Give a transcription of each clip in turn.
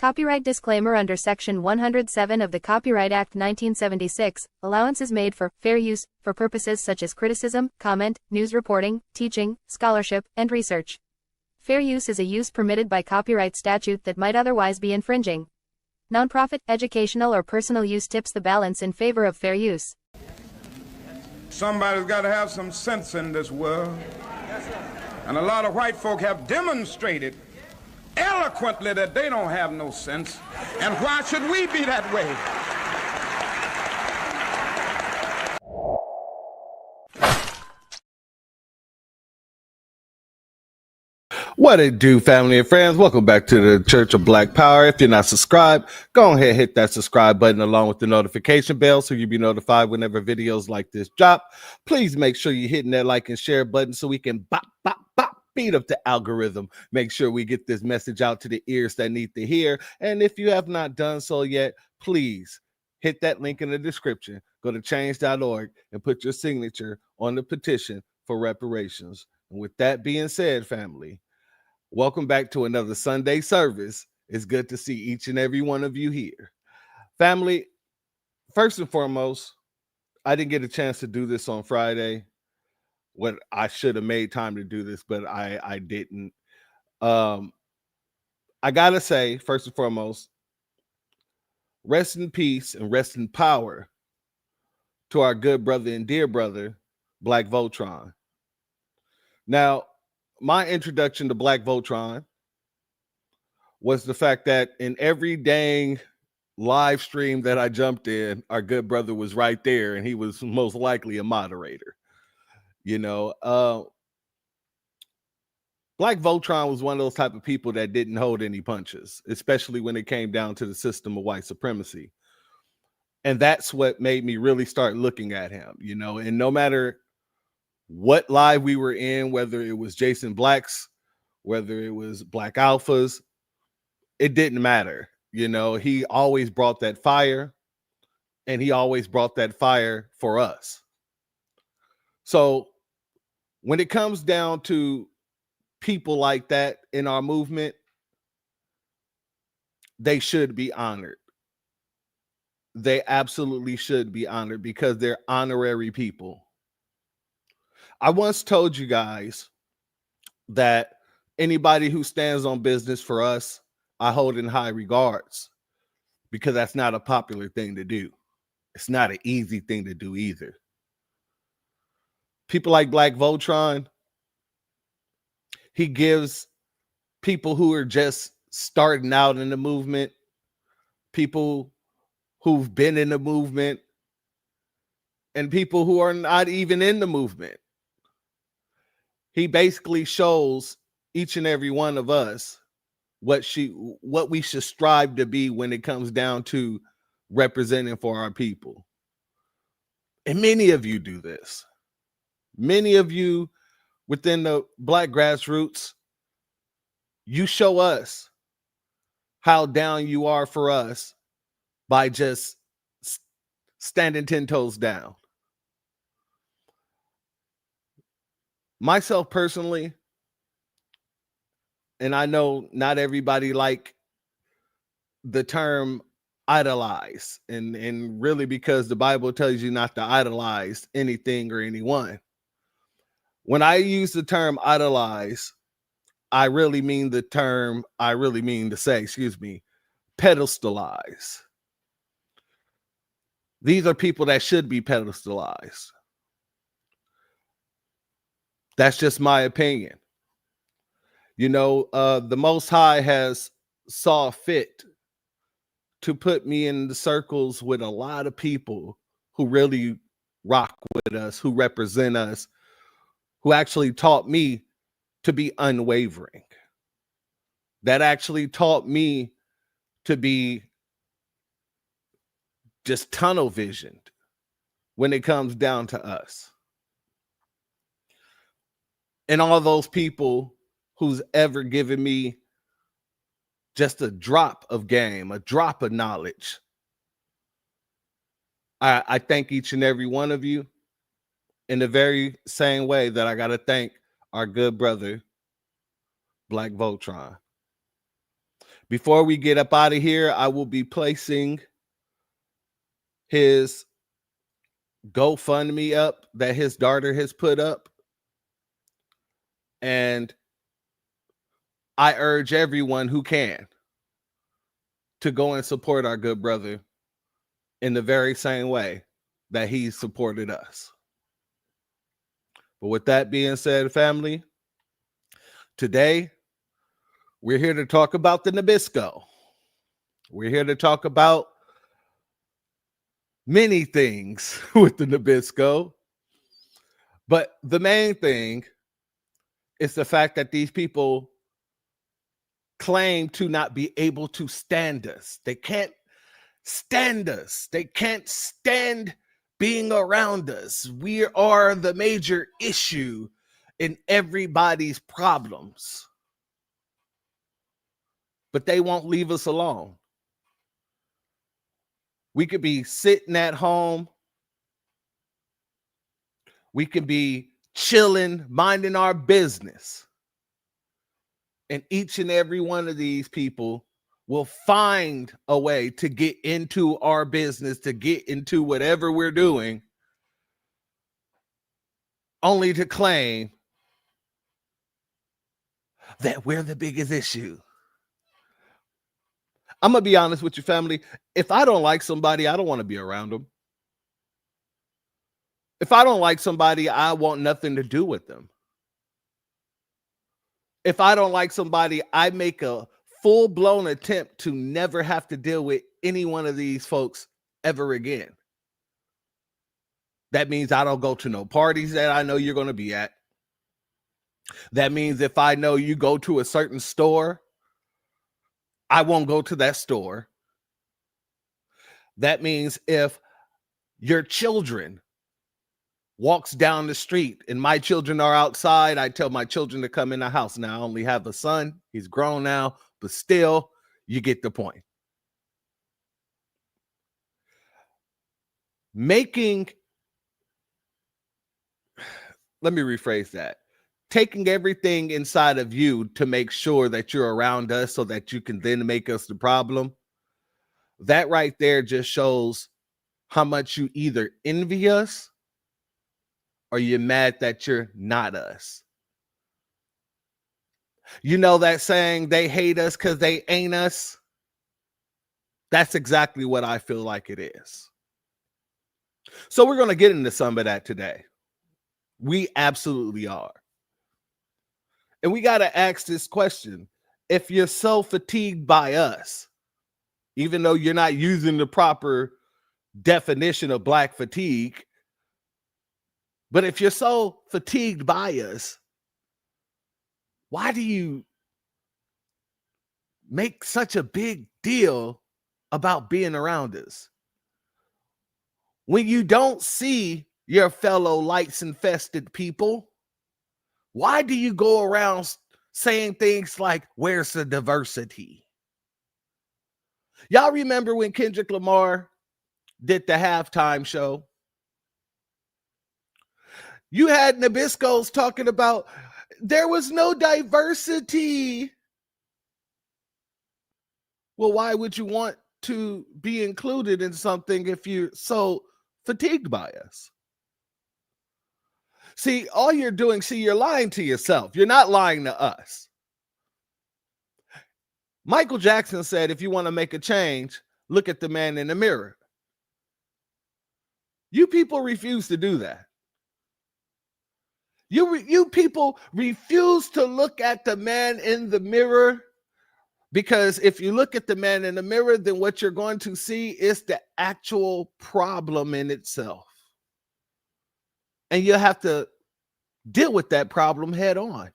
Copyright disclaimer. Under Section 107 of the Copyright Act 1976, allowance is made for fair use for purposes such as criticism, comment, news reporting, teaching, scholarship, and research. Fair use is a use permitted by copyright statute that might otherwise be infringing. Nonprofit, educational, or personal use tips the balance in favor of fair use. Somebody's got to have some sense in this world. And a lot of white folk have demonstrated eloquently that they don't have no sense. And why should we be that way? What it do, family and friends? Welcome back to the Church of Black Power. If you're not subscribed, go ahead, hit that subscribe button along with the notification bell so you'll be notified whenever videos like this drop. Please make sure you're hitting that like and share button so we can bop, bop, bop, beat up the algorithm. Make sure we get this message out to the ears that need to hear. And if you have not done so yet, please hit that link in the description. Go to change.org and put your signature on the petition for reparations. And with that being said, family, welcome back to another Sunday service. It's good to see each and every one of you here. Family, first and foremost, I didn't get a chance to do this on Friday. When I should have made time to do this, but I didn't. I gotta say, first and foremost, rest in peace and rest in power to our good brother and dear brother, Black Voltron. Now, my introduction to Black Voltron was the fact that in every dang live stream that I jumped in, our good brother was right there, and he was most likely a moderator. You know, Black Voltron was one of those type of people that didn't hold any punches, especially when it came down to the system of white supremacy. And that's what made me really start looking at him, you know, and no matter what live we were in, whether it was Jason Black's, whether it was Black Alpha's, it didn't matter. You know, he always brought that fire, and he always brought that fire for us. So when it comes down to people like that in our movement, they should be honored. They absolutely should be honored because they're honorary people. I once told you guys that anybody who stands on business for us, I hold in high regards because that's not a popular thing to do. It's not an easy thing to do either. People like Black Voltron, he gives people who are just starting out in the movement, people who've been in the movement, and people who are not even in the movement. He basically shows each and every one of us what we should strive to be when it comes down to representing for our people. And many of you do this. Many of you within the Black grassroots, you show us how down you are for us by just standing 10 toes down. Myself personally, and I know not everybody like the term idolize, and really because the Bible tells you not to idolize anything or anyone. When I use the term idolize, I really mean to say, pedestalize. These are people that should be pedestalized. That's just my opinion. You know, the Most High has saw fit to put me in the circles with a lot of people who really rock with us, who represent us, who actually taught me to be unwavering. That actually taught me to be just tunnel visioned when it comes down to us. And all those people who's ever given me just a drop of game, a drop of knowledge, I thank each and every one of you in the very same way that I got to thank our good brother, Black Voltron. Before we get up out of here, I will be placing his GoFundMe up that his daughter has put up. And I urge everyone who can to go and support our good brother in the very same way that he supported us. But with that being said, family, today we're here to talk about the Nabisco. We're here to talk about many things with the Nabisco. But the main thing is the fact that these people claim to not be able to stand us. They can't stand us. They can't stand being around us. We are the major issue in everybody's problems. But they won't leave us alone. We could be sitting at home. We could be chilling, minding our business. And each and every one of these people will find a way to get into our business, to get into whatever we're doing, only to claim that we're the biggest issue. I'm going to be honest with you, family. If I don't like somebody, I don't want to be around them. If I don't like somebody, I want nothing to do with them. If I don't like somebody, I make a full-blown attempt to never have to deal with any one of these folks ever again. That means I don't go to no parties that I know you're going to be at. That means if I know you go to a certain store, I won't go to that store. That means if your children walks down the street and my children are outside, I tell my children to come in the house. Now, I only have a son. He's grown now, but still, you get the point. Let me rephrase that. Taking everything inside of you to make sure that you're around us so that you can then make us the problem. That right there just shows how much you either envy us or you're mad that you're not us. You know that saying, they hate us because they ain't us? That's exactly what I feel like it is. So we're going to get into some of that today. We absolutely are. And we got to ask this question. If you're so fatigued by us, even though you're not using the proper definition of black fatigue, but if you're so fatigued by us, why do you make such a big deal about being around us? When you don't see your fellow lice-infested people, why do you go around saying things like, where's the diversity? Y'all remember when Kendrick Lamar did the halftime show? You had Nabiscos talking about there was no diversity. Well, why would you want to be included in something if you're so fatigued by us? See, all you're doing, you're lying to yourself. You're not lying to us. Michael Jackson said, if you want to make a change, look at the man in the mirror. You people refuse to do that. You people refuse to look at the man in the mirror, because if you look at the man in the mirror, then what you're going to see is the actual problem in itself. And you have to deal with that problem head on.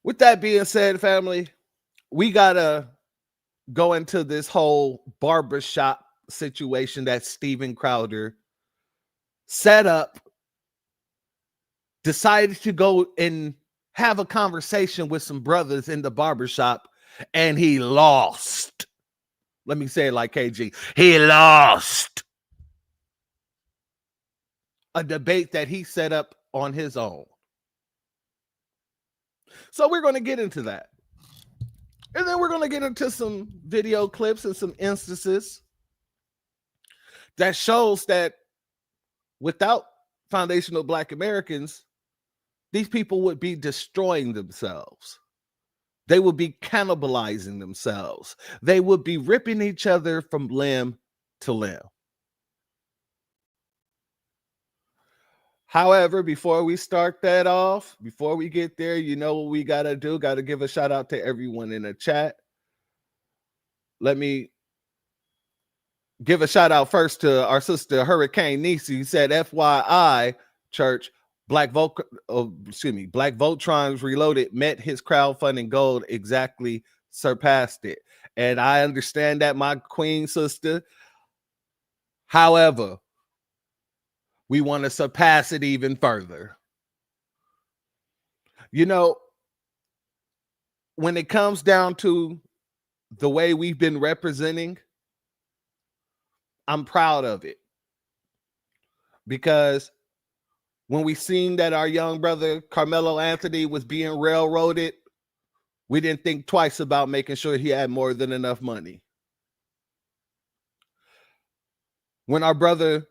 With that being said, family, we got to go into this whole barbershop situation that Steven Crowder set up, decided to go and have a conversation with some brothers in the barbershop, and he lost. Let me say it like KG. He lost a debate that he set up on his own. So we're going to get into that. And then we're going to get into some video clips and some instances that shows that without foundational Black Americans, these people would be destroying themselves. They would be cannibalizing themselves. They would be ripping each other from limb to limb. However, before we start that off, before we get there, you know what we got to do? Got to give a shout out to everyone in the chat. Let me give a shout out first to our sister Hurricane Lice. He said, FYI, church, Black Voltrons Reloaded met his crowdfunding goal, exactly surpassed it. And I understand that, my queen sister. However, we want to surpass it even further. You know, when it comes down to the way we've been representing, I'm proud of it. Because when we seen that our young brother Carmelo Anthony was being railroaded, we didn't think twice about making sure he had more than enough money. When our brother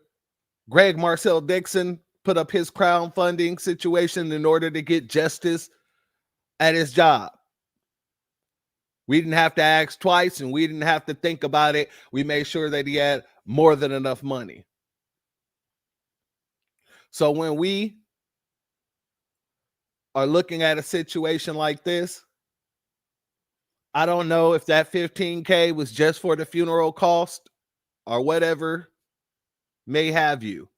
Greg Marcel Dixon put up his crowdfunding situation in order to get justice at his job, we didn't have to ask twice and we didn't have to think about it. We made sure that he had more than enough money. So when we are looking at a situation like this, I don't know if that $15K was just for the funeral cost or whatever may have you.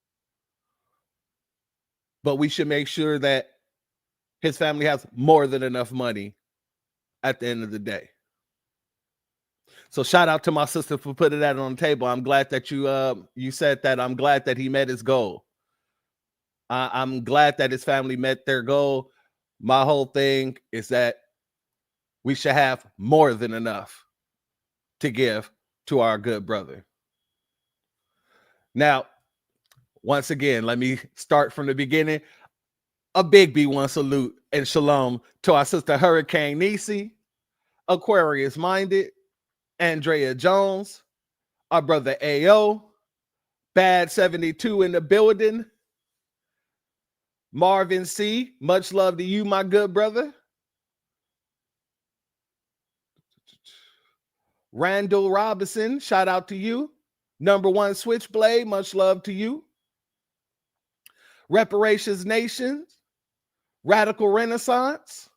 But we should make sure that his family has more than enough money at the end of the day. So shout out to my sister for putting that on the table. I'm glad that you said that. I'm glad that he met his goal. I'm glad that his family met their goal. My whole thing is that we should have more than enough to give to our good brother. Now, once again, let me start from the beginning. A big B1 salute and shalom to our sister Hurricane Lice, Aquarius Minded, Andrea Jones, our brother AO, Bad 72 in the building, Marvin C, much love to you, my good brother. Randall Robinson, shout out to you. Number One Switchblade, much love to you. Reparations Nations, Radical Renaissance,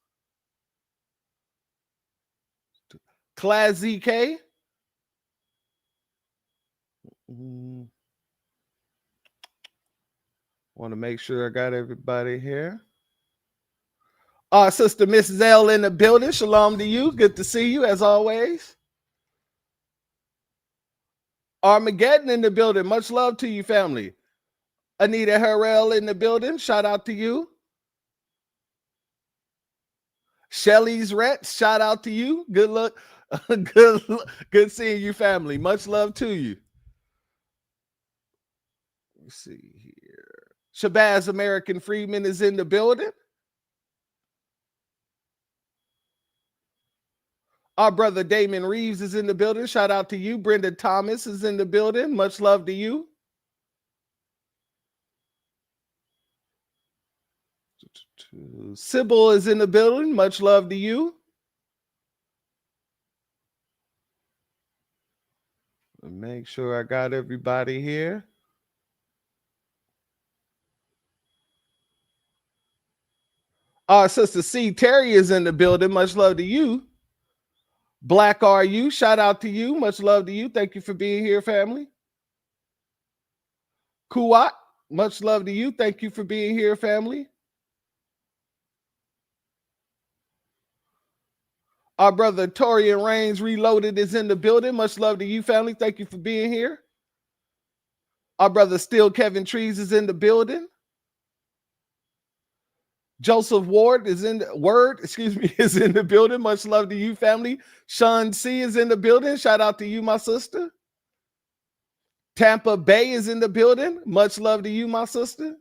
Class ZK. Want to make sure I got everybody here. Our sister Mrs. L in the building. Shalom to you. Good to see you as always. Armageddon in the building. Much love to you, family. Anita Harrell in the building. Shout out to you. Shelly's Rets. Shout out to you. Good luck. Good seeing you, family. Much love to you. Let's see here. Shabazz American Freeman is in the building. Our brother Damon Reeves is in the building. Shout out to you. Brenda Thomas is in the building. Much love to you. Sybil is in the building. Much love to you. Make sure I got everybody here. Our sister C. Terry is in the building. Much love to you. Black RU, shout out to you. Much love to you. Thank you for being here, family. Kuwat, much love to you. Thank you for being here, family. Our brother Torian Reigns Reloaded is in the building. Much love to you, family. Thank you for being here. Our brother Still Kevin Trees is in the building. Joseph Ward is in the building. Much love to you, family. Sean C is in the building. Shout out to you, my sister. Tampa Bay is in the building. Much love to you, my sister.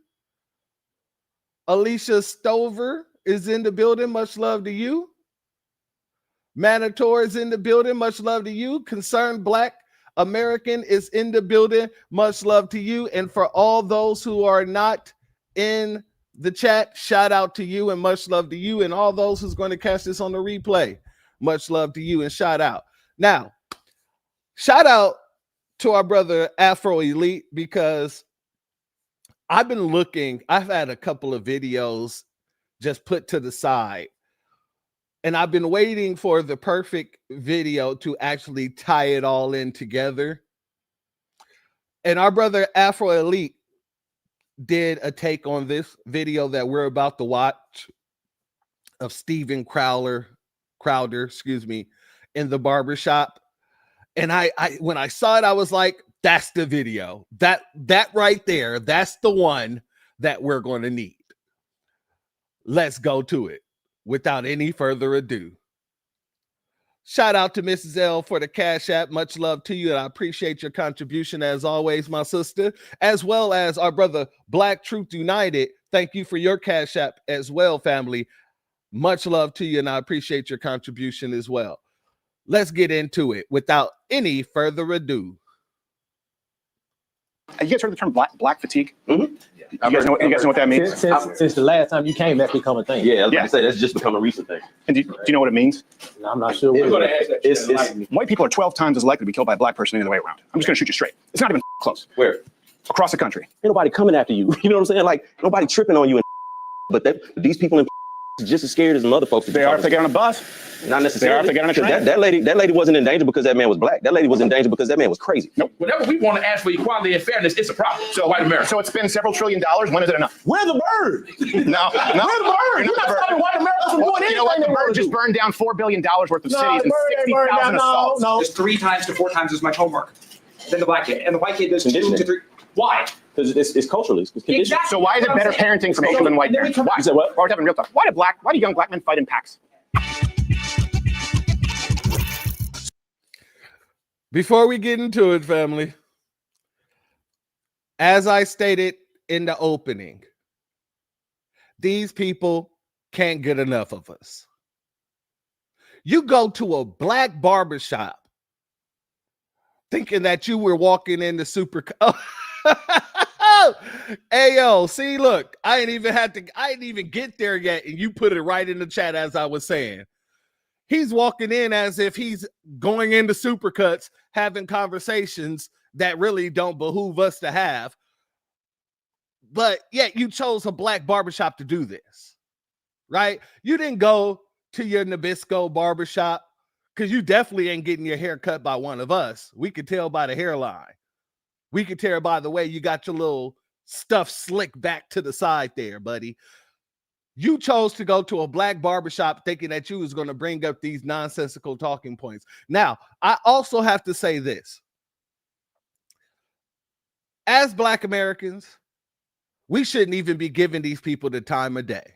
Alicia Stover is in the building. Much love to you. Manitor is in the building. Much love to you. Concerned Black American is in the building. Much love to you. And for all those who are not in the chat, shout out to you and much love to you. And all those who's going to catch this on the replay, much love to you and shout out. Now, shout out to our brother Afro Elite, because I've been looking, I've had a couple of videos just put to the side, and I've been waiting for the perfect video to actually tie it all in together. And our brother Afro Elite did a take on this video that we're about to watch of Steven Crowder, in the barbershop. And I when I saw it, I was like, that's the video. That right there, that's the one that we're going to need. Let's go to it without any further ado. Shout out to Mrs. L for the Cash App. Much love to you, and I appreciate your contribution as always, my sister, as well as our brother Black Truth United. Thank you for your Cash App as well, family. Much love to you, and I appreciate your contribution as well. Let's get into it without any further ado. You guys heard the term black fatigue? Mm-hmm. You guys know what that means? Since the last time you came, that's become a thing. Yeah, I was about to say that's just become a recent thing. And do you know what it means? No, I'm not sure. White people are 12 times as likely to be killed by a black person the other way around. I'm just going to shoot you straight. It's not even close. Where? Across the country. Ain't nobody coming after you. You know what I'm saying? Like, nobody tripping on you. But these people in just as scared as the other folks. They are if they get on a bus. Not necessarily. They are if they get on a train. That lady wasn't in danger because that man was black. That lady was in danger because that man was crazy. Nope. Whenever we want to ask for equality and fairness, it's a problem. So white America. So it's been several $1 trillion. When is it enough? Where's the bird? No. Where's the bird? You're not stopping white Americans from doing anything. You know what? The bird just burned down $4 billion worth of cities and 60,000 assaults. No. It's 3 times to 4 times as much homework than the black kid. And the white kid does 2 to 3. Why? Because it's culturally. It's conditioned. Exactly. So why is it better parenting for Asian than white parents? Why? You said what? Why are we having real talk? Why do young black men fight in packs? Before we get into it, family, as I stated in the opening, these people can't get enough of us. You go to a black barbershop thinking that you were walking in the super. Ayo, see, look, I didn't even get there yet, and you put it right in the chat as I was saying. He's walking in as if he's going into Supercuts, having conversations that really don't behoove us to have. But yet you chose a black barbershop to do this, right? You didn't go to your Nabisco barbershop because you definitely ain't getting your hair cut by one of us. We could tell by the hairline. We could tell by the way you got your little stuff slicked back to the side there, buddy. You chose to go to a black barbershop thinking that you was going to bring up these nonsensical talking points. Now, I also have to say this. As black Americans, we shouldn't even be giving these people the time of day.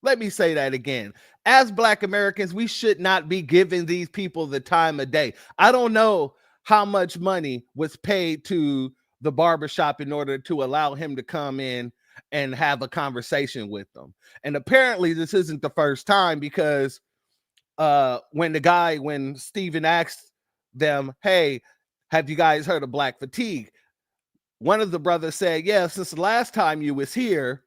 Let me say that again. As black Americans, we should not be giving these people the time of day. I don't know how much money was paid to the barbershop in order to allow him to come in and have a conversation with them. And apparently this isn't the first time, because when Steven asked them, hey, have you guys heard of black fatigue? One of the brothers said, yeah, since the last time you was here,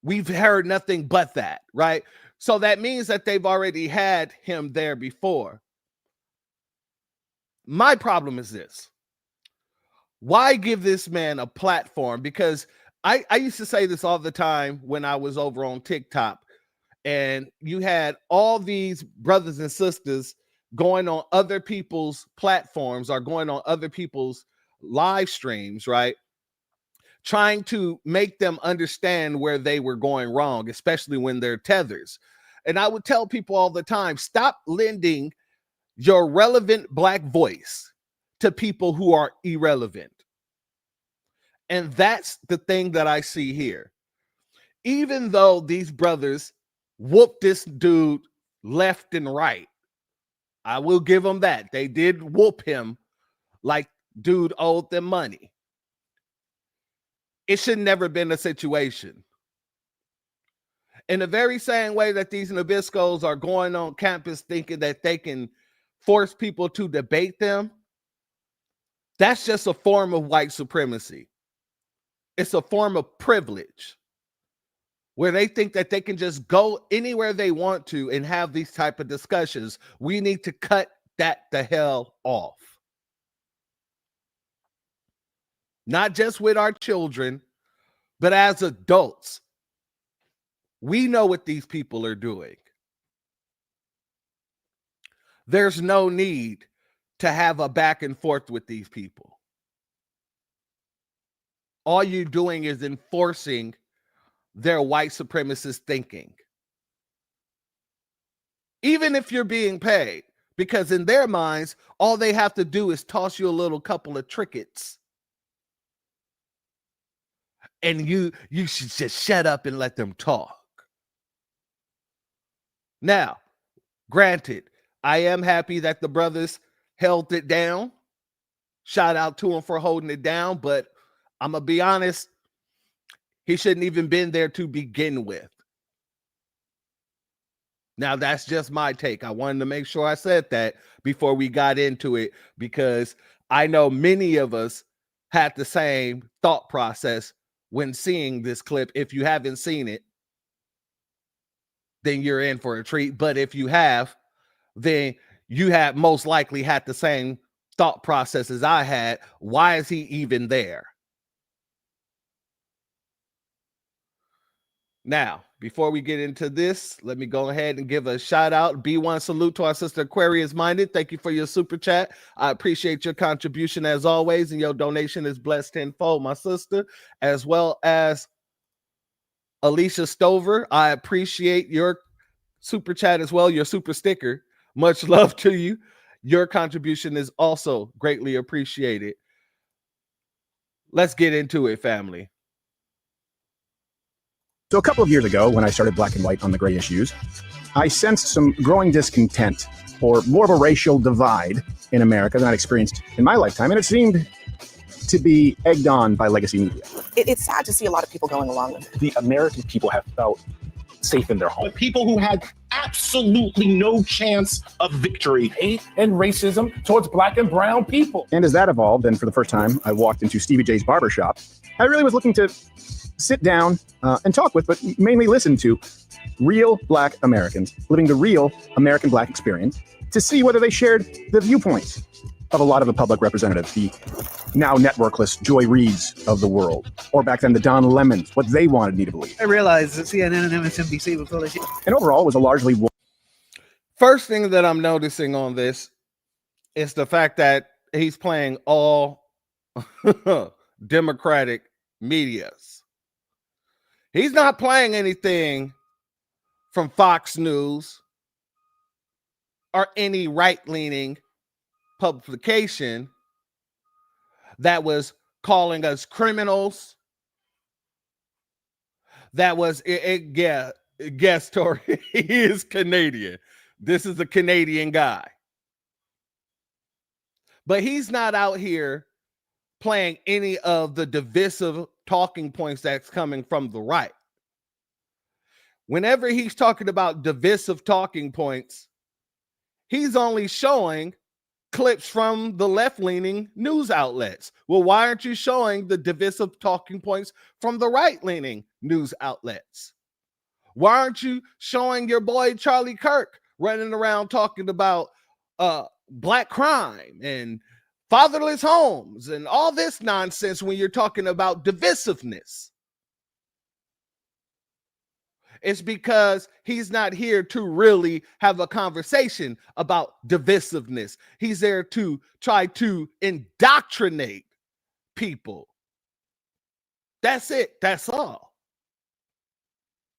we've heard nothing but that, right? So that means that they've already had him there before. My problem is this. Why give this man a platform? Because I used to say this all the time when I was over on TikTok, and you had all these brothers and sisters going on other people's platforms or going on other people's live streams, right? Trying to make them understand where they were going wrong, especially when they're tethers. And I would tell people all the time, stop lending your relevant black voice to people who are irrelevant. And that's the thing that I see here. Even though these brothers whooped this dude left and right, I will give them that. They did whoop him like dude owed them money. It should never been a situation In the very same way that these Nabiscos are going on campus thinking that they can force people to debate them, that's just a form of white supremacy. It's a form of privilege where they think that they can just go anywhere they want to and have these type of discussions. We need to cut that the hell off. Not just with our children, but as adults. We know what these people are doing. There's no need to have a back and forth with these people. All you're doing is enforcing their white supremacist thinking. Even if you're being paid, because in their minds, all they have to do is toss you a little couple of trinkets. And you should just shut up and let them talk. Now, granted, I am happy that the brothers held it down. Shout out to him for holding it down, but I'm going to be honest, he shouldn't even been there to begin with. Now, that's just my take. I wanted to make sure I said that before we got into it, because I know many of us had the same thought process when seeing this clip. If you haven't seen it, then you're in for a treat. But if you have, then you have most likely had the same thought process as I had. Why is he even there? Now, before we get into this, let me go ahead and give a shout out. B1 salute to our sister Aquarius Minded. Thank you for your super chat. I appreciate your contribution as always, and your donation is blessed tenfold, my sister, as well as Alicia Stover. I appreciate your super chat as well, your super sticker. Much love to you. Your contribution is also greatly appreciated. Let's get into it, family. So a couple of years ago, when I started Black and White on the gray issues, I sensed some growing discontent or more of a racial divide in America than I'd experienced in my lifetime. And it seemed to be egged on by legacy media. It's sad to see a lot of people going along with it. The American people have felt safe in their home. The people who had absolutely no chance of victory. Hate and racism towards black and brown people. And as that evolved, and for the first time, I walked into Stevie J's barbershop, I really was looking to sit down and talk with, but mainly listen to real black Americans living the real American black experience to see whether they shared the viewpoints of a lot of the public representatives, the now networkless Joy Reids of the world, or back then the Don Lemons, what they wanted me to believe. I realized that CNN and MSNBC were full of shit. And overall, it was a largely... First thing that I'm noticing on this is the fact that he's playing all Democratic medias. He's not playing anything from Fox News or any right-leaning publication that was calling us criminals. That was guess Tori. He is Canadian. This is a Canadian guy. But he's not out here playing any of the divisive talking points that's coming from the right. Whenever he's talking about divisive talking points, he's only showing clips from the left-leaning news outlets. Well, why aren't you showing the divisive talking points from the right-leaning news outlets? Why aren't you showing your boy Charlie Kirk running around talking about black crime and fatherless homes and all this nonsense when you're talking about divisiveness? It's because he's not here to really have a conversation about divisiveness. He's there to try to indoctrinate people. That's it. That's all.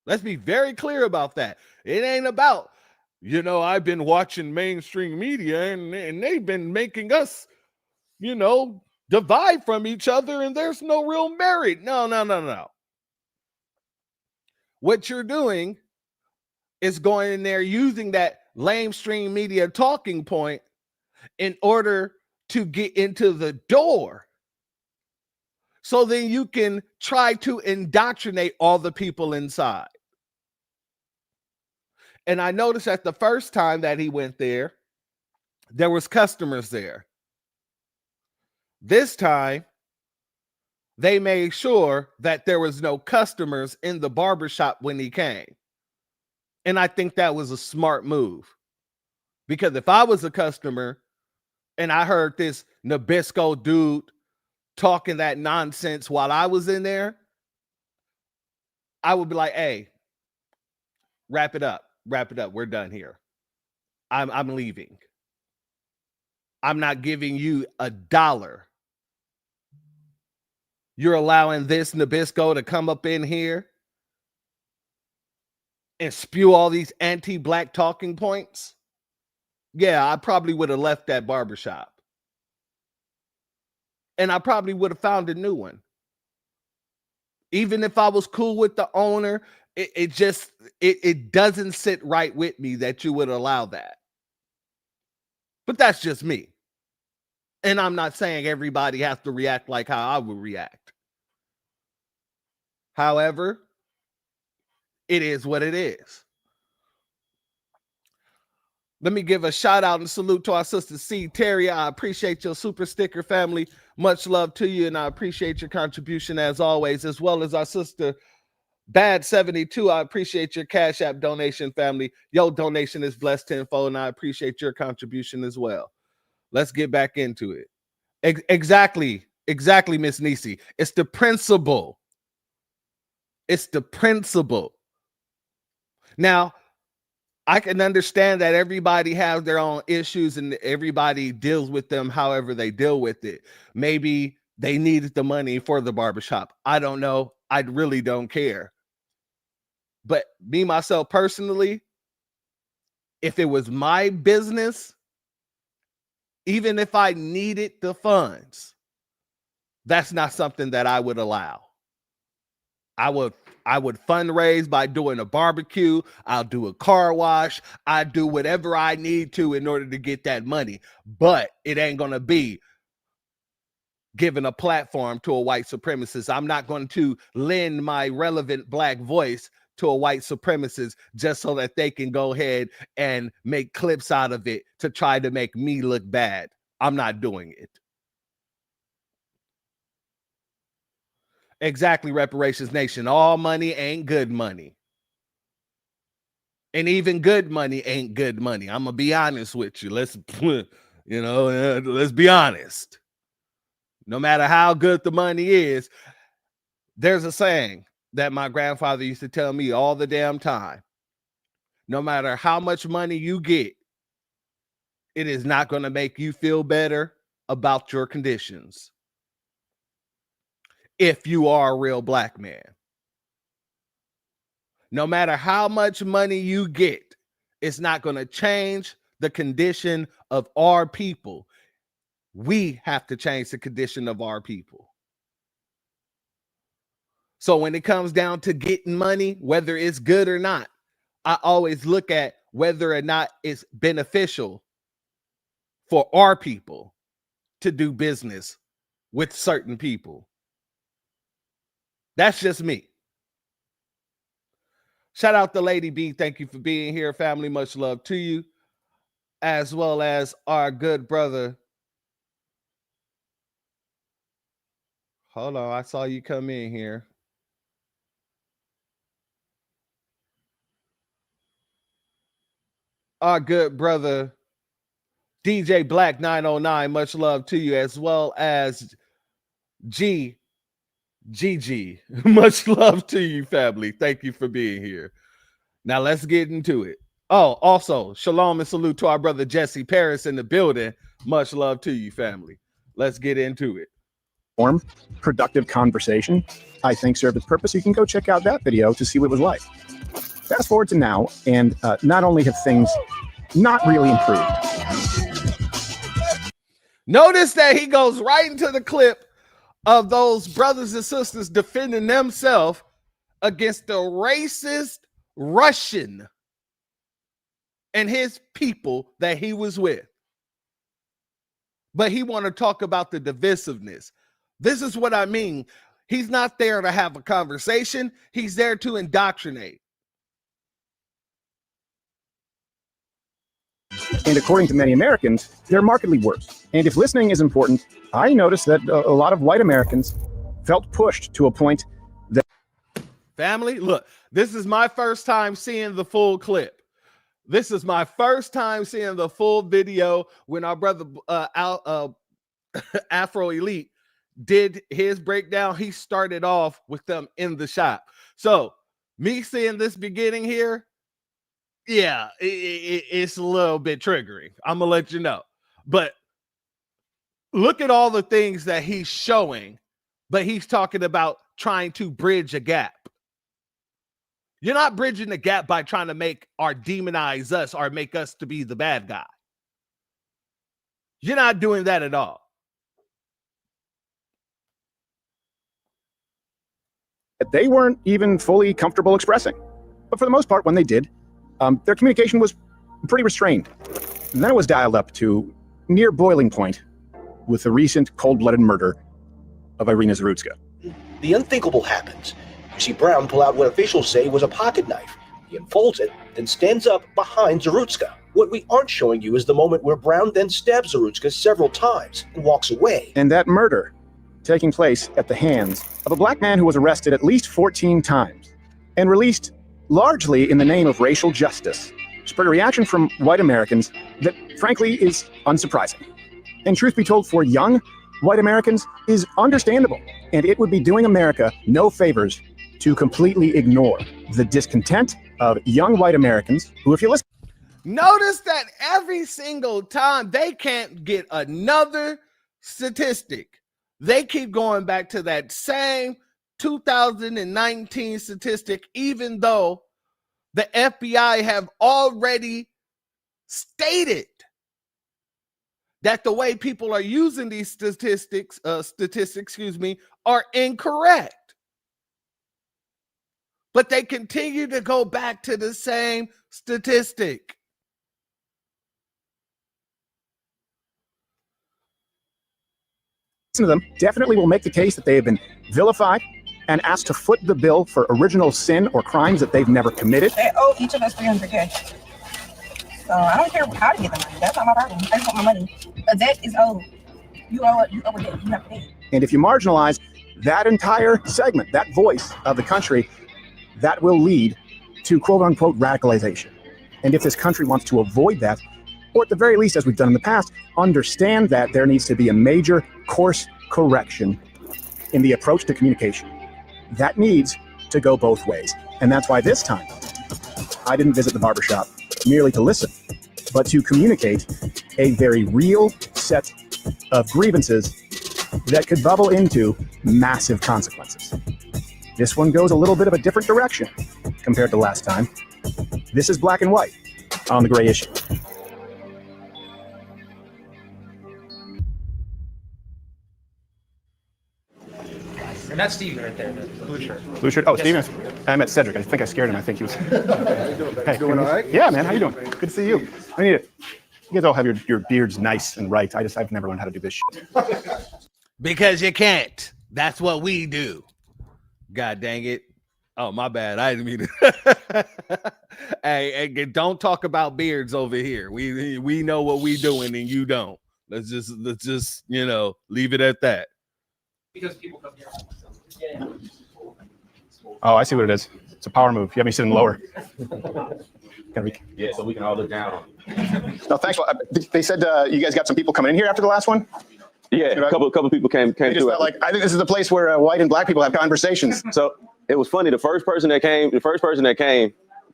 Let's be very clear about that. It ain't about, I've been watching mainstream media and they've been making us, divide from each other and there's no real merit. No. What you're doing is going in there using that lamestream media talking point in order to get into the door. So then you can try to indoctrinate all the people inside. And I noticed that the first time that he went there was customers there. This time, they made sure that there was no customers in the barbershop when he came. And I think that was a smart move. Because if I was a customer and I heard this Nabisco dude talking that nonsense while I was in there, I would be like, hey, wrap it up. We're done here. I'm leaving. I'm not giving you $1. You're allowing this Nabisco to come up in here and spew all these anti-black talking points. Yeah, I probably would have left that barbershop. And I probably would have found a new one. Even if I was cool with the owner, it doesn't sit right with me that you would allow that. But that's just me. And I'm not saying everybody has to react like how I would react. However, it is what it is. Let me give a shout out and salute to our sister C. Terry. I appreciate your super sticker, family. Much love to you, and I appreciate your contribution as always, as well as our sister Bad 72. I appreciate your Cash App donation, family. Your donation is blessed tenfold, and I appreciate your contribution as well. Let's get back into it. Exactly, Miss Nisi. It's the principle. It's the principle. Now, I can understand that everybody has their own issues and everybody deals with them however they deal with it. Maybe they needed the money for the barbershop. I don't know. I really don't care. But me, myself, personally, if it was my business, even if I needed the funds, that's not something that I would allow. I would fundraise by doing a barbecue. I'll do a car wash. I do whatever I need to in order to get that money. But it ain't going to be giving a platform to a white supremacist. I'm not going to lend my relevant black voice to a white supremacist just so that they can go ahead and make clips out of it to try to make me look bad. I'm not doing it. Exactly, Reparations Nation. All money ain't good money. And even good money ain't good money. I'm going to be honest with you. Let's be honest. No matter how good the money is, there's a saying that my grandfather used to tell me all the damn time. No matter how much money you get, it is not going to make you feel better about your conditions. If you are a real black man. No matter how much money you get, it's not going to change the condition of our people. We have to change the condition of our people. So when it comes down to getting money, whether it's good or not, I always look at whether or not it's beneficial for our people to do business with certain people. That's just me. Shout out to Lady B. Thank you for being here, family. Much love to you, as well as our good brother. Hold on, I saw you come in here. Our good brother, DJ Black 909. Much love to you, as well as GG. Much love to you, family. Thank you for being here. Now let's get into it. Oh, also, shalom and salute to our brother Jesse Paris in the building. Much love to you, family. Let's get into it. Productive conversation, I think, served its purpose. You can go check out that video to see what it was like. Fast forward to now, and not only have things not really improved. Notice that he goes right into the clip of those brothers and sisters defending themselves against the racist Russian and his people that he was with. But he want to talk about the divisiveness. This is what I mean. He's not there to have a conversation. He's there to indoctrinate. And according to many Americans, they're markedly worse. And if listening is important, I noticed that a lot of white Americans felt pushed to a point that... Family, look, this is my first time seeing the full clip. This is my first time seeing the full video when our brother Afro Elite did his breakdown. He started off with them in the shop. So me seeing this beginning here, yeah, it's a little bit triggering. I'm gonna let you know. But look at all the things that he's showing, but he's talking about trying to bridge a gap. You're not bridging the gap by trying to make or demonize us or make us to be the bad guy. You're not doing that at all. They weren't even fully comfortable expressing. But for the most part, when they did, their communication was pretty restrained. And then it was dialed up to near boiling point with the recent cold-blooded murder of Irina Zarutska. The unthinkable happens. You see Brown pull out what officials say was a pocket knife. He unfolds it, then stands up behind Zarutska. What we aren't showing you is the moment where Brown then stabs Zarutska several times and walks away. And that murder taking place at the hands of a black man who was arrested at least 14 times and released largely in the name of racial justice, spurred a reaction from white Americans that, frankly, is unsurprising. And truth be told, for young white Americans, is understandable. And it would be doing America no favors to completely ignore the discontent of young white Americans who, if you listen... Notice that every single time they can't get another statistic. They keep going back to that same 2019 statistic, even though the FBI have already stated that the way people are using these statistics, are incorrect. But they continue to go back to the same statistic. To them definitely will make the case that they have been vilified and asked to foot the bill for original sin or crimes that they've never committed. They owe each of us $300K. So I don't care how to get the money. That's not my problem. I just want my money. A debt is owed. You owe it. You owe a debt. You have to pay it. And if you marginalize that entire segment, that voice of the country, that will lead to quote unquote radicalization. And if this country wants to avoid that, or at the very least, as we've done in the past, understand that there needs to be a major course correction in the approach to communication. That needs to go both ways. And that's why this time, I didn't visit the barbershop merely to listen, but to communicate a very real set of grievances that could bubble into massive consequences. This one goes a little bit of a different direction compared to last time. This is black and white on the gray issue. And that's Steve right there, the blue shirt. Blue shirt? Oh, Steven. I met Cedric. I think I scared him. I think he was... Hey, doing all right? Yeah, man. How you doing? Good to see you. I need it. You guys all have your beards nice and right. I've never learned how to do this shit. Because you can't. That's what we do. God dang it. Oh, my bad. I didn't mean to. Hey, don't talk about beards over here. We know what we doing and you don't. Let's just leave it at that. Because people come here. Yeah. Oh, I see what it is. It's a power move. You have me sitting lower. Yeah, so we can all look down. No, thanks. They said you guys got some people coming in here after the last one? Yeah, a couple people came through. I think this is the place where white and black people have conversations. So it was funny. The first person that came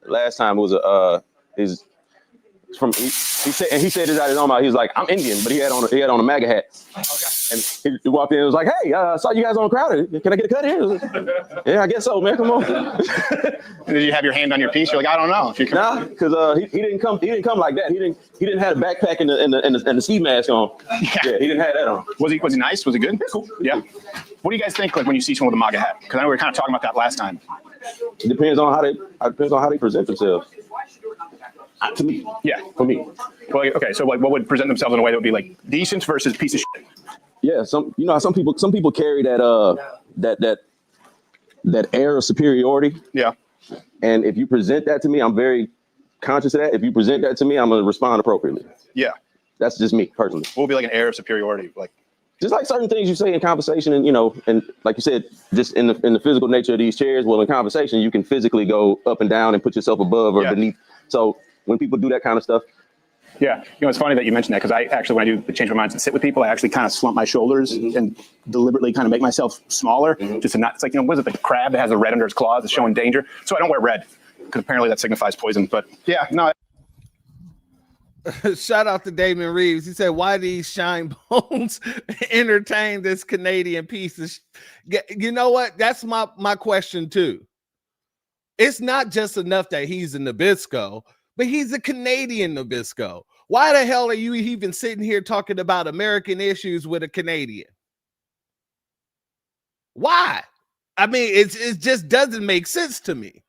last time was he said this out of his own mouth. He was like, I'm Indian, but he had on a MAGA hat. Okay. And he walked in and was like, hey, I saw you guys on Crowded. Can I get a cut here? Yeah, I guess so, man. Come on. Did you have your hand on your piece? You're like, I don't know. Nah, because he didn't come like that. He didn't have a backpack and the ski mask on. Yeah, he didn't have that on. Was he nice? Was he good? Cool. Yeah. What do you guys think, like, when you see someone with a MAGA hat? Because I know we were kind of talking about that last time. It depends on how they present themselves. To me, yeah, for me. Well, okay, so what would present themselves in a way that would be like decent versus piece of shit? Yeah, some people carry that air of superiority. Yeah. And if you present that to me, I'm very conscious of that, if you present that to me, I'm gonna respond appropriately. Yeah. That's just me personally. What would be like an air of superiority? Like just like certain things you say in conversation, and and like you said, just in the physical nature of these chairs. Well, in conversation, you can physically go up and down and put yourself above or beneath. So when people do that kind of stuff. Yeah, it's funny that you mentioned that because I actually, when I do change my mind and sit with people, I actually kind of slump my shoulders and deliberately kind of make myself smaller, just to not. It's like, what is it? The crab that has a red under its claws is showing danger. So I don't wear red because apparently that signifies poison. But yeah, no. Shout out to Damon Reeves. He said, "Why these shine bones entertain this Canadian piece of?" You know what? That's my question too. It's not just enough that he's a Nabisco, but he's a Canadian Nabisco. Why the hell are you even sitting here talking about American issues with a Canadian? Why? I mean, it just doesn't make sense to me.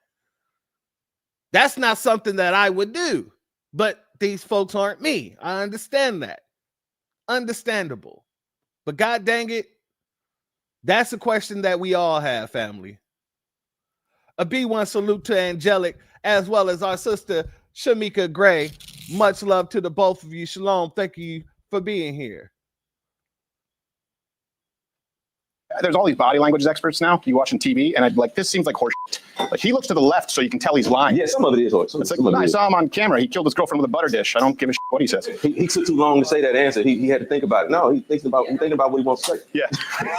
That's not something that I would do, but these folks aren't me. I understand that. Understandable. But God dang it, that's a question that we all have, family. A B1 salute to Angelic, as well as our sister Shamika Gray. Much love to the both of you. Shalom. Thank you for being here. There's all these body language experts now. You watching TV, and I'd like, this seems like horse shit. Like, he looks to the left so you can tell he's lying. Yeah, some of it is horse. It's like, I saw him on camera. He killed his girlfriend with a butter dish. I don't give a shit what he says. He took too long to say that answer. He had to think about it. No, he's thinking about what he wants to say. Yeah.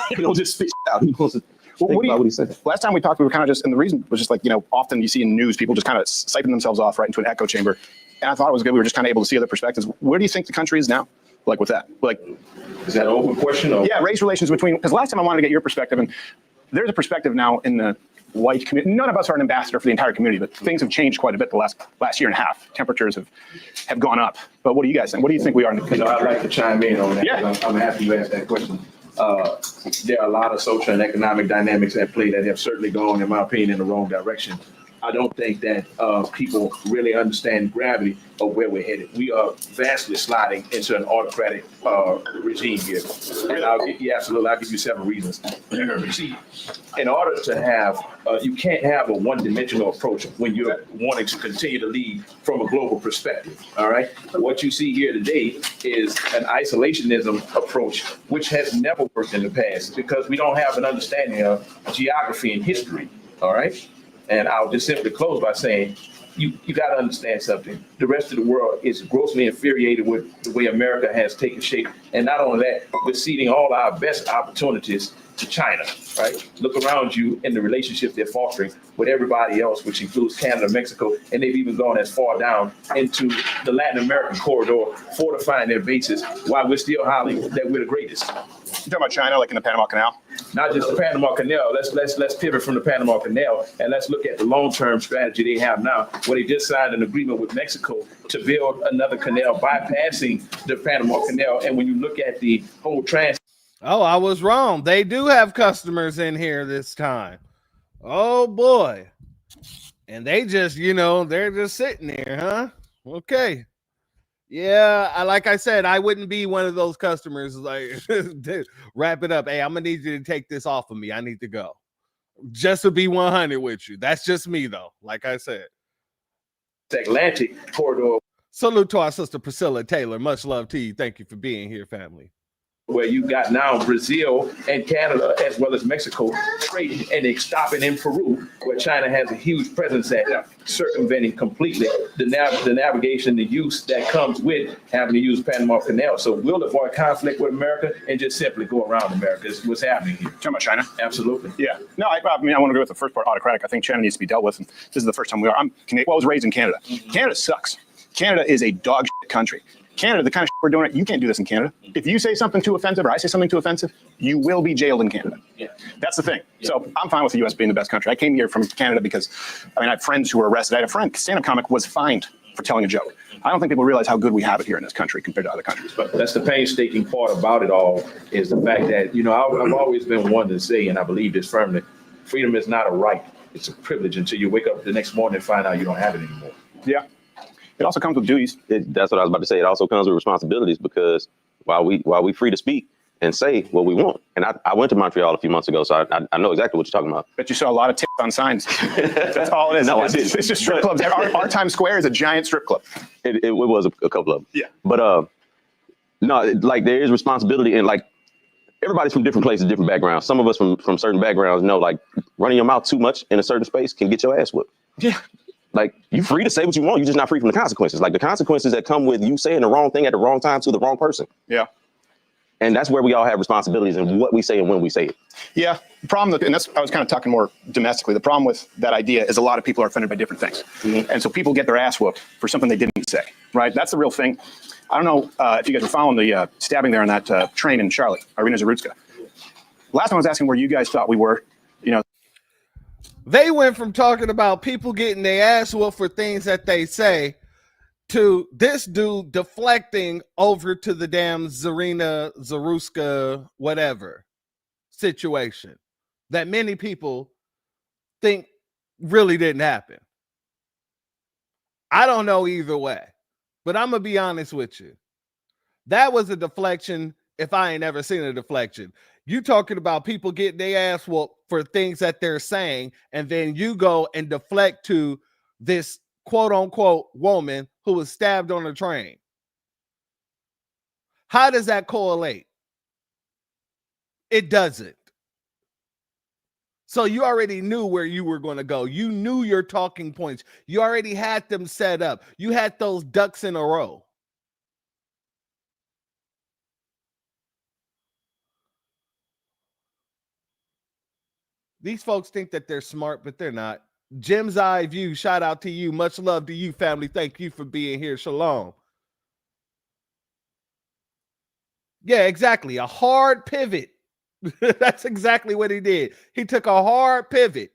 He don't just spit out. He wants to think about what he said. Last time we talked, we were kind of just, and the reason was just like, often you see in news, people just kind of siping themselves off right into an echo chamber. And I thought it was good. We were just kind of able to see other perspectives. Where do you think the country is now? Like with that? Like, is that an open question? Or? Yeah, race relations between, because last time I wanted to get your perspective, and there's a perspective now in the white community. None of us are an ambassador for the entire community, but things have changed quite a bit the last year and a half. Temperatures have gone up. But what do you guys think? What do you think we are in the country? I'd like to chime in on that. Yeah. I'm happy you asked that question. There are a lot of social and economic dynamics at play that have certainly gone, in my opinion, in the wrong direction. I don't think that people really understand gravity of where we're headed. We are vastly sliding into an autocratic regime here. And I'll give you several reasons. See, in order to have, you can't have a one-dimensional approach when you're wanting to continue to lead from a global perspective, all right? What you see here today is an isolationism approach, which has never worked in the past because we don't have an understanding of geography and history, all right? And I'll just simply close by saying, you got to understand something. The rest of the world is grossly infuriated with the way America has taken shape. And not only that, we're ceding all our best opportunities to China, right? Look around you in the relationship they're fostering with everybody else, which includes Canada, Mexico, and they've even gone as far down into the Latin American corridor, fortifying their bases while we're still hollering that we're the greatest. You talking about China, like in the Panama Canal? Not just the Panama Canal. Let's pivot from the Panama Canal and let's look at the long-term strategy they have now, where they just signed an agreement with Mexico to build another canal bypassing the Panama Canal. And when you look at the whole Oh, I was wrong. They do have customers in here this time. Oh boy. And they just, they're just sitting there, huh? Okay. Yeah, like I said, I wouldn't be one of those customers like wrap it up. Hey, I'm gonna need you to take this off of me. I need to go. Just to be 100 with you. That's just me though. Like I said. Atlantic corridor. Salute to our sister Priscilla Taylor. Much love to you. Thank you for being here, family. Where you got now Brazil and Canada, as well as Mexico, trading and stopping in Peru, where China has a huge presence at, circumventing completely the navigation, the use that comes with having to use Panama Canal. So we'll avoid conflict with America and just simply go around America. Is what's happening here. Talking about China? Absolutely. Yeah. No, I want to agree with the first part, autocratic. I think China needs to be dealt with. And this is the first time we are. I was raised in Canada. Canada sucks. Canada is a dog shit country. Canada, the kind of shit we're doing, you can't do this in Canada. If you say something too offensive or I say something too offensive, you will be jailed in Canada. Yeah. That's the thing. Yeah. So I'm fine with the U.S. being the best country. I came here from Canada because, I have friends who were arrested. I had a friend, stand-up comic, was fined for telling a joke. I don't think people realize how good we have it here in this country compared to other countries. But that's the painstaking part about it all is the fact that, I've always been one to say, and I believe this firmly, freedom is not a right. It's a privilege until you wake up the next morning and find out you don't have it anymore. Yeah. It also comes with duties. That's what I was about to say. It also comes with responsibilities because while we free to speak, and say what we want. And I went to Montreal a few months ago, so I know exactly what you're talking about. Bet you saw a lot of tits on signs. That's all it is. No, it's just strip clubs. Our Times Square is a giant strip club. It was a couple of them. Yeah. But no, like there is responsibility, and like everybody's from different places, different backgrounds. Some of us from certain backgrounds know like running your mouth too much in a certain space can get your ass whipped. Yeah. Like you're free to say what you want, you're just not free from the consequences. Like the consequences that come with you saying the wrong thing at the wrong time to the wrong person. Yeah. And that's where we all have responsibilities in what we say and when we say it. Yeah. The problem, and that's I was kind of talking more domestically. The problem with that idea is a lot of people are offended by different things, and so people get their ass whooped for something they didn't say. Right. That's the real thing. I don't know if you guys were following the stabbing there on that train in Charlotte, Irina Zarutska. Last time I was asking where you guys thought we were. You know, they went from talking about people getting their ass whooped for things that they say to this dude deflecting over to the damn Zarina Zaruska whatever situation that many people think really didn't happen. I don't know either way, but I'm gonna be honest with you. That was a deflection if I ain't ever seen a deflection. You talking about people getting their ass whooped for things that they're saying, and then you go and deflect to this quote unquote woman who was stabbed on a train. How does that correlate? It doesn't. So you already knew where you were going to go. You knew your talking points. You already had them set up. You had those ducks in a row. These folks think that they're smart, but they're not. Jim's Eye View, shout out to you. Much love to you, family. Thank you for being here. Shalom. Yeah, exactly. A hard pivot. That's exactly what he did. He took a hard pivot.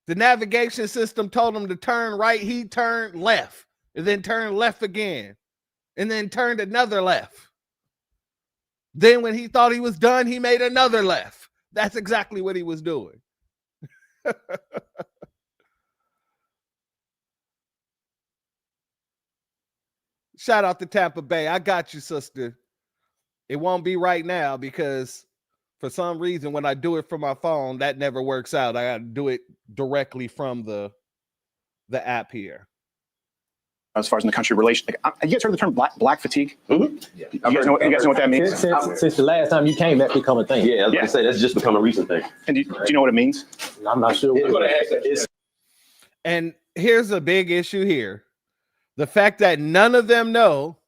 The navigation system told him to turn right. He turned left and then turned left again and then turned another left. Then when he thought he was done, he made another left. That's exactly what he was doing. Shout out to Tampa Bay. I got you, sister. It won't be right now because for some reason, when I do it from my phone, that never works out. I got to do it directly from the app here. As far as in the country relation, like, you guys heard the term black fatigue? Mm-hmm. Yeah. You guys know what that means? Since the last time you came, that's become a thing. Yeah, I was gonna say that's just become a recent thing. And do you know what it means? I'm not sure. And here's a big issue here. The fact that none of them know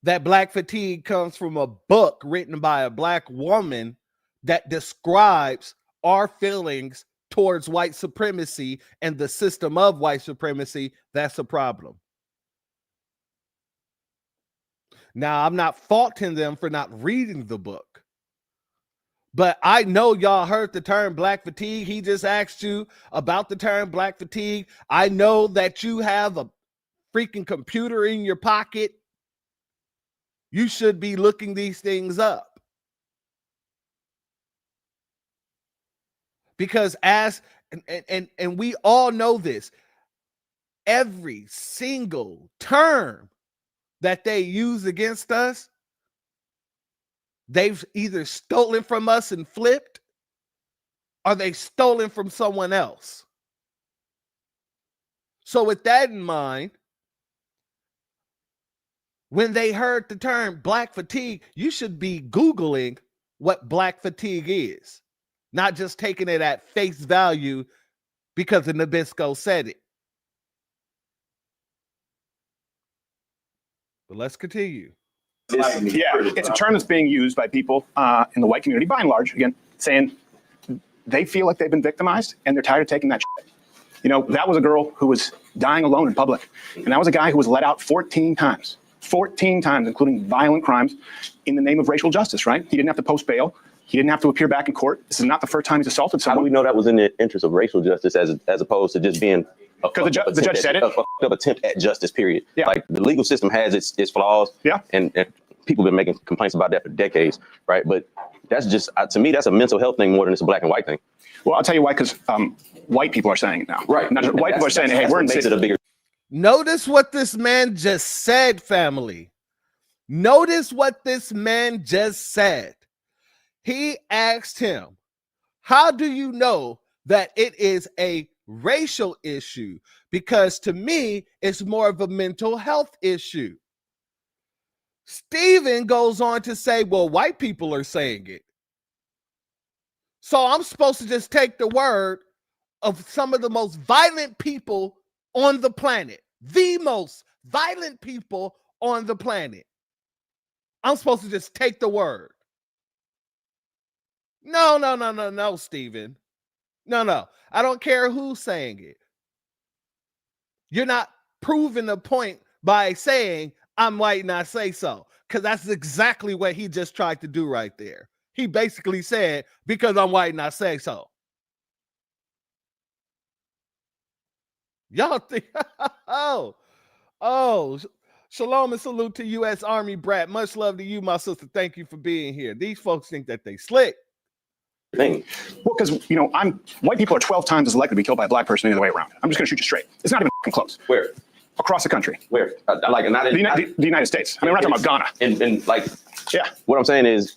that black fatigue comes from a book written by a black woman that describes our feelings towards white supremacy and the system of white supremacy. That's a problem. Now, I'm not faulting them for not reading the book, but I know y'all heard the term black fatigue. He just asked you about the term black fatigue. I know that you have a freaking computer in your pocket. You should be looking these things up. Because and we all know this, every single term that they use against us, they've either stolen from us and flipped, or they stolen from someone else. So with that in mind, when they heard the term black fatigue, you should be Googling what black fatigue is. Not just taking it at face value because the Nabisco said it. But let's continue. It's a term that's being used by people in the white community, by and large, again, saying they feel like they've been victimized and they're tired of taking that shit. You know, that was a girl who was dying alone in public. And that was a guy who was let out 14 times. 14 times, including violent crimes in the name of racial justice, right? He didn't have to post bail. He didn't have to appear back in court. This is not the first time he's assaulted someone. How do we know that was in the interest of racial justice as opposed to just being because the judge said it. A fucked up attempt at justice, period. Yeah. Like the legal system has its flaws. Yeah. And people have been making complaints about that for decades, right? But that's just, to me, that's a mental health thing more than it's a black and white thing. Well, I'll tell you why, because white people are saying it now. Right. Not just, white people are saying, hey, we're in makes it a bigger. Notice what this man just said, family. Notice what this man just said. He asked him, how do you know that it is a racial issue? Because to me, it's more of a mental health issue. Stephen goes on to say, well, white people are saying it. So I'm supposed to just take the word of some of the most violent people on the planet, the most violent people on the planet. I'm supposed to just take the word. No, Stephen. No. I don't care who's saying it. You're not proving the point by saying, I'm white and I say so. Because that's exactly what he just tried to do right there. He basically said, because I'm white and I say so. Y'all think, shalom and salute to U.S. Army brat. Much love to you, my sister. Thank you for being here. These folks think that they slick. Well, because, white people are 12 times as likely to be killed by a black person the other way around. I'm just going to shoot you straight. It's not even close. Where? Across the country. Where? Like not in the United States. I mean, we're not talking about Ghana. In what I'm saying is,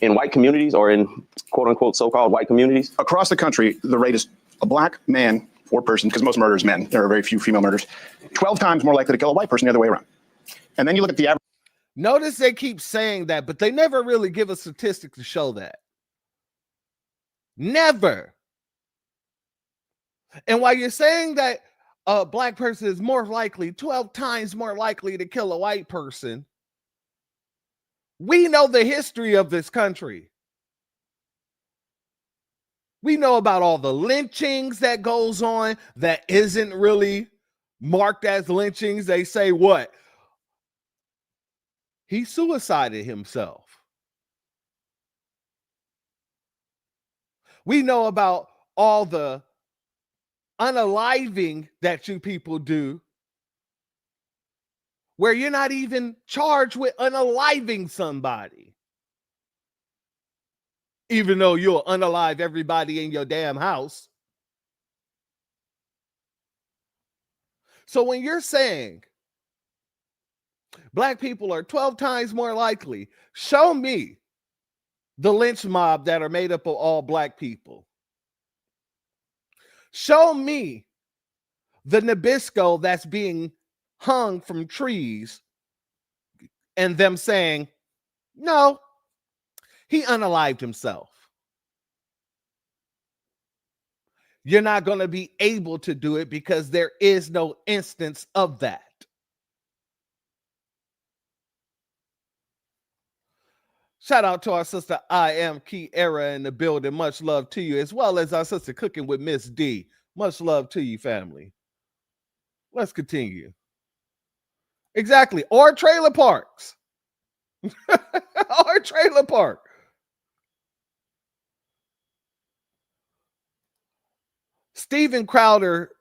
in white communities or in quote unquote so-called white communities across the country, the rate is a black man or person, because most murders men. There are very few female murders. 12 times more likely to kill a white person the other way around. And then you look at the average. Notice they keep saying that, but they never really give a statistic to show that. Never. And while you're saying that a black person is more likely, 12 times more likely to kill a white person, we know the history of this country. We know about all the lynchings that goes on that isn't really marked as lynchings. They say what? He suicided himself. We know about all the unaliving that you people do, where you're not even charged with unaliving somebody, even though you'll unalive everybody in your damn house. So when you're saying black people are 12 times more likely, show me the lynch mob that are made up of all black people. Show me the Nabisco that's being hung from trees and them saying, no, he unalived himself. You're not going to be able to do it because there is no instance of that. Shout out to our sister I Am Kiera in the building. Much love to you, as well as our sister Cooking with Miss D. Much love to you, family. Let's continue. Exactly. Or trailer parks. Or trailer park. Steven Crowder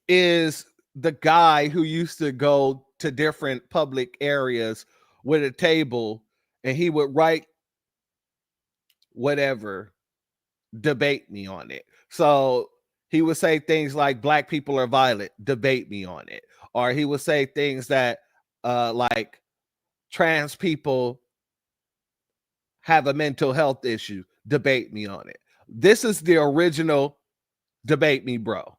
is the guy who used to go to different public areas with a table and he would write whatever, debate me on it. So he would say things like black people are violent, debate me on it. Or he would say things that like trans people have a mental health issue, debate me on it. This is the original debate me, bro.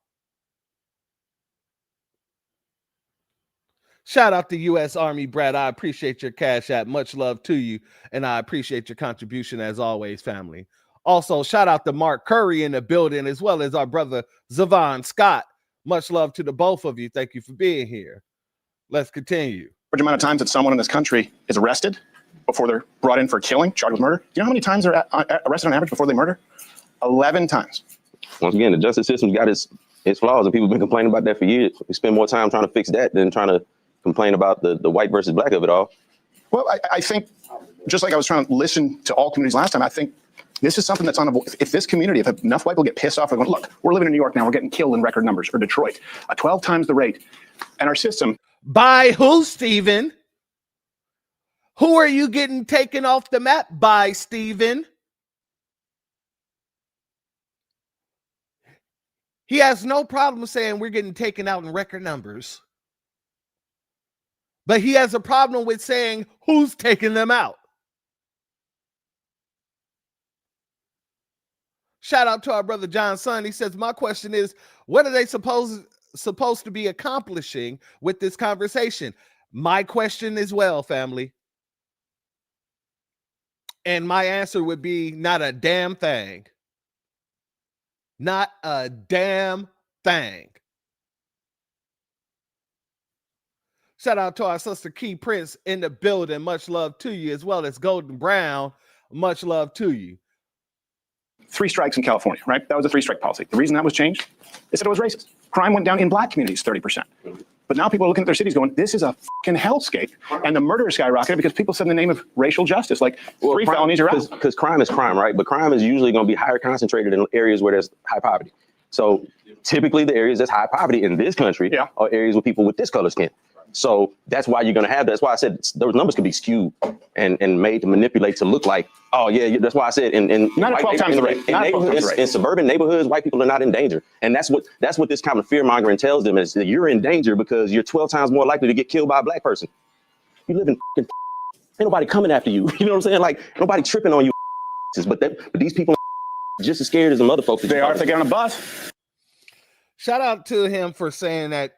Shout out to U.S. Army Brad. I appreciate your cash app. Much love to you. And I appreciate your contribution as always, family. Also, shout out to Mark Curry in the building, as well as our brother Zavon Scott. Much love to the both of you. Thank you for being here. Let's continue. The amount of times that someone in this country is arrested before they're brought in for killing, charged with murder. Do you know how many times they're arrested on average before they murder? 11 times. Once again, the justice system's got its flaws, and people have been complaining about that for years. We spend more time trying to fix that than trying to complain about the white versus black of it all. Well, I think, just like I was trying to listen to all communities last time, I think this is something that's unavoidable. If this community, if enough white people get pissed off, they're going, look, we're living in New York now, we're getting killed in record numbers, or Detroit, 12 times the rate. And our system. By who, Stephen? Who are you getting taken off the map by, Stephen? He has no problem saying we're getting taken out in record numbers. But he has a problem with saying who's taking them out. Shout out to our brother John Son. He says, my question is, what are they supposed to be accomplishing with this conversation? My question as well, family. And my answer would be not a damn thing. Not a damn thing. Shout out to our sister Key Prince in the building. Much love to you, as well as Golden Brown. Much love to you. 3 strikes in California, right? That was a 3-strike policy. The reason that was changed, they said it was racist. Crime went down in black communities 30%. But now people are looking at their cities going, this is a fucking hellscape. And the murder skyrocketed because people said in the name of racial justice, like 3 felonies are out. Because crime is crime, right? But crime is usually going to be higher concentrated in areas where there's high poverty. So typically the areas that's high poverty in this country are areas with people with this color skin. So that's why you're going to have that. That's why I said those numbers could be skewed and made to manipulate to look like, oh, yeah, that's why I said in suburban neighborhoods, white people are not in danger. And that's what this kind of fear mongering tells them is that you're in danger because you're 12 times more likely to get killed by a black person. You live in ain't nobody coming after you. You know what I'm saying? Like nobody tripping on you. But these people are just as scared as the mother folks. They are if they get on a bus. Shout out to him for saying that.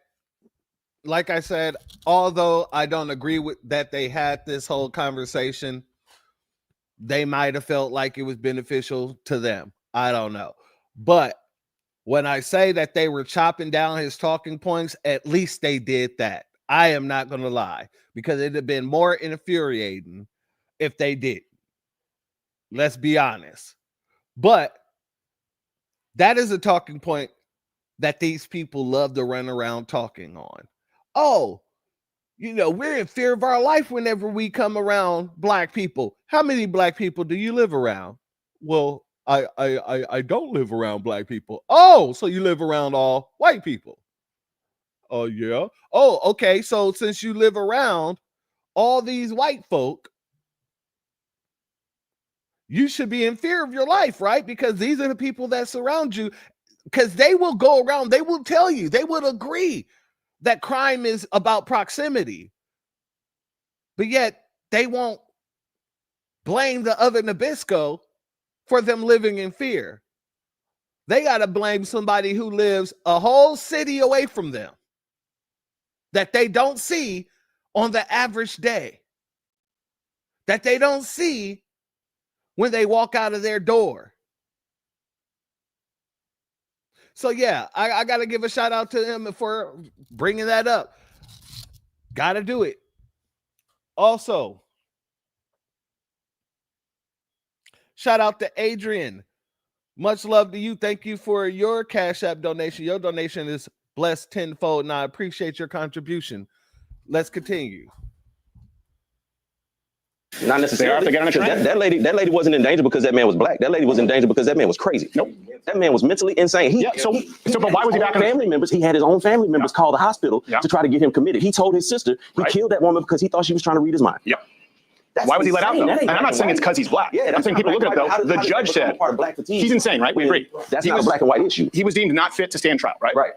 Like I said, although I don't agree with that they had this whole conversation, they might have felt like it was beneficial to them. I don't know. But when I say that they were chopping down his talking points, at least they did that. I am not going to lie, because it'd have been more infuriating if they did. Let's be honest. But that is a talking point that these people love to run around talking on. Oh, we're in fear of our life whenever we come around black people. How many black people do you live around? Well, I don't live around black people. Oh, so you live around all white people. Oh, yeah. Oh, okay. So since you live around all these white folk, you should be in fear of your life, right? Because these are the people that surround you, because they will go around. They will tell you, they would agree that crime is about proximity, but yet they won't blame the other Nabisco for them living in fear. They got to blame somebody who lives a whole city away from them that they don't see on the average day, that they don't see when they walk out of their door. So yeah, I got to give a shout out to him for bringing that up. Got to do it. Also, shout out to Adrian. Much love to you. Thank you for your Cash App donation. Your donation is blessed tenfold, and I appreciate your contribution. Let's continue. Not necessarily. That lady wasn't in danger because that man was black. That lady was in danger because that man was crazy. Nope. That man was mentally insane. But why was he back on family members? He had his own family members call the hospital to try to get him committed. He told his sister he killed that woman because he thought she was trying to read his mind. Yep. Why was he let out, though? And I'm not saying it's because he's black. Yeah, I'm saying people look at it, though. The judge said he's insane, right? We agree. That's not a black and white issue. He was deemed not fit to stand trial, right? Right.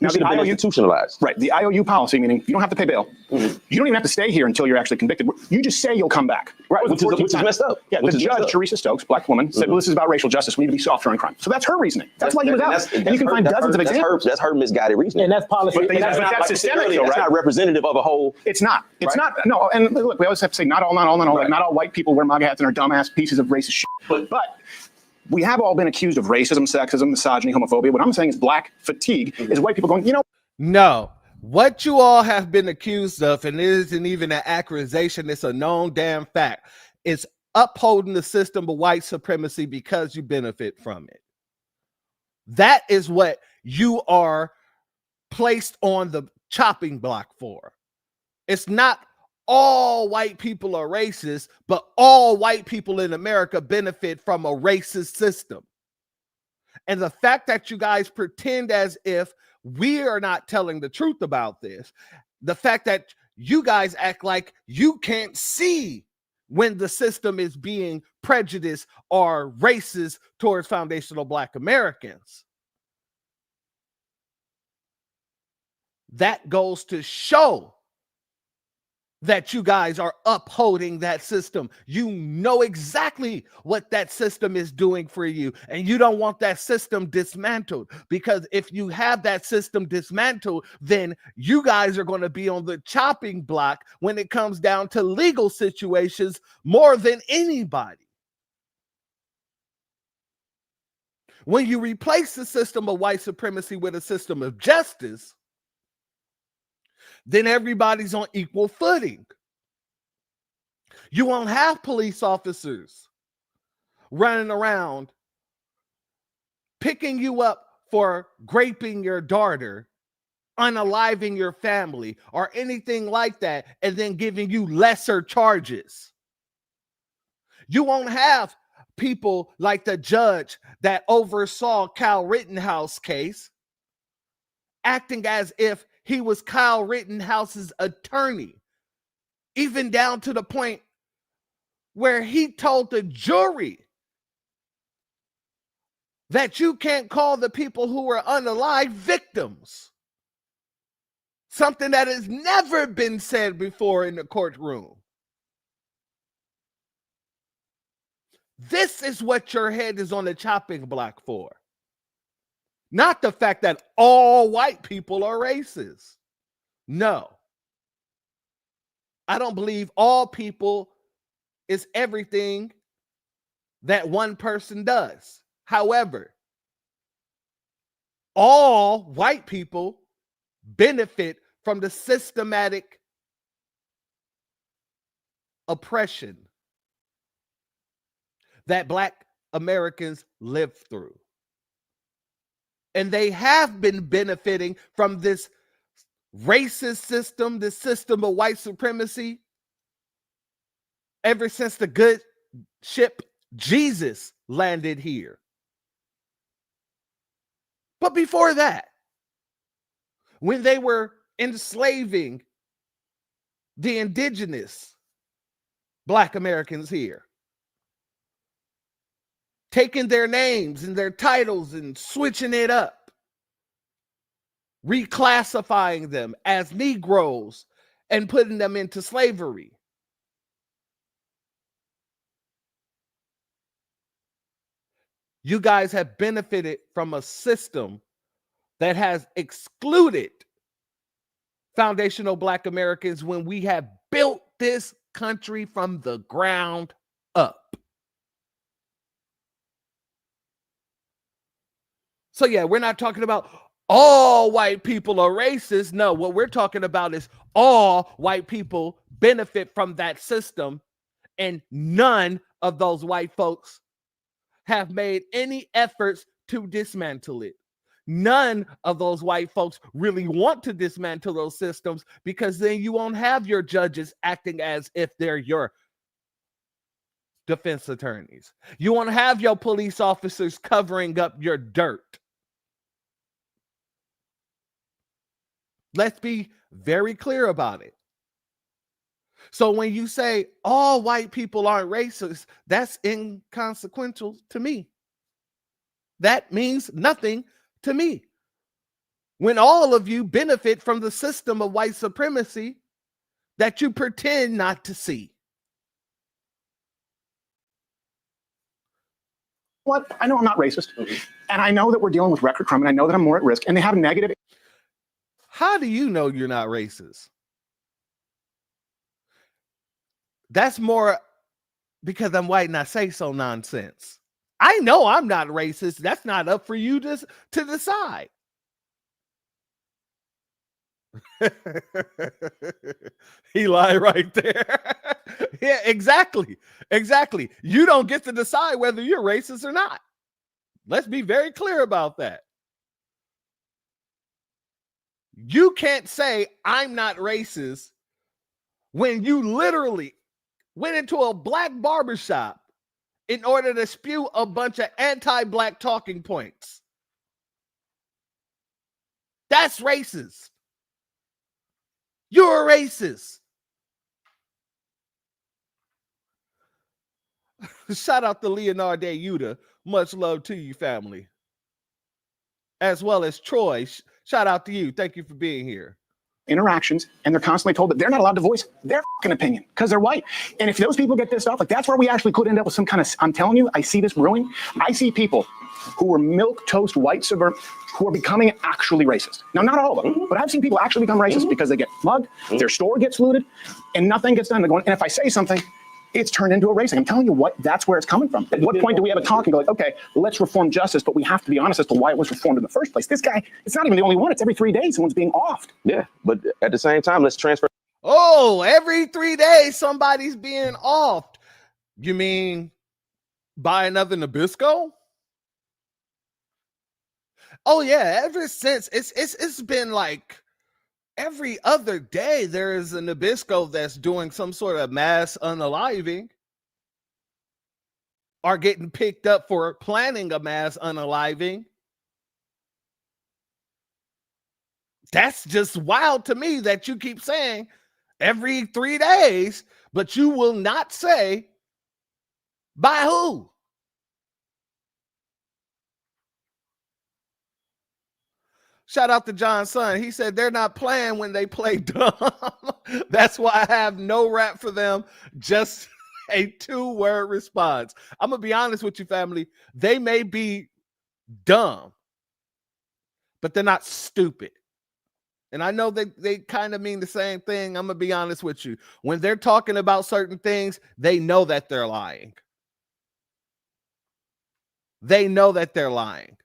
Now, the IOU institutionalized. Right. The IOU policy, meaning you don't have to pay bail. You don't even have to stay here until you're actually convicted. You just say you'll come back. Right. Which is messed up. Yeah. The judge, Teresa Stokes, black woman, said, well, this is about racial justice. We need to be softer on crime. So that's her reasoning. That's why he was out. And you can find dozens of examples. That's her misguided reasoning. And that's policy. But that's systemic, though, right? That's not representative of a whole. It's not. It's not. No. And look, we always have to say not all. Like, not all white people wear MAGA hats and are dumbass pieces of racist shit. But we have all been accused of racism, sexism, misogyny, homophobia. What I'm saying is black fatigue is white people going, No, what you all have been accused of, and it isn't even an accusation, it's a known damn fact. It's upholding the system of white supremacy because you benefit from it. That is what you are placed on the chopping block for. It's not all white people are racist, but all white people in America benefit from a racist system. And the fact that you guys pretend as if we are not telling the truth about this, the fact that you guys act like you can't see when the system is being prejudiced or racist towards foundational Black Americans, that goes to show that you guys are upholding that system. You know exactly what that system is doing for you, and you don't want that system dismantled, because if you have that system dismantled, then you guys are going to be on the chopping block when it comes down to legal situations more than anybody. When you replace the system of white supremacy with a system of justice, then everybody's on equal footing. You won't have police officers running around picking you up for raping your daughter, unaliving your family, or anything like that, and then giving you lesser charges. You won't have people like the judge that oversaw Kyle Rittenhouse case acting as if he was Kyle Rittenhouse's attorney, even down to the point where he told the jury that you can't call the people who were unalive victims. Something that has never been said before in the courtroom. This is what your head is on the chopping block for. Not the fact that all white people are racist. No. I don't believe all people is everything that one person does. However, all white people benefit from the systematic oppression that Black Americans live through. And they have been benefiting from this racist system, this system of white supremacy, ever since the good ship Jesus landed here. But before that, when they were enslaving the indigenous Black Americans here, taking their names and their titles and switching it up, reclassifying them as Negroes and putting them into slavery. You guys have benefited from a system that has excluded foundational Black Americans when we have built this country from the ground up. So yeah, we're not talking about all white people are racist. No, what we're talking about is all white people benefit from that system, and none of those white folks have made any efforts to dismantle it. None of those white folks really want to dismantle those systems, because then you won't have your judges acting as if they're your defense attorneys. You won't have your police officers covering up your dirt. Let's be very clear about it. So when you say all white people aren't racist, that's inconsequential to me. That means nothing to me. When all of you benefit from the system of white supremacy that you pretend not to see. What? I know I'm not racist, and I know that we're dealing with record crime, and I know that I'm more at risk, and they have negative. How do you know you're not racist? That's more because I'm white and I say so nonsense. I know I'm not racist. That's not up for you to decide. He lied right there. Yeah, exactly. Exactly. You don't get to decide whether you're racist or not. Let's be very clear about that. You can't say I'm not racist when you literally went into a Black barbershop in order to spew a bunch of anti-Black talking points. That's racist. You're a racist. Shout out to Leonardo Yuta. Much love to you, family. As well as Troy. Shout out to you. Thank you for being here. interactions, and they're constantly told that they're not allowed to voice their fucking opinion because they're white. And if those people get pissed off, like that's where we actually could end up with some kind of, I'm telling you, I see this brewing. I see people who were milquetoast white suburban who are becoming actually racist. Now, not all of them, but I've seen people actually become racist because they get mugged, their store gets looted, and nothing gets done. They're going, and if I say something, it's turned into a race thing. I'm telling you what, that's where it's coming from. At what point do we have a talk and go like, okay, let's reform justice, but we have to be honest as to why it was reformed in the first place. This guy, it's not even the only one. It's every 3 days someone's being offed. Yeah, but at the same time, let's transfer. Oh, every 3 days somebody's being offed. You mean buy another Nabisco? Oh yeah, ever since it's been like every other day there is a Nabisco that's doing some sort of mass unaliving or getting picked up for planning a mass unaliving. That's just wild to me that you keep saying every 3 days, but you will not say by who. Shout out to John's son. He said they're not playing when they play dumb. That's why I have no rap for them. Just a 2-word response. I'm going to be honest with you, family. They may be dumb, but they're not stupid. And I know they kind of mean the same thing. I'm going to be honest with you. When they're talking about certain things, they know that they're lying. They know that they're lying.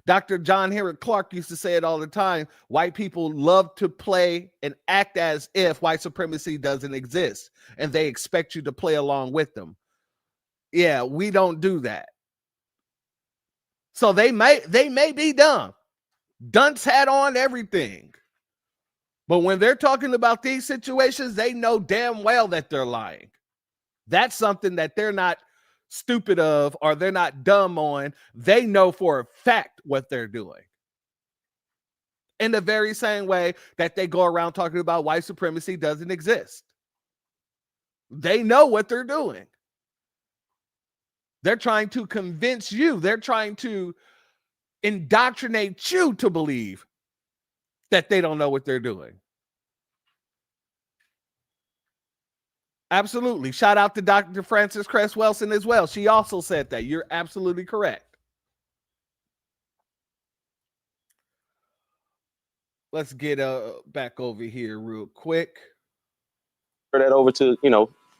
Dr. John Henrik Clark used to say it all the time. White people love to play and act as if white supremacy doesn't exist, and they expect you to play along with them. Yeah, we don't do that. So they may be dumb. Dunce hat on, everything. But when they're talking about these situations, they know damn well that they're lying. That's something that they're not stupid of, or they're not dumb on. They know for a fact what they're doing. In the very same way that they go around talking about white supremacy doesn't exist. They know what they're doing. They're trying to convince you. They're trying to indoctrinate you to believe that they don't know what they're doing. Absolutely. Shout out to Dr. Frances Cress Wilson as well. She also said that. You're absolutely correct. Let's get back over here real quick. That over to,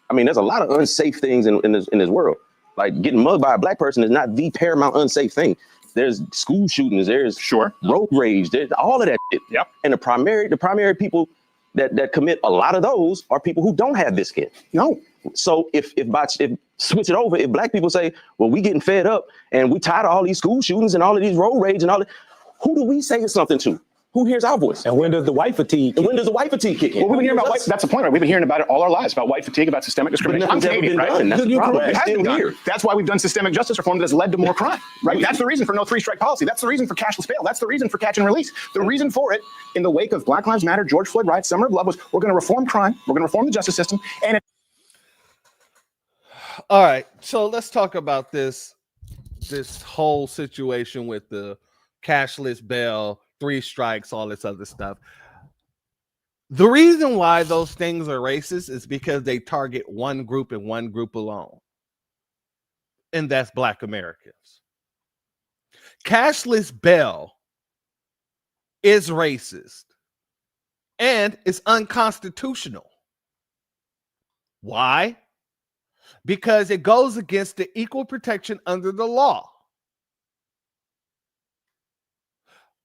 I mean, there's a lot of unsafe things in this world. Like getting mugged by a black person is not the paramount unsafe thing. There's school shootings, there's road rage, there's all of that shit. Yep. And the primary people that commit a lot of those are people who don't have this skin. No. So if switch it over, if black people say, well, we getting fed up and we tired of all these school shootings and all of these road rage and all that, who do we say something to? Who hears our voice? And when does the white fatigue kick in? When does the white fatigue kick in? Well, we've been hearing about white, that's the point, right? We've been hearing about it all our lives, about white fatigue, about systemic discrimination. Nothing's ever been done. That's the problem. It It's has been still done. here. That's why we've done systemic justice reform that has led to more crime, right? That's the reason for no 3-strike policy. That's the reason for cashless bail. That's the reason for catch and release. The reason for it, in the wake of Black Lives Matter, George Floyd riots, Summer of Love, was we're going to reform crime, we're going to reform the justice system, and all right, so let's talk about this whole situation with the cashless bail, 3 strikes, all this other stuff. The reason why those things are racist is because they target one group and one group alone, and that's Black Americans. Cashless bail is racist and it's unconstitutional. Why? Because it goes against the equal protection under the law.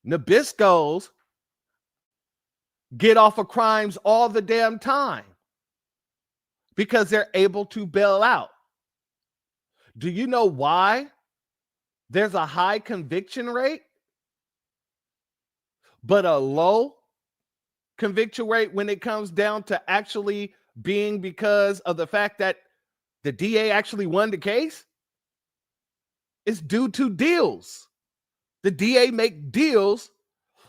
Nabiscos get off of crimes all the damn time because they're able to bail out. Do you know why there's a high conviction rate but a low conviction rate when it comes down to actually being because of the fact that the DA actually won the case? It's due to deals. The DA make deals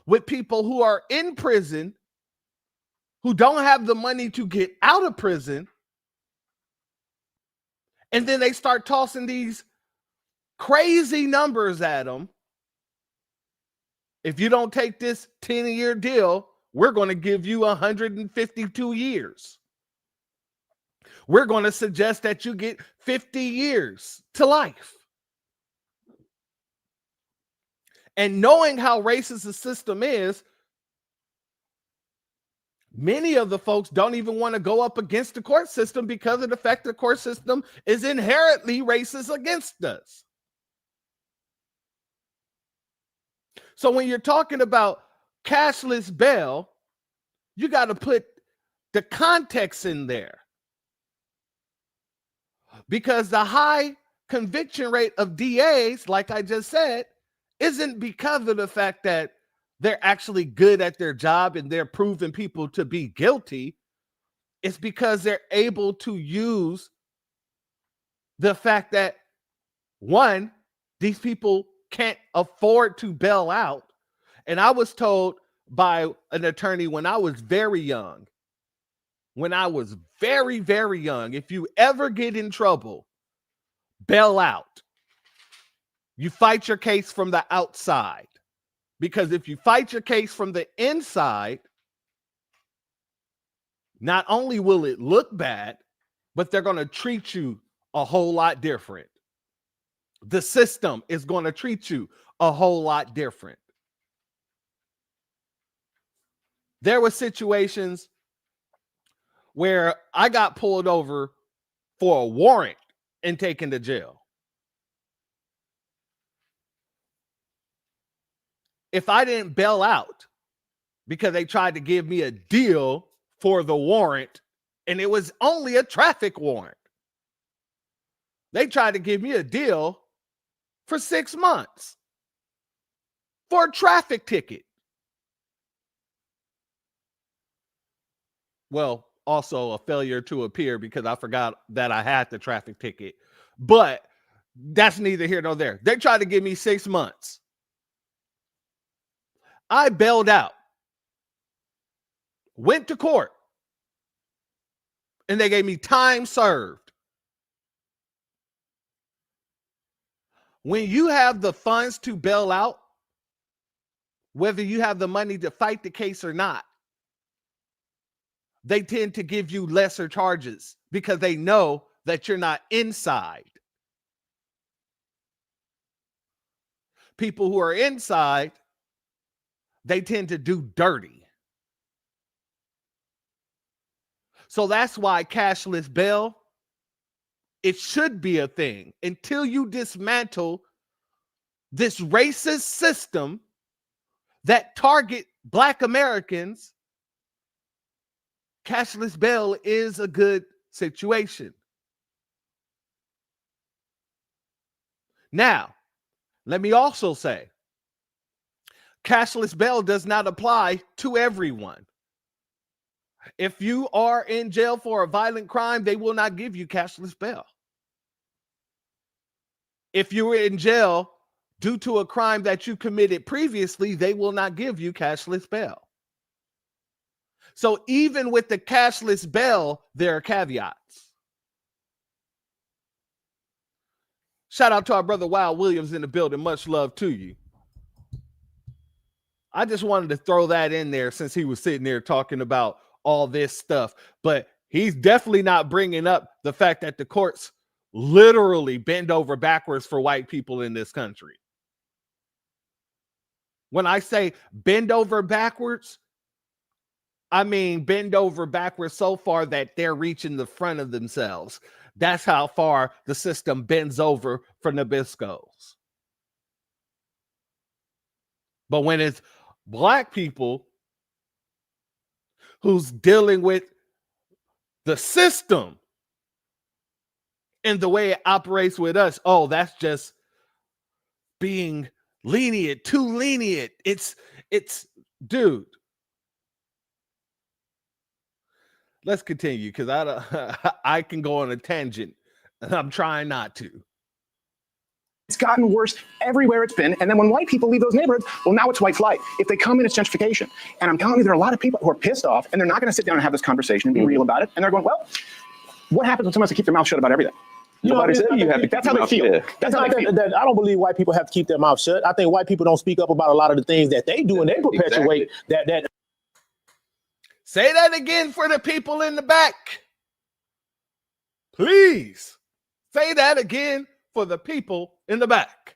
with people who are in prison, who don't have the money to get out of prison, and then they start tossing these crazy numbers at them. if you don't take this 10-year deal, we're going to give you 152 years. We're going to suggest that you get 50 years to life. And knowing how racist the system is, many of the folks don't even want to go up against the court system because of the fact the court system is inherently racist against us. So when you're talking about cashless bail, you got to put the context in there. Because the high conviction rate of DAs, like I just said, isn't because of the fact that they're actually good at their job and they're proving people to be guilty. It's because they're able to use the fact that, one, these people can't afford to bail out. And I was told by an attorney when I was very young, if you ever get in trouble, bail out. You fight your case from the outside. Because if you fight your case from the inside, not only will it look bad, but they're going to treat you a whole lot different. The system is going to treat you a whole lot different. There were situations where I got pulled over for a warrant and taken to jail. If I didn't bail out because they tried to give me a deal for the warrant, and it was only a traffic warrant, they tried to give me a deal for 6 months for a traffic ticket. Well, also a failure to appear because I forgot that I had the traffic ticket. But that's neither here nor there. They tried to give me 6 months. I bailed out, went to court, and they gave me time served. When you have the funds to bail out, whether you have the money to fight the case or not, they tend to give you lesser charges because they know that you're not inside. People who are inside, they tend to do dirty. So that's why cashless bail, it should be a thing until you dismantle this racist system that target Black Americans. Cashless bail is a good situation. Now, let me also say, cashless bail does not apply to everyone. If you are in jail for a violent crime, they will not give you cashless bail. If you were in jail due to a crime that you committed previously, they will not give you cashless bail. So even with the cashless bail, there are caveats. Shout out to our brother Wild Williams in the building. Much love to you. I just wanted to throw that in there since he was sitting there talking about all this stuff. But he's definitely not bringing up the fact that the courts literally bend over backwards for white people in this country. When I say bend over backwards, I mean bend over backwards so far that they're reaching the front of themselves. That's how far the system bends over for Nabiscos. But when it's Black people who's dealing with the system and the way it operates with us, oh, that's just being lenient, too lenient. It's dude. Let's continue because I can go on a tangent and I'm trying not to. It's gotten worse everywhere it's been. And then when white people leave those neighborhoods, well, now it's white flight. If they come in, it's gentrification. And I'm telling you, there are a lot of people who are pissed off and they're not going to sit down and have this conversation and be real about it. And they're going, well, what happens when someone has to keep their mouth shut about everything? Nobody said you have to. That's how they feel. That's not that I don't believe white people have to keep their mouth shut. I think white people don't speak up about a lot of the things that they do, and they perpetuate that. Say that again for the people in the back. Please say that again for the people in the back.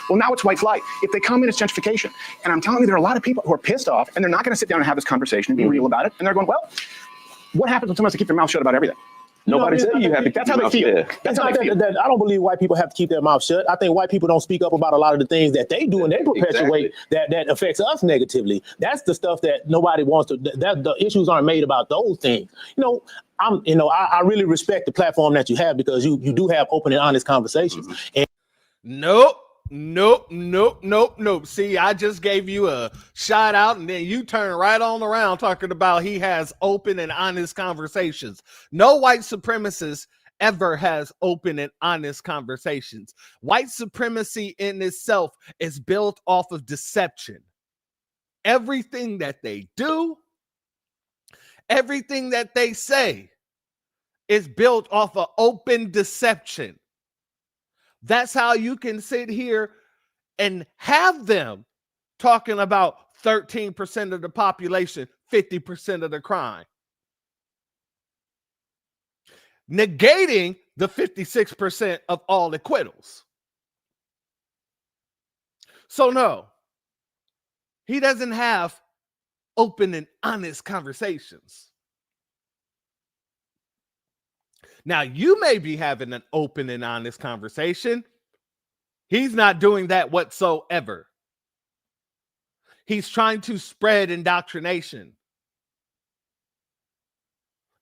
Well, now it's white flight. If they come in, it's gentrification. And I'm telling you, there are a lot of people who are pissed off, and they're not going to sit down and have this conversation and be real about it. And they're going, well, what happens when someone has to keep their mouth shut about everything? Nobody said you have to. That's how they feel. That's how they feel. I don't believe white people have to keep their mouth shut. I think white people don't speak up about a lot of the things that they do, and they perpetuate that affects us negatively. That's the stuff that nobody wants to. That the issues aren't made about those things. I really respect the platform that you have, because you do have open and honest conversations. And Nope. See, I just gave you a shout out, and then you turn right on around talking about he has open and honest conversations. No white supremacist ever has open and honest conversations. White supremacy in itself is built off of deception. Everything that they do, everything that they say is built off of open deception. That's how you can sit here and have them talking about 13% of the population, 50% of the crime, negating the 56% of all acquittals. So no, he doesn't have open and honest conversations. Now, you may be having an open and honest conversation. He's not doing that whatsoever. He's trying to spread indoctrination.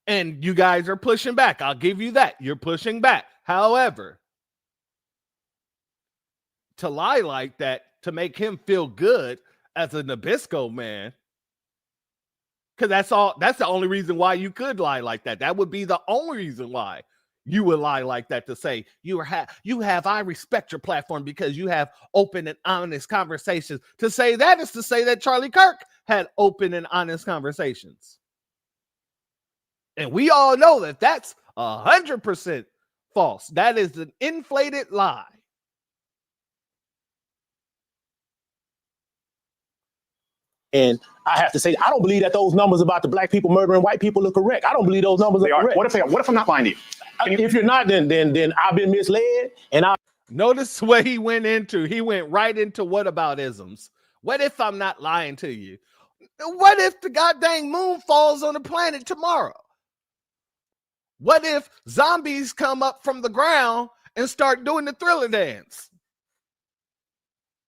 And you guys are pushing back. I'll give you that. You're pushing back. However, to lie like that, to make him feel good as a Nabisco man, because that's the only reason why you could lie like that. That would be the only reason why you would lie like that, to say I respect your platform because you have open and honest conversations. To say that is to say that Charlie Kirk had open and honest conversations. And we all know that that's 100% false. That is an inflated lie. And I have to say, I don't believe that those numbers about the black people murdering white people are correct. I don't believe those numbers are correct. What if they are? What if I'm not lying to you? If you're not, then I've been misled. And notice what he went into. He went right into whataboutisms. What if I'm not lying to you? What if the goddamn moon falls on the planet tomorrow? What if zombies come up from the ground and start doing the Thriller dance?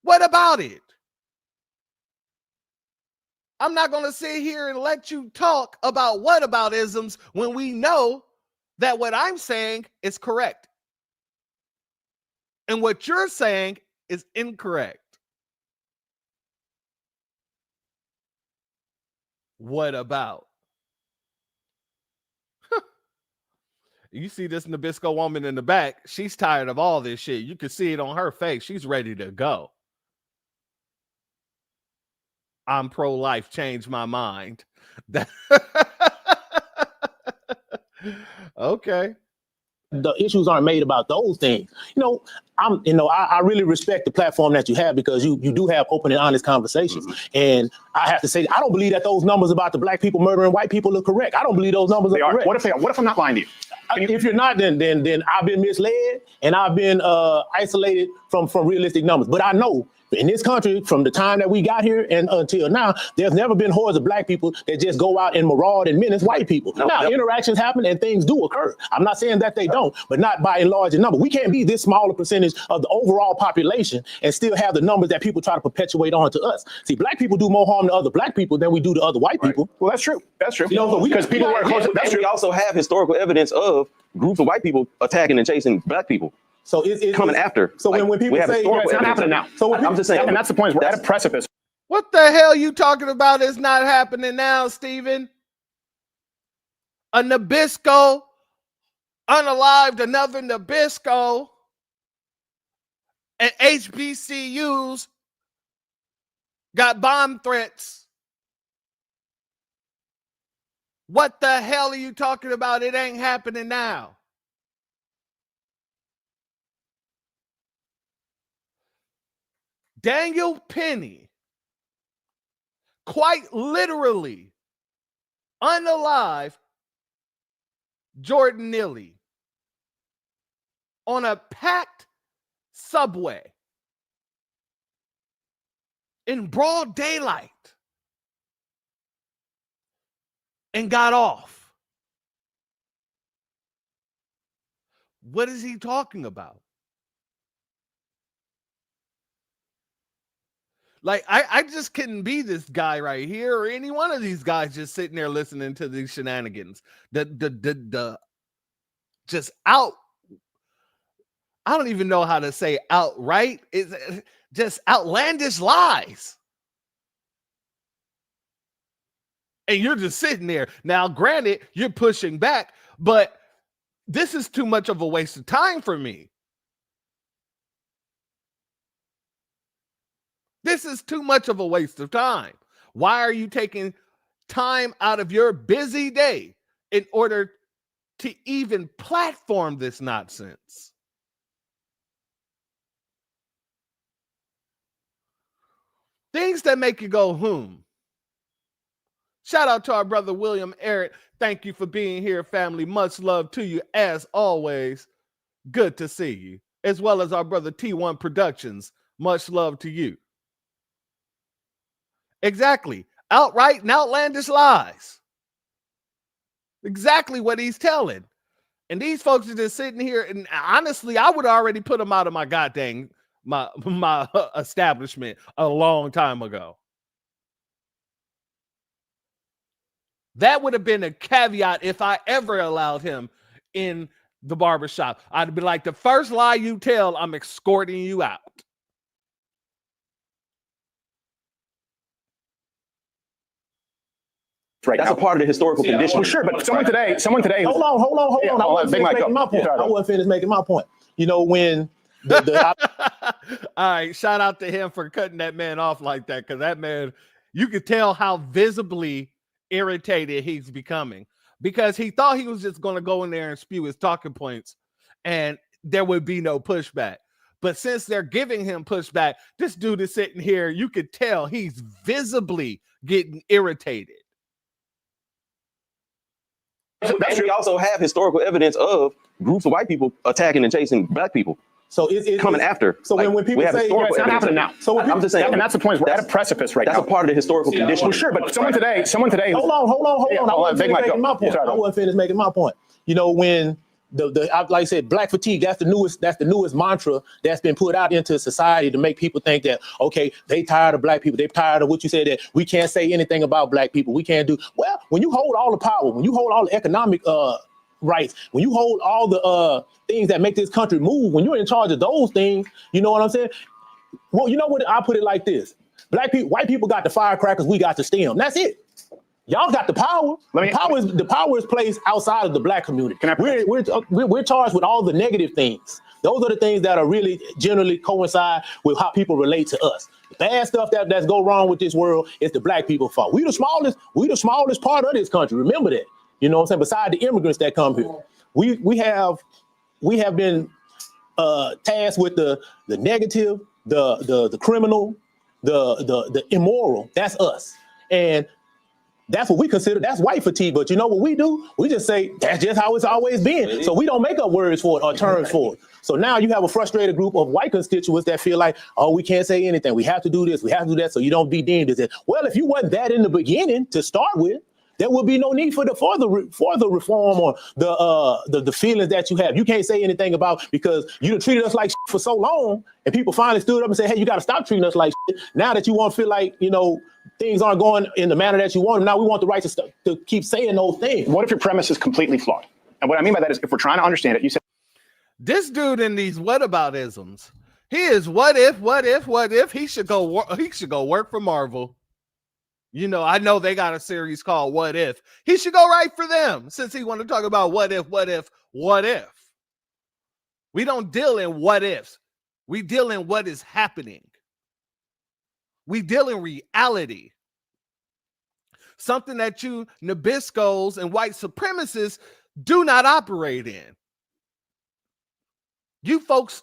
What about it? I'm not going to sit here and let you talk about whataboutisms when we know that what I'm saying is correct. And what you're saying is incorrect. What about? You see this Nabisco woman in the back. She's tired of all this shit. You can see it on her face. She's ready to go. I'm pro-life, changed my mind. Okay. The issues aren't made about those things. I really respect the platform that you have, because you do have open and honest conversations. And I have to say, I don't believe that those numbers about the black people murdering white people are correct. I don't believe those numbers are correct. What if they are? What if I'm not lying to you? If you're not, then I've been misled, and I've been isolated from realistic numbers. But I know in this country, from the time that we got here and until now, there's never been hordes of black people that just go out and maraud and menace white people. Interactions happen and things do occur. I'm not saying that they don't, but not by and large in number. We can't be this small a percentage of the overall population and still have the numbers that people try to perpetuate onto us. See, black people do more harm to other black people than we do to other white people. Well, that's true. That's true. Because people are close. We also have historical evidence of groups of white people attacking and chasing black people. So it's coming after. So when people say it's not happening now. So I'm just saying, and that's the point. We're at a precipice. What the hell you talking about is not happening now, Stephen? A Nabisco unalived another Nabisco, and HBCUs got bomb threats. What the hell are you talking about? It ain't happening now. Daniel Penny quite literally unalive Jordan Neely on a packed subway in broad daylight and got off. What is he talking about? Like, I just couldn't be this guy right here or any one of these guys just sitting there listening to these shenanigans. The just out. I don't even know how to say outright. It's just outlandish lies. And you're just sitting there. Now, granted, you're pushing back, but this is too much of a waste of time for me. This is too much of a waste of time. Why are you taking time out of your busy day in order to even platform this nonsense? Things that make you go, Shout out to our brother William Eric. Thank you for being here, family. Much love to you as always. Good to see you. As well as our brother T1 Productions. Much love to you. Exactly. Outright and outlandish lies. Exactly what he's telling. And these folks are just sitting here, and honestly, I would already put them out of my goddamn my establishment a long time ago. That would have been a caveat if I ever allowed him in the barbershop. I'd be like, the first lie you tell, I'm escorting you out. Right That's now. a part of the historical condition. Well, sure, but someone today. Hold on. Yeah, I wasn't finished making my point. I wasn't finished making my point. You know, when all right, shout out to him for cutting that man off like that, because that man, you could tell how visibly irritated he's becoming, because he thought he was just going to go in there and spew his talking points and there would be no pushback. But since they're giving him pushback, this dude is sitting here, you could tell he's visibly getting irritated. And we also have historical evidence of groups of white people attacking and chasing black people. So it's coming after. So when people say it's not happening now. So I'm just saying, and that's the point. We're at a precipice right now. That's a part of the historical condition. Well, sure, but someone today. Hold on. I wasn't finished making my point. I wasn't finished making my point. You know, when like I said, black fatigue, that's the newest mantra that's been put out into society to make people think that, okay, they tired of black people. They tired of what you said, that we can't say anything about black people. We can't do. Well, when you hold all the power, when you hold all the economic rights, when you hold all the things that make this country move, when you're in charge of those things, you know what I'm saying? Well, you know what? I put it like this. White people got the firecrackers, we got the stem. That's it. Y'all got the power. The power is placed outside of the black community. We're charged with all the negative things. Those are the things that are really generally coincide with how people relate to us. The bad stuff that's go wrong with this world is the black people's fault. We the smallest part of this country. Remember that. You know what I'm saying? Beside the immigrants that come here, we have been tasked with the negative, the criminal, the immoral. That's us. And that's what we consider, that's white fatigue. But you know what we do? We just say, that's just how it's always been. So we don't make up words for it or terms for it. So now you have a frustrated group of white constituents that feel like, oh, we can't say anything. We have to do this. We have to do that. So you don't be deemed as it. Well, if you wasn't that in the beginning to start with, there would be no need for the further reform or the feelings that you have. You can't say anything about, because you done treated us like shit for so long, and people finally stood up and said, hey, you got to stop treating us like shit. Now that you won't feel like, you know, things aren't going in the manner that you want, now we want the right to keep saying those things. What if your premise is completely flawed? And what I mean by that is, if we're trying to understand it, you said this dude in these whataboutisms, he is what if he should go work for Marvel. You know, I know they got a series called What If. He should go right for them, since he want to talk about what if. We don't deal in what ifs. We deal in what is happening. We deal in reality. Something that you Nabiscos and white supremacists do not operate in. You folks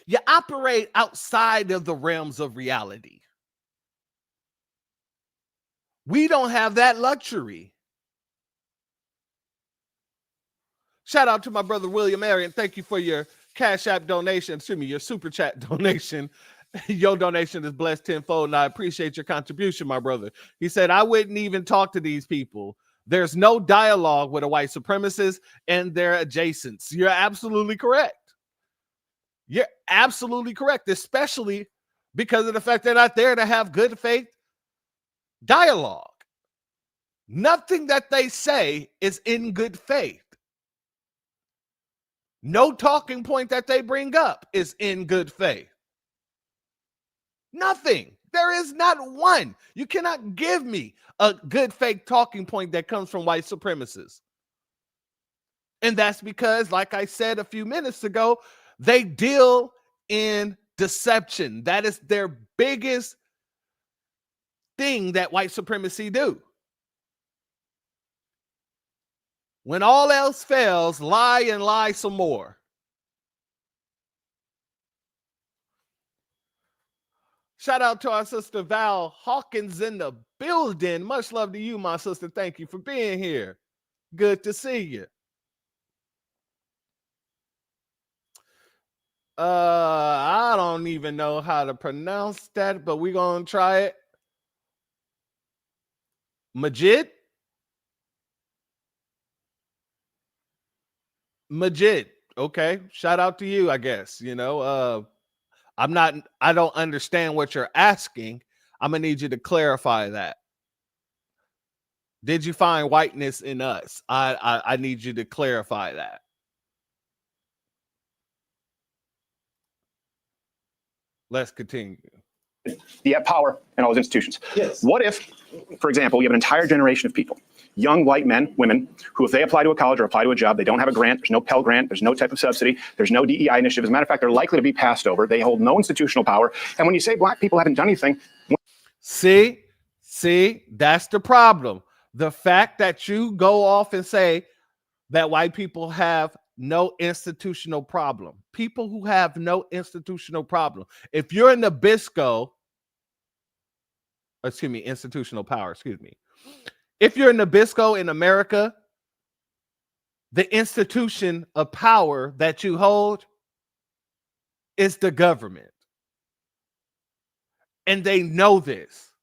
You operate outside of the realms of reality. We don't have that luxury. Shout out to my brother William Arian. Thank you for your Cash App donation. Excuse me, your super chat donation. Your donation is blessed tenfold, and I appreciate your contribution, my brother. He said, I wouldn't even talk to these people. There's no dialogue with a white supremacist and their adjacents. You're absolutely correct. You're absolutely correct, especially because of the fact they're not there to have good faith dialogue. Nothing that they say is in good faith. No talking point that they bring up is in good faith. Nothing. There is not one. You cannot give me a good faith talking point that comes from white supremacists. And that's because, like I said a few minutes ago, they deal in deception. That is their biggest thing that white supremacy do. When all else fails, lie and lie some more. Shout out to our sister Val Hawkins in the building. Much love to you, my sister. Thank you for being here. Good to see you. I don't even know how to pronounce that, but we're going to try it. Majid? Majid. Okay. Shout out to you, I guess. You know, I don't understand what you're asking. I'm going to need you to clarify that. Did you find whiteness in us? I need you to clarify that. Let's continue. You have power in all those institutions. Yes. What if, for example, you have an entire generation of people, young white men, women, who if they apply to a college or apply to a job, they don't have a grant, there's no Pell Grant, there's no type of subsidy, there's no DEI initiative. As a matter of fact, they're likely to be passed over. They hold no institutional power. And when you say black people haven't done anything. See, that's the problem. The fact that you go off and say that white people have no institutional problem. People who have no institutional problem. If you're in Nabisco, institutional power, If you're in Nabisco in America, the institution of power that you hold is the government. And they know this.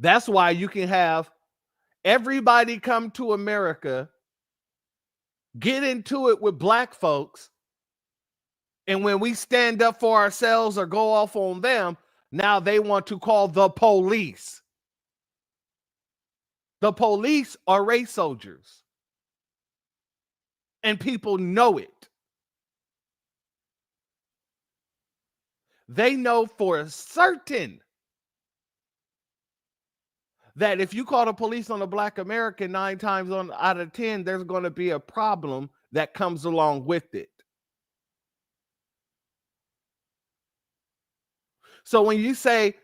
That's why you can have everybody come to America, get into it with black folks, and when we stand up for ourselves or go off on them, now they want to call the police. The police are race soldiers. And people know it. They know for certain that if you call the police on a black American 9 times out of 10, there's going to be a problem that comes along with it. So when you say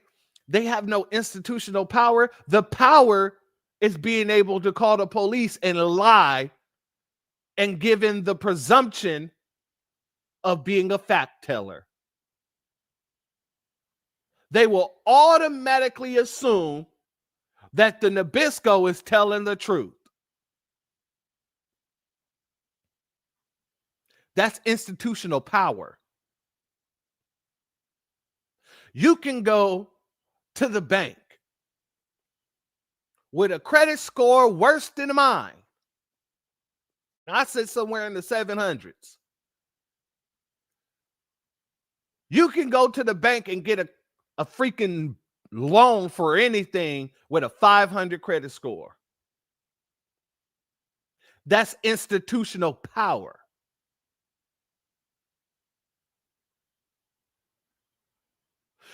they have no institutional power, the power is being able to call the police and lie and given the presumption of being a fact teller. They will automatically assume that the Nabisco is telling the truth. That's institutional power. You can go to the bank with a credit score worse than mine. I said somewhere in the 700s. You can go to the bank and get a freaking loan for anything with a 500 credit score. That's institutional power.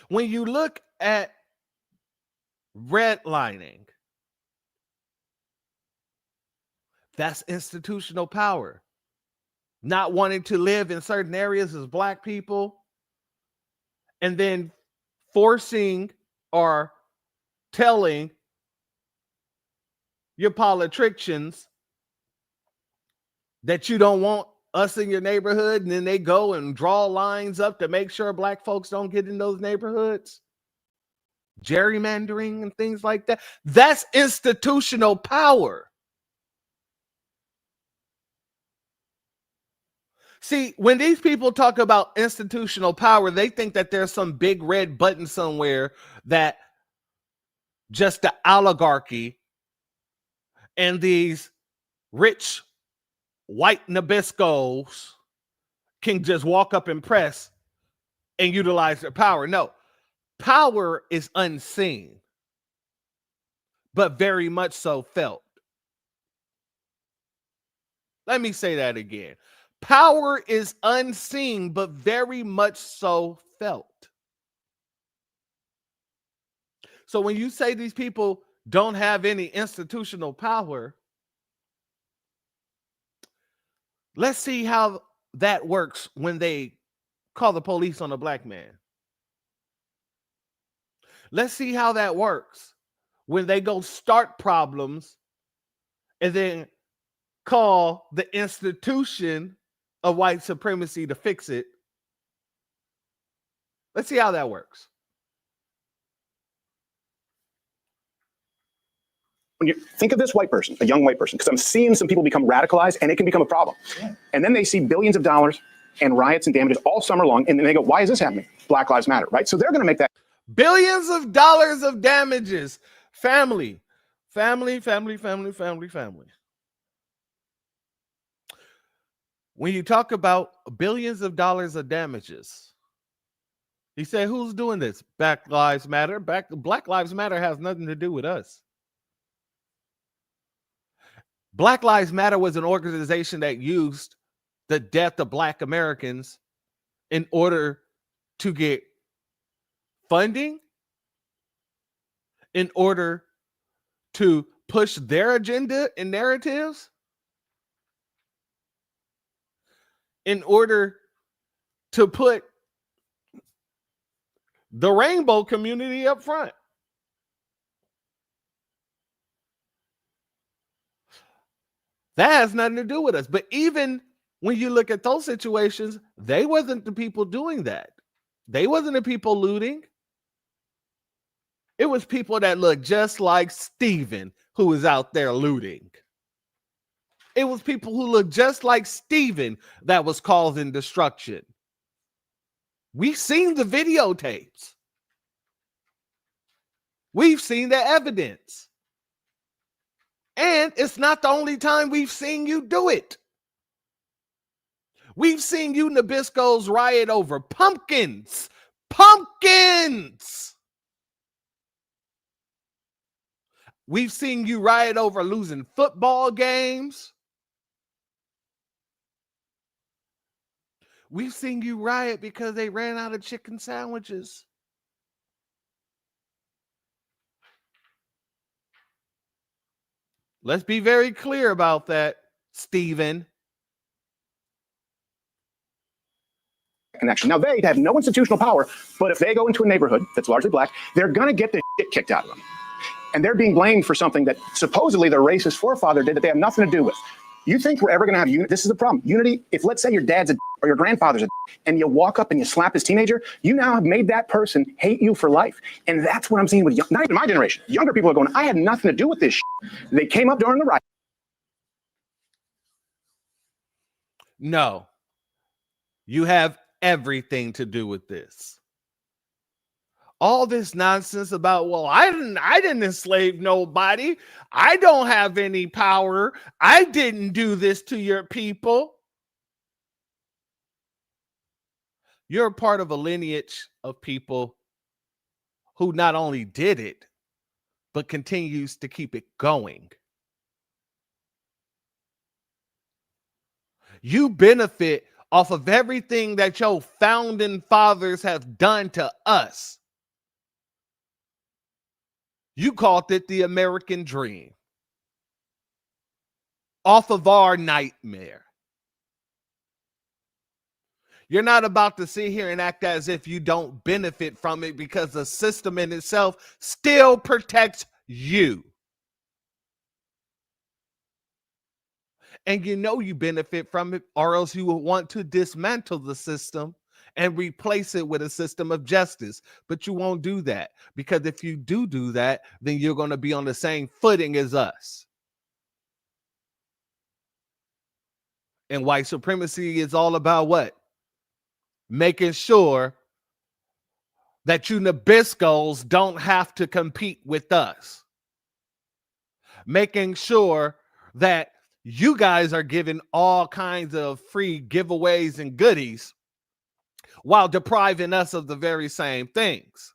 When you look at redlining, that's institutional power. Not wanting to live in certain areas as black people, and then forcing or telling your politicians that you don't want us in your neighborhood, and then they go and draw lines up to make sure black folks don't get in those neighborhoods. Gerrymandering and things like that. That's institutional power. See, when these people talk about institutional power, they think that there's some big red button somewhere that just the oligarchy and these rich white Nabiscos can just walk up and press and utilize their power. No, power is unseen, but very much so felt. Let me say that again. Power is unseen, but very much so felt. So when you say these people don't have any institutional power, let's see how that works when they call the police on a black man. Let's see how that works when they go start problems and then call the institution of white supremacy to fix it. Let's see how that works. When you think of this white person, a young white person, because I'm seeing some people become radicalized and it can become a problem. Yeah. And then they see billions of dollars and riots and damages all summer long. And then they go, why is this happening? Black Lives Matter, right? So they're going to make that. Billions of dollars of damages. Family. When you talk about billions of dollars of damages, he said, who's doing this? Black Lives Matter. Black Lives Matter has nothing to do with us. Black Lives Matter was an organization that used the death of Black Americans in order to get funding, in order to push their agenda and narratives, in order to put the rainbow community up front. That has nothing to do with us. But even when you look at those situations, they wasn't the people doing that. They wasn't the people looting. It was people that looked just like Stephen who was out there looting. It was people who looked just like Stephen that was causing destruction. We've seen the videotapes. We've seen the evidence. And it's not the only time we've seen you do it. We've seen you Nabiscos riot over pumpkins. Pumpkins! We've seen you riot over losing football games. We've seen you riot because they ran out of chicken sandwiches. Let's be very clear about that, Stephen. Connection. Now, they have no institutional power, but if they go into a neighborhood that's largely black, they're going to get the shit kicked out of them. And they're being blamed for something that supposedly their racist forefather did that they have nothing to do with. You think we're ever going to have unity? This is the problem. Unity, if let's say your dad's a or your grandfather's a and you walk up and you slap his teenager, you now have made that person hate you for life. And that's what I'm seeing with not even my generation. Younger people are going, I had nothing to do with this shit. They came up during the riot. No. You have everything to do with this. All this nonsense about, well, I didn't enslave nobody. I don't have any power. I didn't do this to your people. You're a part of a lineage of people who not only did it, but continues to keep it going. You benefit off of everything that your founding fathers have done to us. You called it the American dream. Off of our nightmare. You're not about to sit here and act as if you don't benefit from it because the system in itself still protects you. And you know you benefit from it, or else you will want to dismantle the system and replace it with a system of justice. But you won't do that, because if you do that, then you're going to be on the same footing as us. And white supremacy is all about what? Making sure that you Nabiscos don't have to compete with us. Making sure that you guys are given all kinds of free giveaways and goodies while depriving us of the very same things.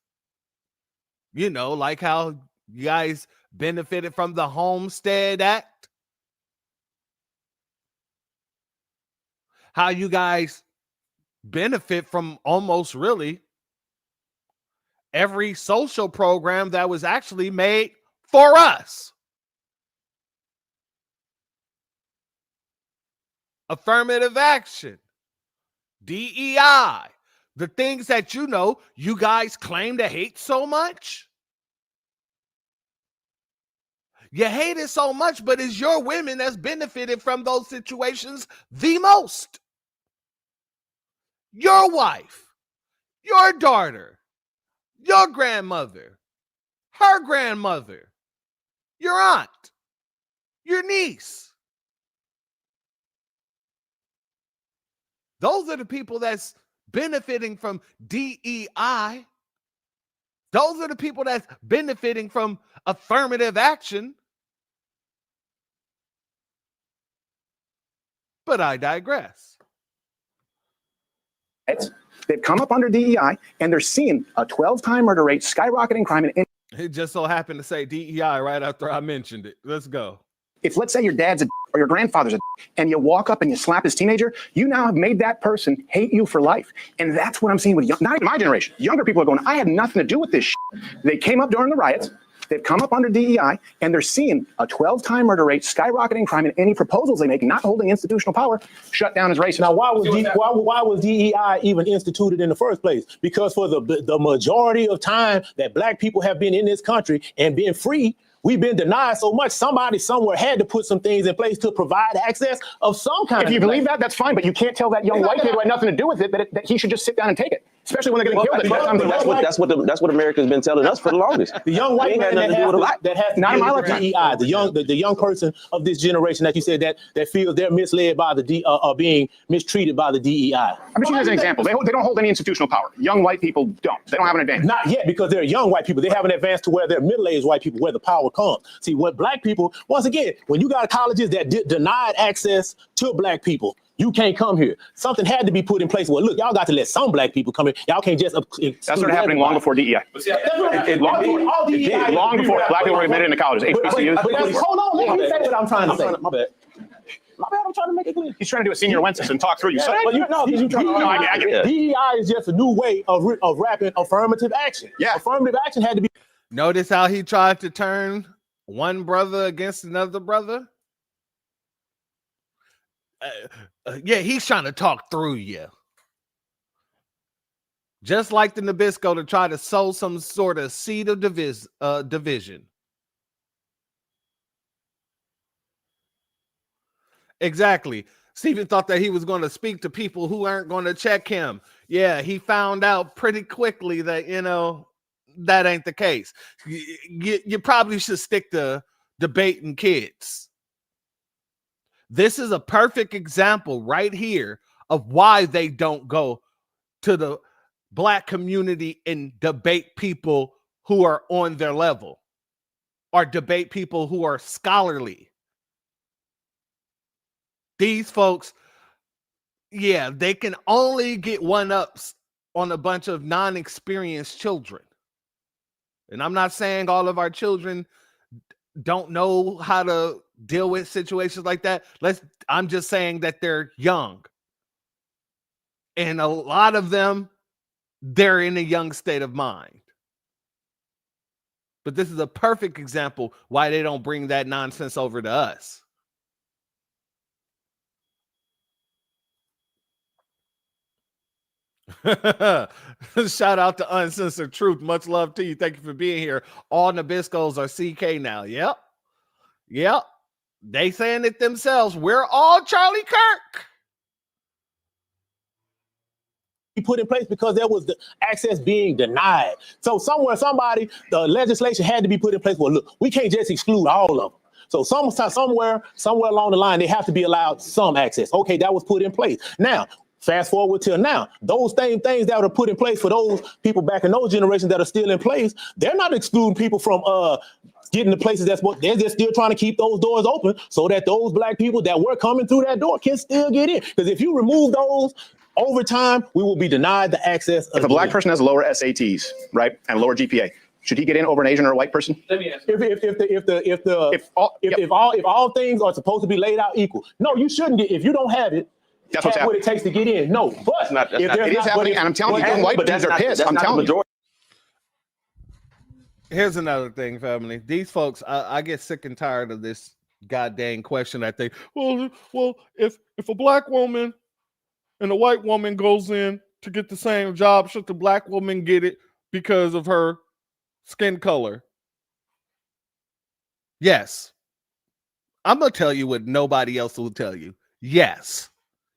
You know, like how you guys benefited from the Homestead Act. How you guys benefit from almost really every social program that was actually made for us. Affirmative action, DEI, the things that you know you guys claim to hate so much. You hate it so much, but it's your women that's benefited from those situations the most. Your wife, your daughter, your grandmother, her grandmother, your aunt, your niece. Those are the people that's benefiting from DEI. Those are the people that's benefiting from affirmative action. But I digress. They've come up under DEI, and they're seeing a 12-time murder rate, skyrocketing crime. And it just so happened to say DEI right after I mentioned it. Let's go. If, let's say, your dad's a or your grandfather's a and you walk up and you slap his teenager, you now have made that person hate you for life. And that's what I'm seeing with not even my generation. Younger people are going, I had nothing to do with this shit. They came up during the riots. They've come up under DEI, and they're seeing a 12-time murder rate, skyrocketing crime, and any proposals they make, not holding institutional power, shut down as racist. Now, why was DEI even instituted in the first place? Because for the majority of time that black people have been in this country and been free, we've been denied so much. Somebody somewhere had to put some things in place to provide access of some kind. If you believe that, that's fine, but you can't tell that young white kid who had nothing to do with it that he should just sit down and take it. Especially when they're getting killed. That's what America's been telling us for the longest. The young white man that has not in my lifetime. DEI, the young person of this generation that you said that feels they're misled by the being mistreated by the DEI. I'm just using as an example. They don't hold any institutional power. Young white people don't. They don't have an advantage. Not yet, because they're young white people. They haven't advanced to where they're middle-aged white people, where the power comes. See, when black people, once again, when you got colleges that denied access to black people, you can't come here. Something had to be put in place. Well, look, y'all got to let some black people come in. Y'all can't just. That started happening long before DEI. Long before black people were admitted into colleges. HBCUs. Hold on, let me say what I'm trying to say. My bad. I'm trying to make it clear. He's trying to do a senior Wences and talk through you. DEI is just a new way of wrapping affirmative action. Yeah. Affirmative action had to be. Notice how he tried to turn one brother against another brother? Yeah, he's trying to talk through you. Just like the Nabisco to try to sow some sort of seed of division. Exactly. Stephen thought that he was going to speak to people who aren't going to check him. Yeah, he found out pretty quickly that, that ain't the case. You probably should stick to debating kids. This is a perfect example right here of why they don't go to the black community and debate people who are on their level or debate people who are scholarly. These folks, yeah, they can only get one-ups on a bunch of non-experienced children. And I'm not saying all of our children don't know how to deal with situations like that. I'm just saying that they're young. And a lot of them, they're in a young state of mind. But this is a perfect example why they don't bring that nonsense over to us. Shout out to Uncensored Truth. Much love to you. Thank you for being here. All Nabiscos are CK now. Yep. They saying it themselves. We're all Charlie Kirk. Put in place because there was the access being denied. So somewhere, the legislation had to be put in place. Well, look, we can't just exclude all of them. So somewhere along the line, they have to be allowed some access. Okay, that was put in place. Now, fast forward till now, those same things that were put in place for those people back in those generations that are still in place, they're not excluding people from getting to places they're just still trying to keep those doors open so that those black people that were coming through that door can still get in. Because if you remove those, over time, we will be denied the access. If a black person has lower SATs, right, and lower GPA, should he get in over an Asian or a white person? Let me ask you. If all things are supposed to be laid out equal, no, you shouldn't get. If you don't have it, that's what's happening. What it takes to get in. No, but it is happening, and I'm telling you, young white dudes are pissed. I'm telling you. Here's another thing, family. These folks, I get sick and tired of this goddamn question that they, well, if a black woman and a white woman goes in to get the same job, should the black woman get it because of her skin color? Yes. I'm going to tell you what nobody else will tell you. Yes.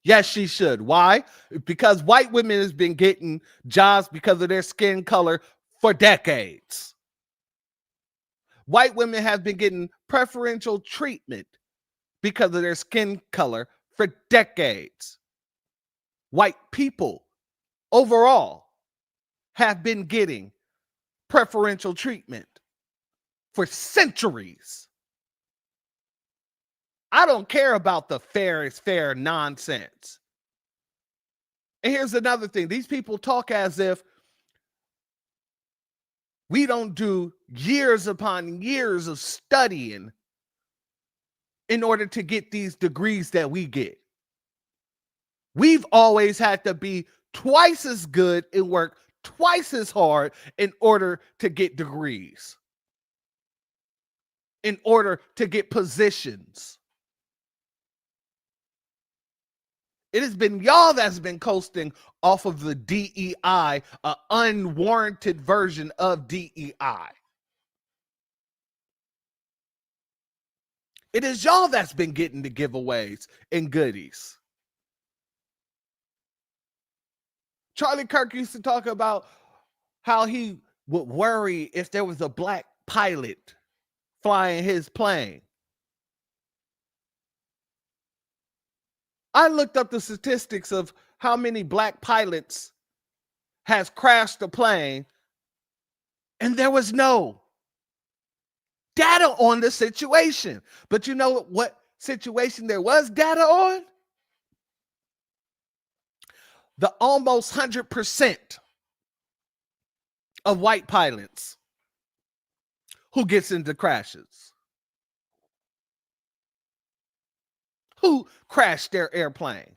Yes, she should. Why? Because white women has been getting jobs because of their skin color for decades. White women have been getting preferential treatment because of their skin color for decades. White people overall have been getting preferential treatment for centuries. I don't care about the fair is fair nonsense. And here's another thing. These people talk as if we don't do years upon years of studying in order to get these degrees that we get. We've always had to be twice as good and work twice as hard in order to get degrees, in order to get positions. It has been y'all that's been coasting off of the DEI, an unwarranted version of DEI. It is y'all that's been getting the giveaways and goodies. Charlie Kirk used to talk about how he would worry if there was a black pilot flying his plane. I looked up the statistics of how many black pilots has crashed a plane, and there was no data on the situation. But you know what situation there was data on? The almost 100% of white pilots who gets into crashes, who crashed their airplane.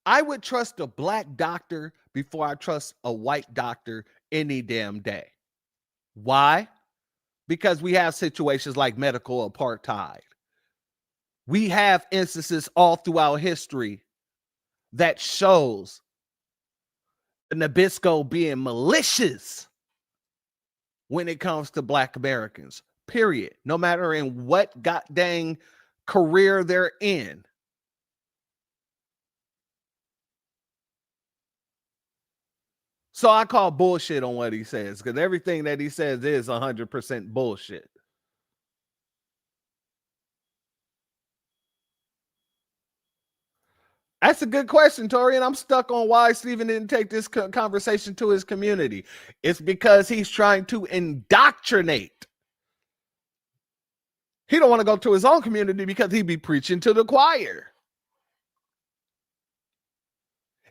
I would trust a black doctor before I trust a white doctor any damn day. Why? Because we have situations like medical apartheid. We have instances all throughout history that shows Nabisco being malicious when it comes to black Americans, period. No matter in what goddamn career they're in. So I call bullshit on what he says, because everything that he says is 100% bullshit. That's a good question, Tori, and I'm stuck on why Stephen didn't take this conversation to his community. It's because he's trying to indoctrinate. He don't want to go to his own community because he'd be preaching to the choir.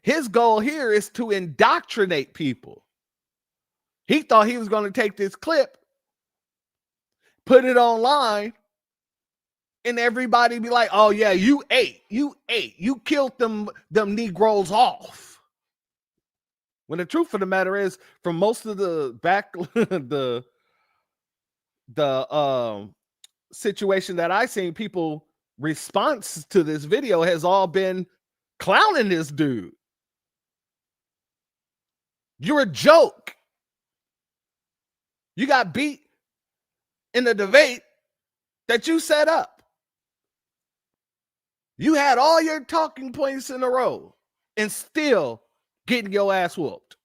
His goal here is to indoctrinate people. He thought he was going to take this clip, put it online, and everybody be like, oh yeah, you killed them Negroes off. When the truth of the matter is, from most of the situation that I seen, people response to this video has all been clowning this dude. You're a joke. You got beat in the debate that you set up. You had all your talking points in a row and still getting your ass whooped.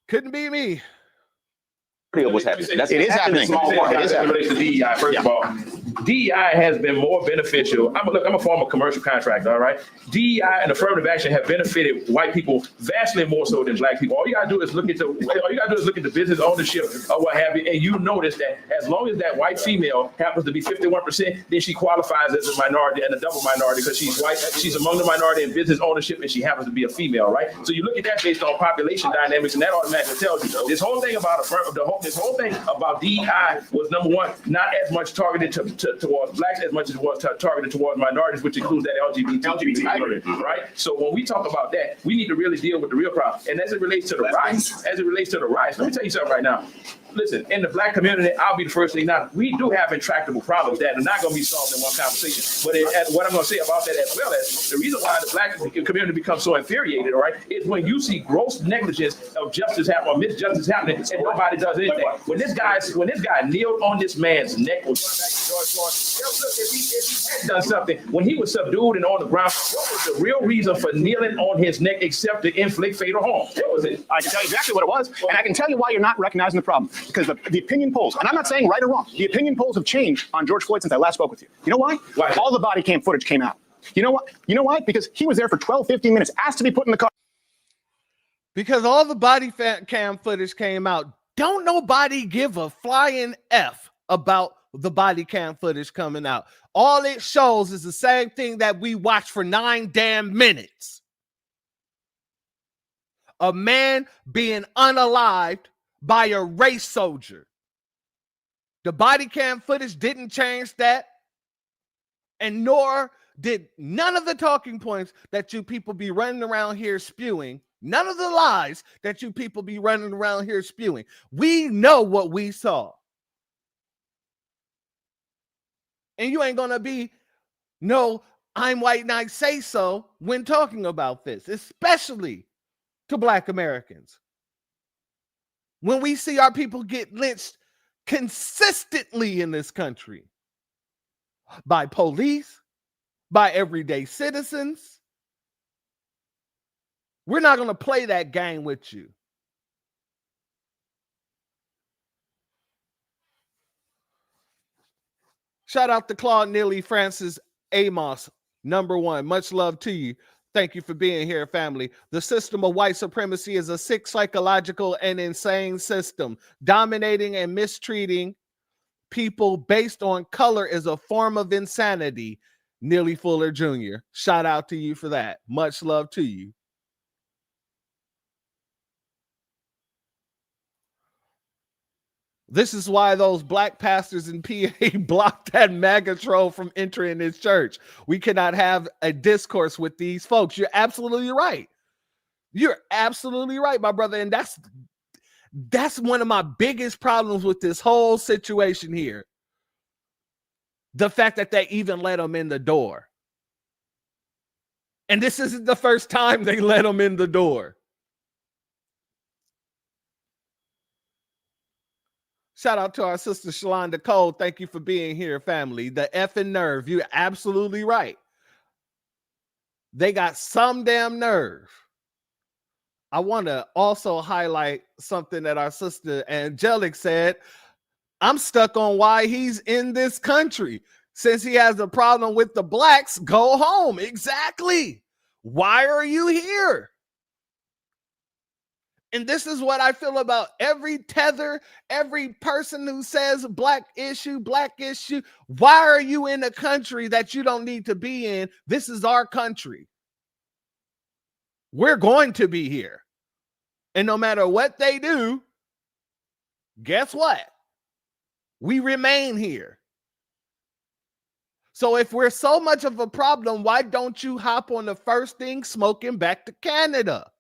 Couldn't be me. What's happening? It is happening. Small part. It is happening. To DEI, first of all, DEI has been more beneficial. I'm a former commercial contractor. All right, DEI and affirmative action have benefited white people vastly more so than black people. All you gotta do is look at the business ownership or what have you, and you notice that as long as that white female happens to be 51%, then she qualifies as a minority and a double minority because she's white. She's among the minority in business ownership, and she happens to be a female. Right. So you look at that based on population dynamics, and that automatically tells you this whole thing about this whole thing about DEI was, number one, not as much targeted towards blacks as much as it was targeted towards minorities, which includes that LGBT, right? So when we talk about that, we need to really deal with the real problem. And as it relates to the rise, let me tell you something right now. Listen, in the black community, I'll be the first thing now. We do have intractable problems that are not going to be solved in one conversation. But what I'm going to say about that, as well as the reason why the black community becomes so infuriated, all right, is when you see gross negligence of justice happen or misjustice happening and nobody does anything. When this guy kneeled on this man's neck, was going back to George Floyd, if he had done something when he was subdued and on the ground, what was the real reason for kneeling on his neck except to inflict fatal harm? What was it? I can tell you exactly what it was, and I can tell you why you're not recognizing the problem. Because the opinion polls, and I'm not saying right or wrong, the opinion polls have changed on George Floyd since I last spoke with you. You know why? Why? All the body cam footage came out. You know what? You know why? Because he was there for 12, 15 minutes, asked to be put in the car. Because all the body cam footage came out. Don't nobody give a flying F about the body cam footage coming out. All it shows is the same thing that we watched for 9 damn minutes. A man being unalived by a race soldier. The body cam footage didn't change that, and nor did none of the talking points that you people be running around here spewing, none of the lies that you people be running around here spewing. We know what we saw. And you ain't gonna be no, I'm white and I say so when talking about this, especially to black Americans. When we see our people get lynched consistently in this country by police, by everyday citizens, we're not going to play that game with you. Shout out to Claude Neely, Francis Amos, #1. Much love to you. Thank you for being here, family. The system of white supremacy is a sick, psychological, and insane system. Dominating and mistreating people based on color is a form of insanity. Neely Fuller Jr. Shout out to you for that. Much love to you. This is why those black pastors in PA blocked that MAGA troll from entering his church. We cannot have a discourse with these folks. You're absolutely right. You're absolutely right, my brother. And that's one of my biggest problems with this whole situation here. The fact that they even let them in the door. And this isn't the first time they let them in the door. Shout out to our sister Shalonda Cole. Thank you for being here, family. The effing nerve. You're absolutely right. They got some damn nerve. I want to also highlight something that our sister Angelic said. I'm stuck on why he's in this country. Since he has a problem with the blacks, go home. Exactly. Why are you here? And this is what I feel about every tether, every person who says black issue. Why are you in a country that you don't need to be in? This is our country. We're going to be here. And no matter what they do, guess what? We remain here. So if we're so much of a problem, why don't you hop on the first thing smoking back to Canada?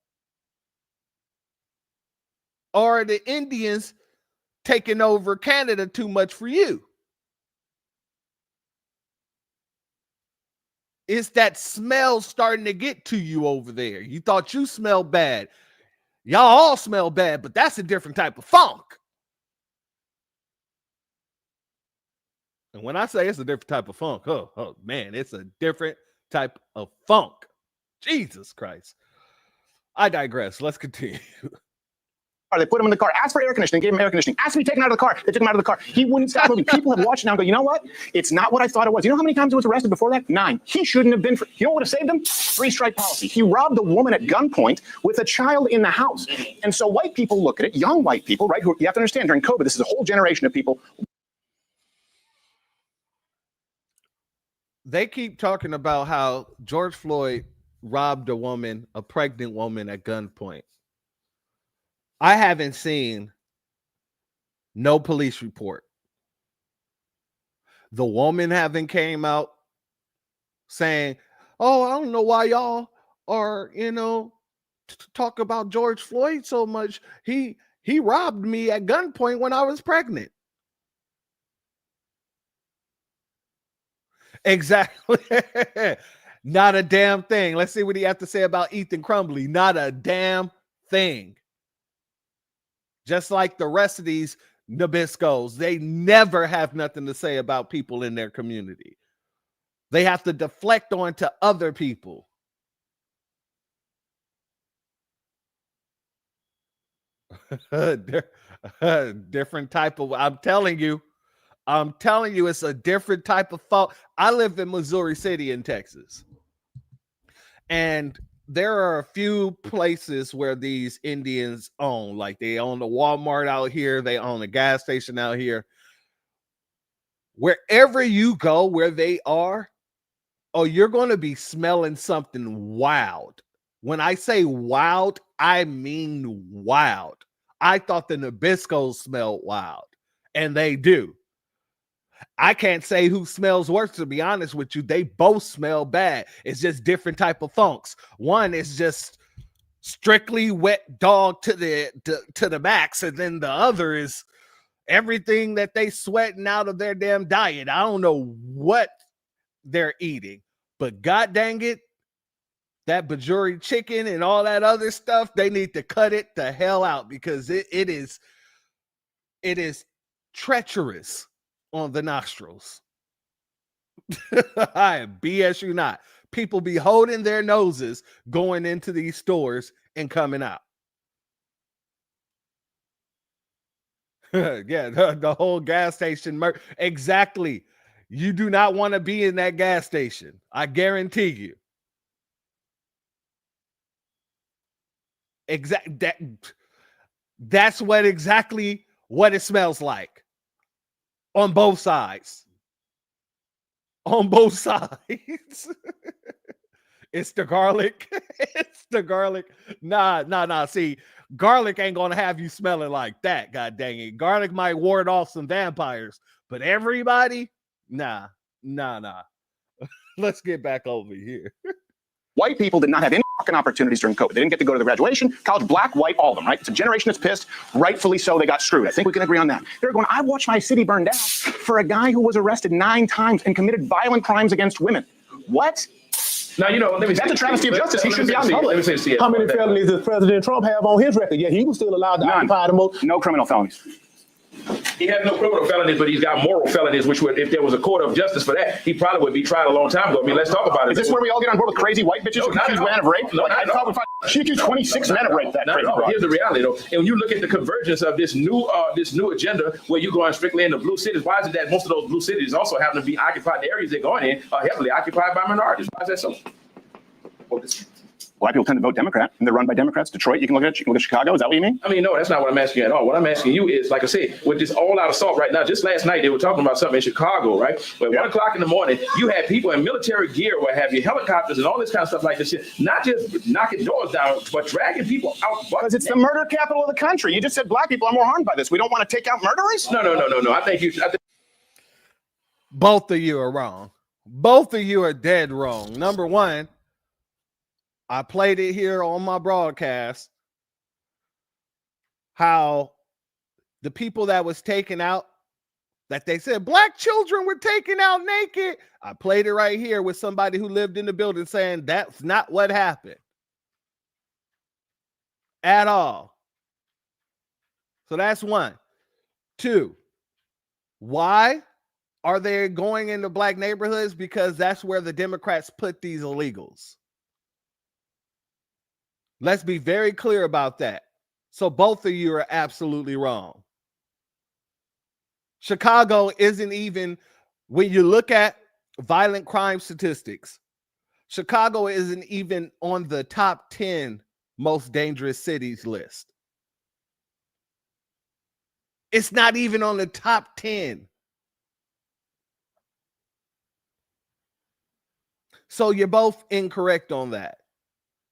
Or are the Indians taking over Canada too much for you? Is that smell starting to get to you over there? You thought you smelled bad. Y'all all smell bad, but that's a different type of funk. And when I say it's a different type of funk, oh man, it's a different type of funk. Jesus Christ. I digress. Let's continue. They put him in the car, asked for air conditioning, gave him air conditioning, asked to be taken out of the car. They took him out of the car. He wouldn't stop moving. People have watched now and go, you know what? It's not what I thought it was. You know how many times he was arrested before that? 9. He shouldn't have been. You know what would have saved him? 3-strike policy. He robbed a woman at gunpoint with a child in the house. And so white people look at it, young white people, right? Who you have to understand during COVID, this is a whole generation of people. They keep talking about how George Floyd robbed a woman, a pregnant woman at gunpoint. I haven't seen no police report. The woman haven't came out saying, oh, I don't know why y'all are, talk about George Floyd so much. He robbed me at gunpoint when I was pregnant. Exactly. Not a damn thing. Let's see what he has to say about Ethan Crumbly. Not a damn thing. Just like the rest of these Nabiscos, they never have nothing to say about people in their community. They have to deflect onto other people. Different type of, I'm telling you, it's a different type of fault. I live in Missouri City in Texas. And there are a few places where these Indians own, like they own the Walmart out here, they own a gas station out here. Wherever you go, where they are, you're going to be smelling something wild. When I say wild, I mean wild. I thought the Nabiscos smelled wild, and they do. I can't say who smells worse, to be honest with you. They both smell bad. It's just different type of funks. One is just strictly wet dog to the max, and then the other is everything that they sweating out of their damn diet. I don't know what they're eating, but god dang it, that bajuri chicken and all that other stuff, they need to cut it the hell out, because it is treacherous on the nostrils. I BS you not. People be holding their noses going into these stores and coming out. Yeah, the whole gas station. Exactly. You do not want to be in that gas station. I guarantee you. That's exactly what it smells like. On both sides. On both sides. It's the garlic. It's the garlic. Nah. See, garlic ain't gonna have you smelling like that. God dang it. Garlic might ward off some vampires, but everybody, nah. Let's get back over here. White people did not have any fucking opportunities during COVID. They didn't get to go to the graduation. College, black, white, all of them, right? It's a generation that's pissed. Rightfully so, they got screwed. I think we can agree on that. They're going, I watched my city burn down for a guy who was arrested 9 times and committed violent crimes against women. What? Now, that's a travesty of justice. He should be out in public. Let me say, how many felonies does President Trump have on his record? Yeah, he was still allowed to occupy the most. No criminal felonies. He has no criminal felonies, but he's got moral felonies, which would, if there was a court of justice for that, he probably would be tried a long time ago. I mean, let's talk about it. Is this where we all get on board with crazy white bitches who accuse men of rape? She accused 26 men of rape. Here's the reality, though. And when you look at the convergence of this new agenda, where you're going strictly into blue cities, why is it that most of those blue cities also happen to be occupied? The areas they're going in are heavily occupied by minorities. Why is that so? White people tend to vote Democrat, and they're run by Democrats. Detroit, you can look at Chicago. Is that what you mean? I mean, no, that's not what I'm asking you at all. What I'm asking you is, like I said, with this all-out assault right now, just last night they were talking about something in Chicago, right? But 1 o'clock in the morning, you had people in military gear, what have you, helicopters and all this kind of stuff like this shit, not just knocking doors down, but dragging people out. Because it's the murder capital of the country. You just said black people are more harmed by this. We don't want to take out murderers? No. I think both of you are wrong. Both of you are dead wrong. Number one, I played it here on my broadcast, how the people that was taken out, that they said black children were taken out naked. I played it right here with somebody who lived in the building saying that's not what happened. at all. So that's one. Two, why are they going into black neighborhoods? Because that's where the Democrats put these illegals. Let's be very clear about that. So both of you are absolutely wrong. Chicago isn't even, when you look at violent crime statistics, Chicago isn't even on the top 10 most dangerous cities list. It's not even on the top 10. So you're both incorrect on that.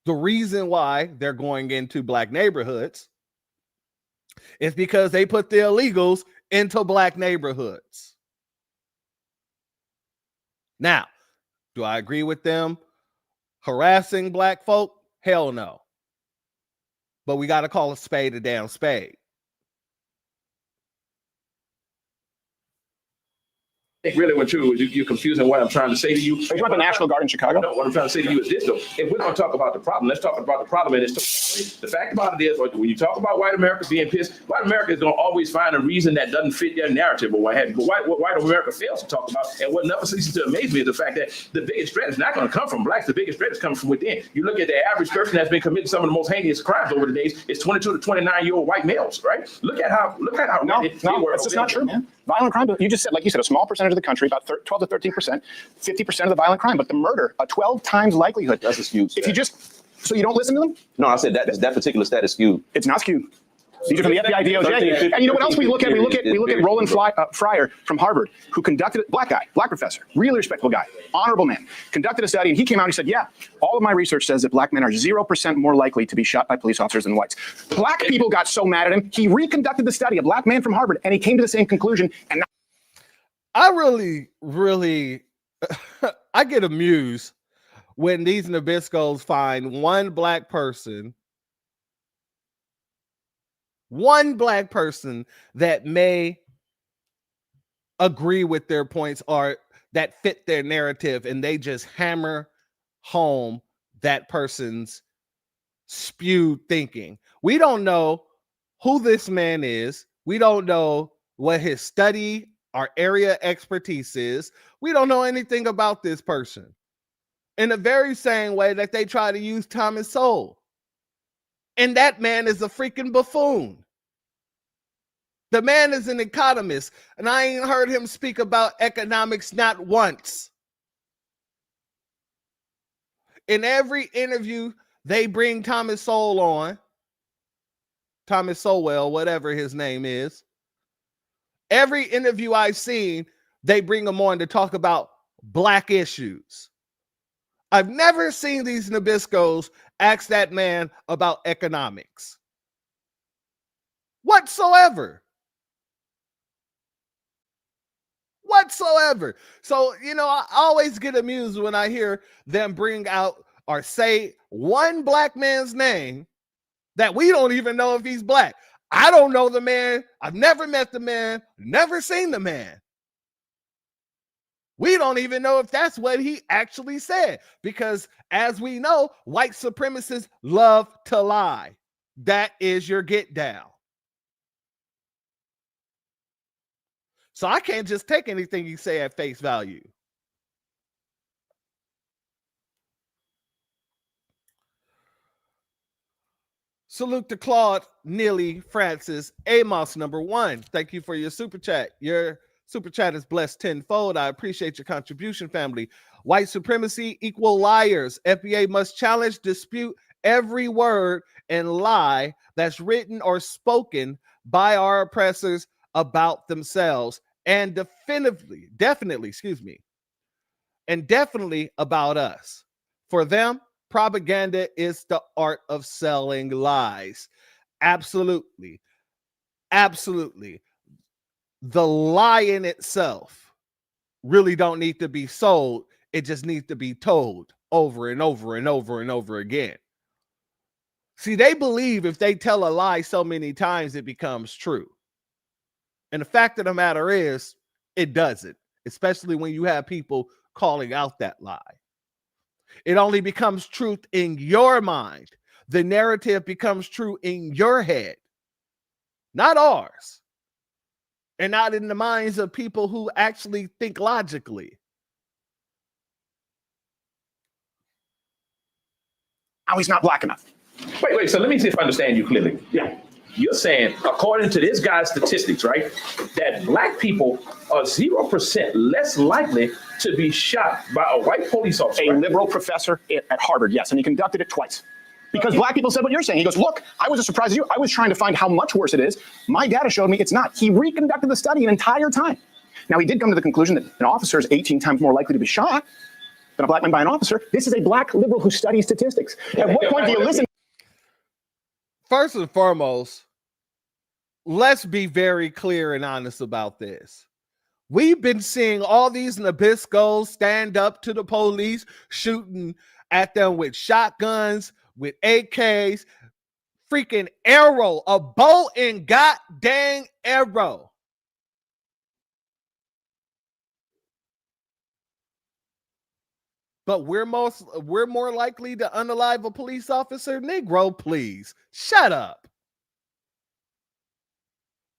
The reason why they're going into black neighborhoods is because they put the illegals into black neighborhoods. Now, do I agree with them harassing black folk? Hell no. But we got to call a spade a damn spade. I think really what you're confusing what I'm trying to say to you. Are you talking about the National Guard in Chicago? No, what I'm trying to say to you is this, though. If we're going to talk about the problem, let's talk about the problem in its totality. The fact about it is, when you talk about white America being pissed, white America is going to always find a reason that doesn't fit their narrative or what have you. But what white America fails to talk about, and what never ceases to amaze me, is the fact that the biggest threat is not going to come from blacks. The biggest threat is coming from within. You look at the average person that's been committing some of the most heinous crimes over the days, it's 22 to 29-year-old white males, right? Look at how No, that's just not true, man. Violent crime, you just said, like you said, a small percentage of the country, about 12 to 13%, 50% of the violent crime, but the murder, a 12 times likelihood. That's a skewed stat. If you just, so you don't listen to them? No, I said that particular stat is skewed. It's not skewed. These are from the FBI, DOJ. And you know what else we look at? We look at Roland Fryer from Harvard, who conducted, black professor, really respectable guy, honorable man, conducted a study, and he came out and he said, yeah, all of my research says that black men are 0% more likely to be shot by police officers than whites. Black people got so mad at him, he reconducted the study, a black man from Harvard, and he came to the same conclusion. And I really, I get amused when these Nabiscos find one black person that may agree with their points or that fit their narrative, and they just hammer home that person's spewed thinking. We don't know who this man is. We don't know what his study, our area expertise is. We don't know anything about this person. In the very same way that they try to use Thomas Sowell. And that man is a freaking buffoon. The man is an economist, and I ain't heard him speak about economics not once. In every interview, they bring Thomas Sowell on, Thomas Sowell, whatever his name is. Every interview I've seen, they bring him on to talk about black issues. I've never seen these Nabiscos ask that man about economics whatsoever. So, I always get amused when I hear them bring out or say one black man's name that we don't even know if he's black. I don't know the man. I've never met the man, never seen the man. We don't even know if that's what he actually said, because as we know, white supremacists love to lie. That is your get down. So I can't just take anything you say at face value. Salute to Claude, Neely, Francis, Amos #1. Thank you for your super chat. Your super chat is blessed tenfold. I appreciate your contribution, family. White supremacy equal liars. FBA must challenge, dispute every word and lie that's written or spoken by our oppressors about themselves, and definitely about us. For them, propaganda is the art of selling lies. Absolutely. The lie in itself really don't need to be sold. It just needs to be told over and over and over and over again. See, they believe if they tell a lie so many times, it becomes true. And the fact of the matter is, it doesn't, especially when you have people calling out that lie. It only becomes truth in your mind. the narrative becomes true in your head, not ours, and not in the minds of people who actually think logically. Now he's not black enough. Wait. So let me see if I understand you clearly. Yeah. You're saying, according to this guy's statistics, right, that black people are 0% less likely to be shot by a white police officer. A liberal professor at Harvard, yes, and he conducted it twice. Because black people said what you're saying. He goes, look, I was as surprised as you. I was trying to find how much worse it is. My data showed me it's not. He reconducted the study an entire time. Now, he did come to the conclusion that an officer is 18 times more likely to be shot than a black man by an officer. This is a black liberal who studies statistics. At what point do you listen? First and foremost, let's be very clear and honest about this. We've been seeing all these Nabiscos stand up to the police, shooting at them with shotguns, with AKs, freaking arrow, a bow and god dang arrow. But we're more likely to unalive a police officer. Negro, please shut up.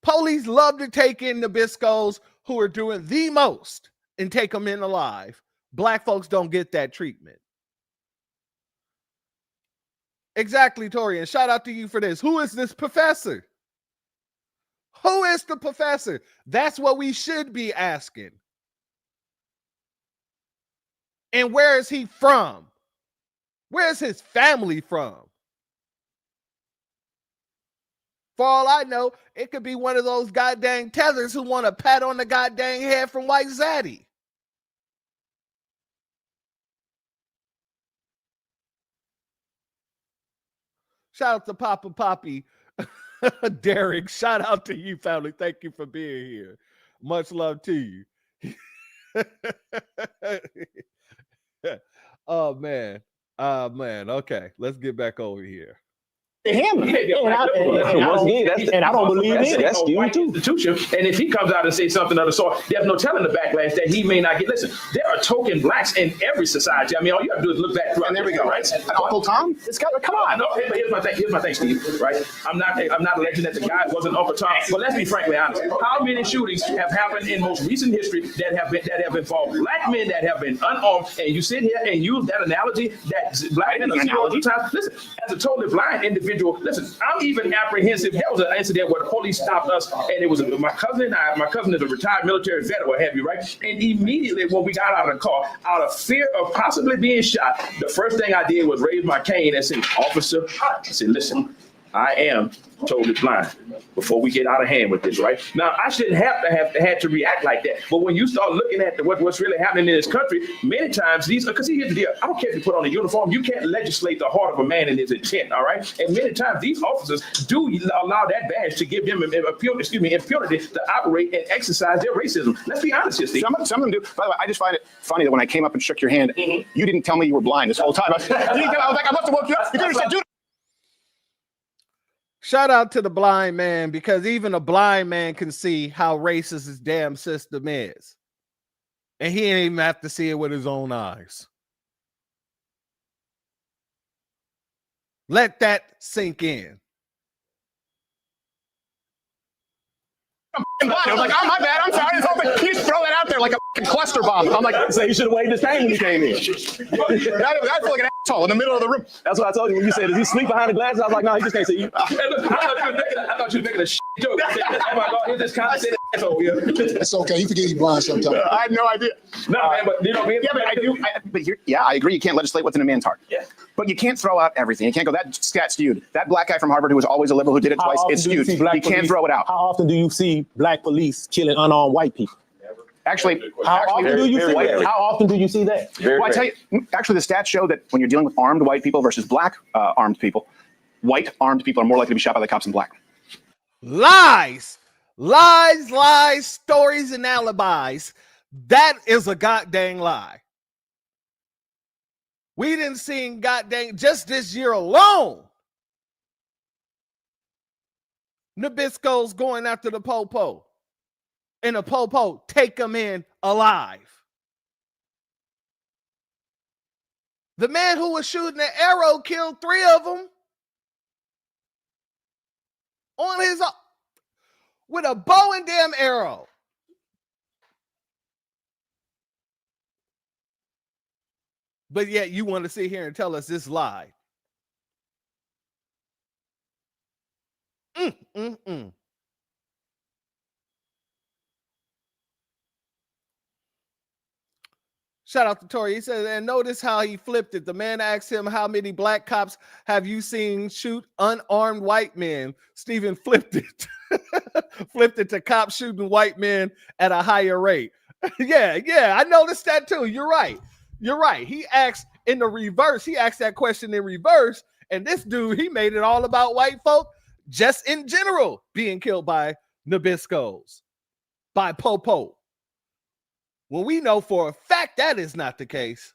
Police love to take in Nabiscos who are doing the most and take them in alive. Black folks don't get that treatment. Exactly, Torian. Shout out to you for this. Who is this professor? Who is the professor? That's what we should be asking. And where is he from? Where is his family from? For all I know, it could be one of those goddamn tethers who want a pat on the goddamn head from White Zaddy. Shout out to Papa Poppy. Derek, shout out to you, family. Thank you for being here. Much love to you. Oh, man. Okay, let's get back over here. Him. And I don't believe it. That's skewed too. Institution. And if he comes out and says something of the sort, there's no telling the backlash that he may not get. Listen, there are token blacks in every society. I mean, all you have to do is look back throughout. And there we go. Right? Uncle Tom? This guy, come on. No, here's my thing, Steve. Right? I'm not alleging that the guy wasn't Uncle Tom. But let's be frankly honest. How many shootings have happened in most recent history that have involved black men that have been unarmed? And you sit here and use that analogy that black men are all the time. Listen, as a totally blind individual. Listen, I'm even apprehensive. There was an incident where the police stopped us, and it was my cousin and I. My cousin is a retired military vet, what have you, right? And immediately when we got out of the car, out of fear of possibly being shot, the first thing I did was raise my cane and say, "Officer," I said, "Listen, I am totally blind." Before we get out of hand with this, right? Now, I shouldn't have had to react like that. But when you start looking at what's really happening in this country, many times because here's the deal. I don't care if you put on a uniform. You can't legislate the heart of a man and his intent, all right? And many times these officers do allow that badge to give them impunity to operate and exercise their racism. Let's be honest here, Steve. Some of them do. By the way, I just find it funny that when I came up and shook your hand, you didn't tell me you were blind this whole time. I was like, I must have woke you up. You could have said, dude. Shout out to the blind man, because even a blind man can see how racist his damn system is. And he ain't even have to see it with his own eyes. Let that sink in. I was like, oh, my bad. I'm sorry. You just throw that out there like a cluster bomb. I'm like, so you should have waved his cane when you came in. I feel like an asshole in the middle of the room. That's what I told you when you said, "Does he sleep behind the glasses?" I was like, "No, he just can't see you." I thought you were making a shit joke. Oh my God, here's this condescending asshole here. It's okay. You forget he's blind sometimes. I had no idea. No, man, but you know what I mean? Yeah, but I do. I agree. You can't legislate what's in a man's heart. Yeah. But you can't throw out everything. You can't go, that stat skewed. That black guy from Harvard who was always a liberal who did it twice, it's skewed. You can't throw it out. How often do you see black police killing unarmed white people? Actually, how often do you see that? Well, I tell you, actually, the stats show that when you're dealing with armed white people versus black armed people, white armed people are more likely to be shot by the cops than black. Lies, stories, and alibis. That is a goddamn lie. We didn't see goddamn just this year alone. Nabisco's going after the popo. And the popo take them in alive. The man who was shooting the arrow killed 3 of them on his own with a bow and damn arrow. But yet you want to sit here and tell us this lie. Shout out to Tori. He says, and notice how he flipped it. The man asked him, how many black cops have you seen shoot unarmed white men? Stephen flipped it. Flipped it to cops shooting white men at a higher rate. yeah, I noticed that too. You're right. He asked in the reverse. He asked that question in reverse. And this dude, he made it all about white folk just in general being killed by Nabiscos, by Popo. When we know for a fact that is not the case.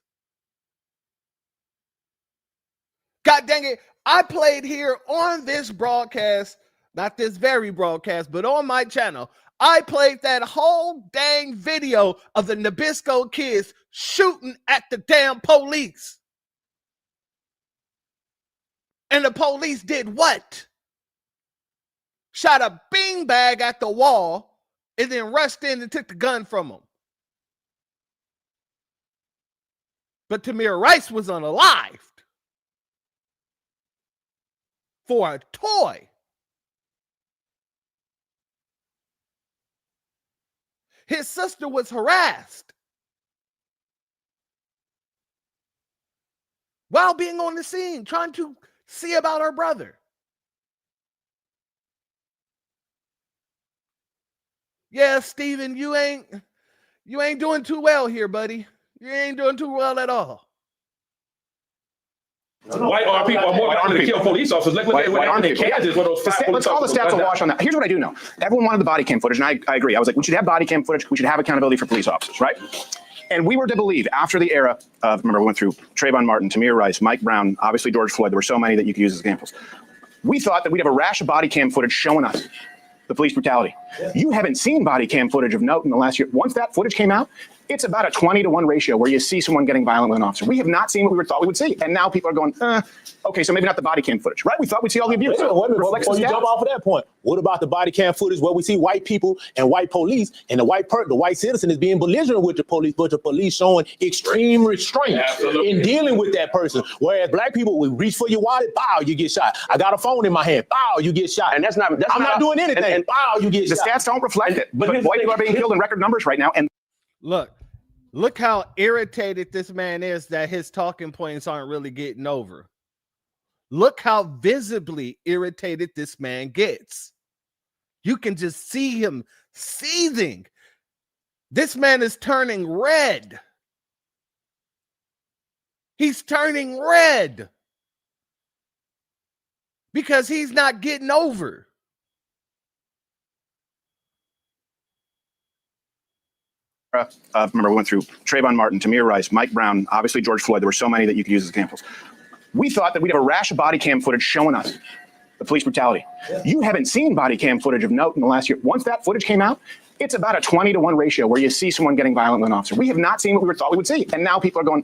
God dang it. I played here on this broadcast, not this very broadcast, but on my channel, I played that whole dang video of the Nabisco kids shooting at the damn police. And the police did what? Shot a beanbag at the wall and then rushed in and took the gun from them. But Tamir Rice was unalived for a toy. His sister was harassed while being on the scene, trying to see about her brother. Yeah, Steven, you ain't doing too well here, buddy. You ain't doing too well at all. White armed people are more likely to kill police officers. Look at what happened in Kansas where those let's call the stats a wash on that. Here's what I do know. Everyone wanted the body cam footage, and I agree. I was like, we should have body cam footage. We should have accountability for police officers, right? And we were to believe after the era of, remember, we went through Trayvon Martin, Tamir Rice, Mike Brown, obviously George Floyd. There were so many that you could use as examples. We thought that we'd have a rash of body cam footage showing us the police brutality. You haven't seen body cam footage of note in the last year. Once that footage came out, it's about a 20-to-1 ratio where you see someone getting violent with an officer. We have not seen what we thought we would see. And now people are going, okay, so maybe not the body cam footage, right? We thought we'd see all the abuse. Before you jump off of that point, what about the body cam footage where we see white people and white police and the white citizen is being belligerent with the police, but the police showing extreme restraint in dealing with that person. Whereas black people, we reach for your wallet, bow, you get shot. I got a phone in my hand, bow, you get shot. And I'm not doing anything, and bow, you get shot. The stats don't reflect it, but white people are being killed in record numbers right now. And Look how irritated this man is that his talking points aren't really getting over. Look how visibly irritated this man gets. You can just see him seething. This man is turning red. He's turning red because he's not getting over. Remember, we went through Trayvon Martin, Tamir Rice, Mike Brown, obviously George Floyd. There were so many that you could use as examples. We thought that we'd have a rash of body cam footage showing us the police brutality. You haven't seen body cam footage of note in the last year. Once that footage came out, it's about a 20-to-1 ratio where you see someone getting violent with an officer. We have not seen what we thought we would see. And now people are going,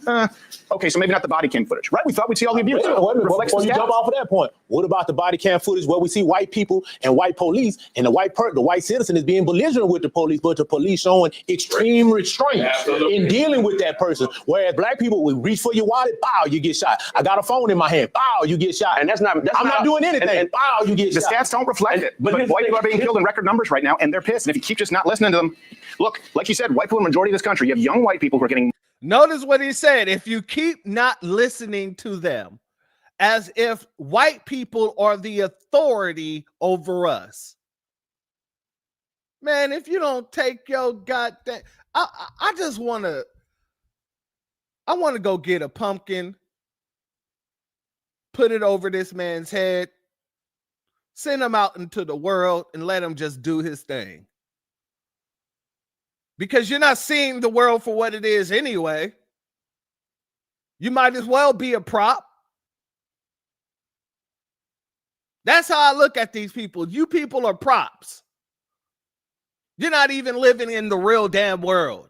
okay, so maybe not the body cam footage, right? We thought we'd see all the abuse. Before you jump off of that point, what about the body cam footage where we see white people and white police and the white citizen is being belligerent with the police, but the police showing extreme restraint in dealing with that person. Whereas black people, we reach for your wallet, bow, you get shot. I got a phone in my hand, bow, you get shot. And I'm not doing anything, bow, you get shot. The stats don't reflect it, but white people are being killed in record numbers right now, and they're pissed. And if you keep just not listening to them, look, like you said, white people are the majority of this country. You have young white people who are getting. Notice what he said. If you keep not listening to them, as if white people are the authority over us. Man, if you don't take your goddamn, I just want to, I want to go get a pumpkin, put it over this man's head, send him out into the world and let him just do his thing. Because you're not seeing the world for what it is anyway. You might as well be a prop. That's how I look at these people. You people are props. You're not even living in the real damn world.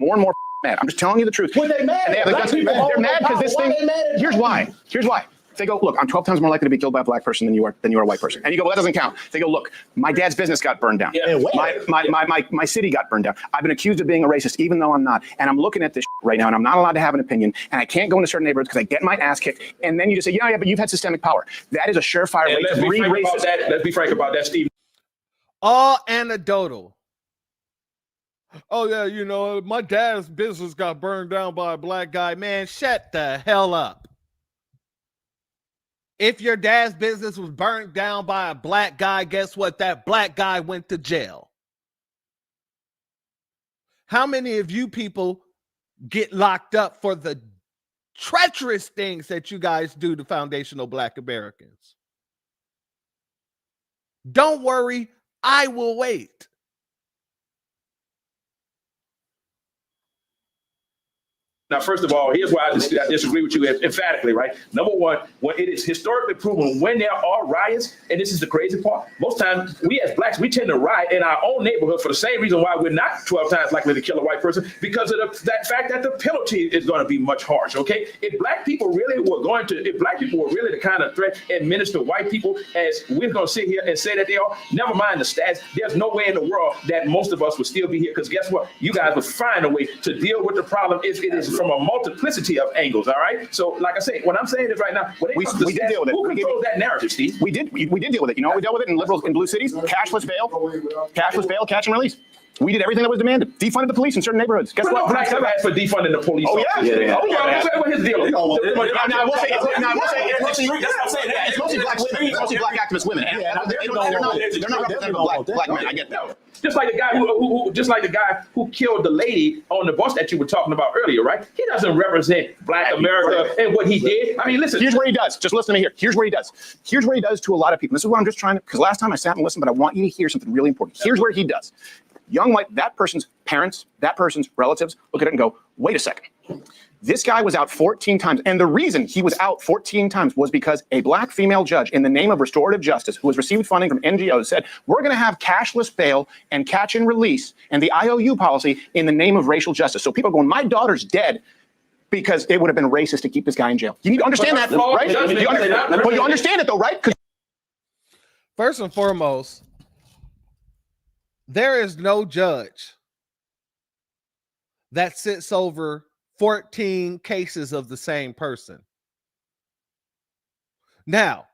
More and more mad. I'm just telling you the truth. When they mad, they're mad because this thing. Here's why. Here's why. They go, look, I'm 12 times more likely to be killed by a black person than you are a white person. And you go, well, that doesn't count. They go, look, my dad's business got burned down. Yeah. My city got burned down. I've been accused of being a racist, even though I'm not. And I'm looking at this right now, and I'm not allowed to have an opinion. And I can't go into certain neighborhoods because I get my ass kicked. And then you just say, yeah, but you've had systemic power. That is a surefire way to breed racism. Let's be frank about that, Steve. All anecdotal. Oh, yeah, you know, my dad's business got burned down by a black guy. Man, shut the hell up. If your dad's business was burned down by a black guy, guess what? That black guy went to jail. How many of you people get locked up for the treacherous things that you guys do to foundational black Americans? Don't worry, I will wait. Now, first of all, here's why I disagree with you emphatically, right? Number one, when it is historically proven when there are riots, and this is the crazy part, most times we as blacks, we tend to riot in our own neighborhood for the same reason why we're not 12 times likely to kill a white person, because of that fact that the penalty is going to be much harsh, okay? If black people really were the kind of threat and administer white people as we're going to sit here and say that they are, never mind the stats, there's no way in the world that most of us would still be here, because guess what? You guys would find a way to deal with the problem if it is from a multiplicity of angles, all right? So, like I say, what I'm saying is right now, when it comes to stats, deal with it. Who controls that narrative, Steve? We did deal with it. You know, we dealt with it in blue cities, cashless bail, catch and release. We did everything that was demanded. Defunded the police in certain neighborhoods. Guess what? Blacks have asked for defunding the police. Oh, yeah. What's his deal? Now, I will say it's mostly black women. It's mostly black activist women. They're not representative black men. I get that. Just like the guy who killed the lady on the bus that you were talking about earlier, right? He doesn't represent Black America and what he did. I mean, listen. Here's where he does. Just listen to me here. Here's where he does. Here's where he does to a lot of people. This is what I'm just trying to, because last time I sat and listened, but I want you to hear something really important. Here's where he does. Young white, that person's parents, that person's relatives look at it and go, wait a second. This guy was out 14 times. And the reason he was out 14 times was because a black female judge, in the name of restorative justice, who has received funding from NGOs, said, we're going to have cashless bail and catch and release and the IOU policy in the name of racial justice. So people are going, my daughter's dead because it would have been racist to keep this guy in jail. You need to understand that, right? But you understand it, though, right? First and foremost, there is no judge that sits over 14 cases of the same person. Now,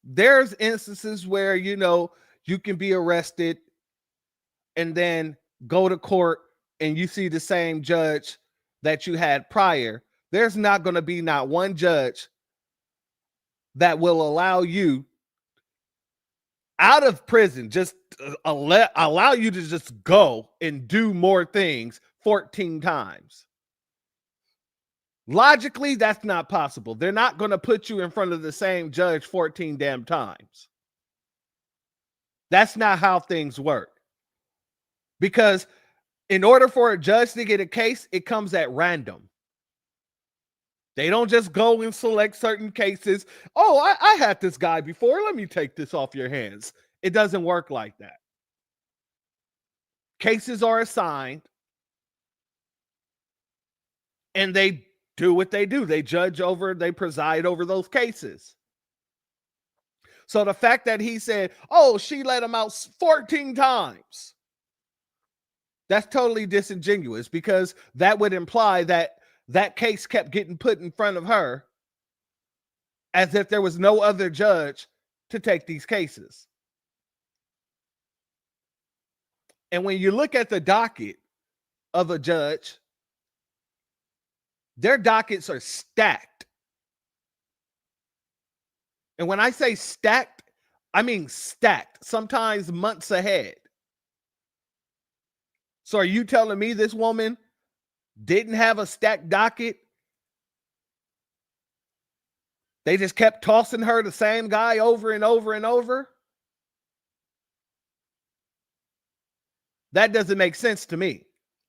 there's instances where, you know, you can be arrested and then go to court and you see the same judge that you had prior. There's not going to be not one judge that will allow you out of prison, just allow you to just go and do more things 14 times. Logically, that's not possible. They're not going to put you in front of the same judge 14 damn times. That's not how things work. Because in order for a judge to get a case, it comes at random. They don't just go and select certain cases. Oh, I had this guy before. Let me take this off your hands. It doesn't work like that. Cases are assigned, and they do what they do. They preside over those cases. So the fact that he said, oh, she let him out 14 times, that's totally disingenuous, because that would imply that that case kept getting put in front of her as if there was no other judge to take these cases. And when you look at the docket of a judge, their dockets are stacked. And when I say stacked, I mean stacked, sometimes months ahead. So are you telling me this woman didn't have a stacked docket? They just kept tossing her the same guy over and over and over? That doesn't make sense to me.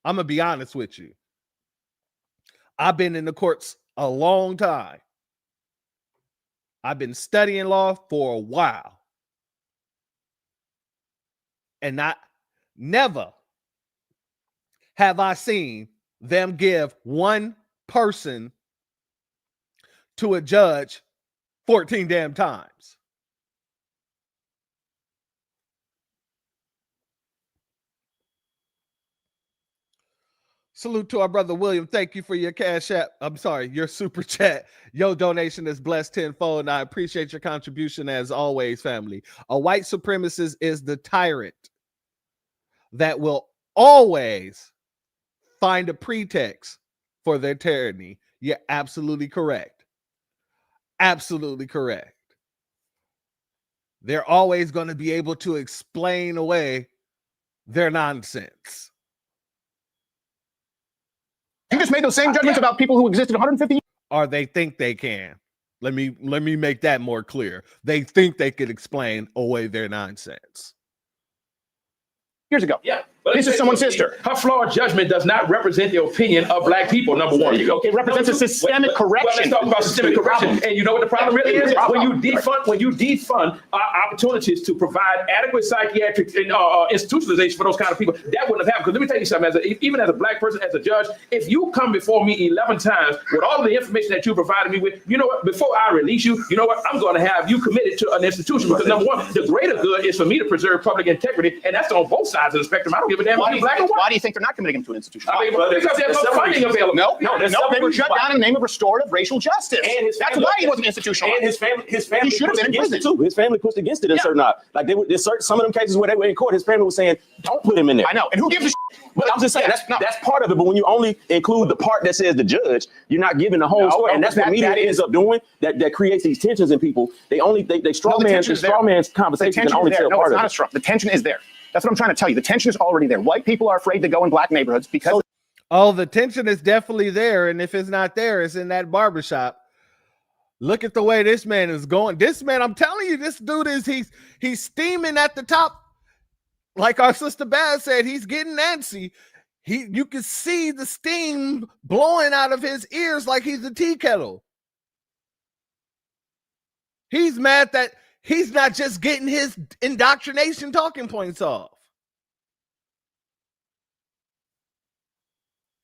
I'm going to be honest with you. I've been in the courts a long time. I've been studying law for a while. And never have I seen them give one person to a judge 14 damn times. Salute to our brother William. Thank you for your cash app. I'm sorry, your super chat. Your donation is blessed tenfold, and I appreciate your contribution as always, family. A white supremacist is the tyrant that will always find a pretext for their tyranny. You're absolutely correct. Absolutely correct. They're always going to be able to explain away their nonsense. You just made those same judgments about people who existed 150 years. Or they think they can. Let me make that more clear. They think they could explain away their nonsense. Years ago. Yeah. This is someone's sister. Her flawed judgment does not represent the opinion of black people, number one. It represents a systemic correction. Well, let's talk about systemic correction. And you know what the problem really is? When you defund opportunities to provide adequate psychiatric institutionalization for those kind of people, that wouldn't have happened. Because let me tell you something, even as a black person, as a judge, if you come before me 11 times with all of the information that you provided me with, you know what, before I release you, you know what, I'm going to have you committed to an institution. Because number one, the greater good is for me to preserve public integrity, and that's on both sides of the spectrum. I don't give a damn if you're black or white. Why do you think they're not committing him to an institution? Because there's no funding available. No, they were shut down in the name of restorative racial justice. And that's why he wasn't institutionalized. And his family should have been in prison too. His family pushed against it in certain like there's some of them cases where they were in court. His family was saying, "Don't put him in there." I know, and who gives a But I'm just saying that's part of it. But when you only include the part that says the judge, you're not giving the whole story, and that's what media ends up doing. That creates these tensions in people. They straw man's conversation can only tell part of it. The tension is there. That's what I'm trying to tell you. The tension is already there. White people are afraid to go in black neighborhoods because. Oh, the tension is definitely there. And if it's not there, it's in that barbershop. Look at the way this man is going. This man, I'm telling you, this dude he's steaming at the top. Like our sister Baz said, he's getting antsy. You can see the steam blowing out of his ears like he's a tea kettle. He's mad that he's not just getting his indoctrination talking points off.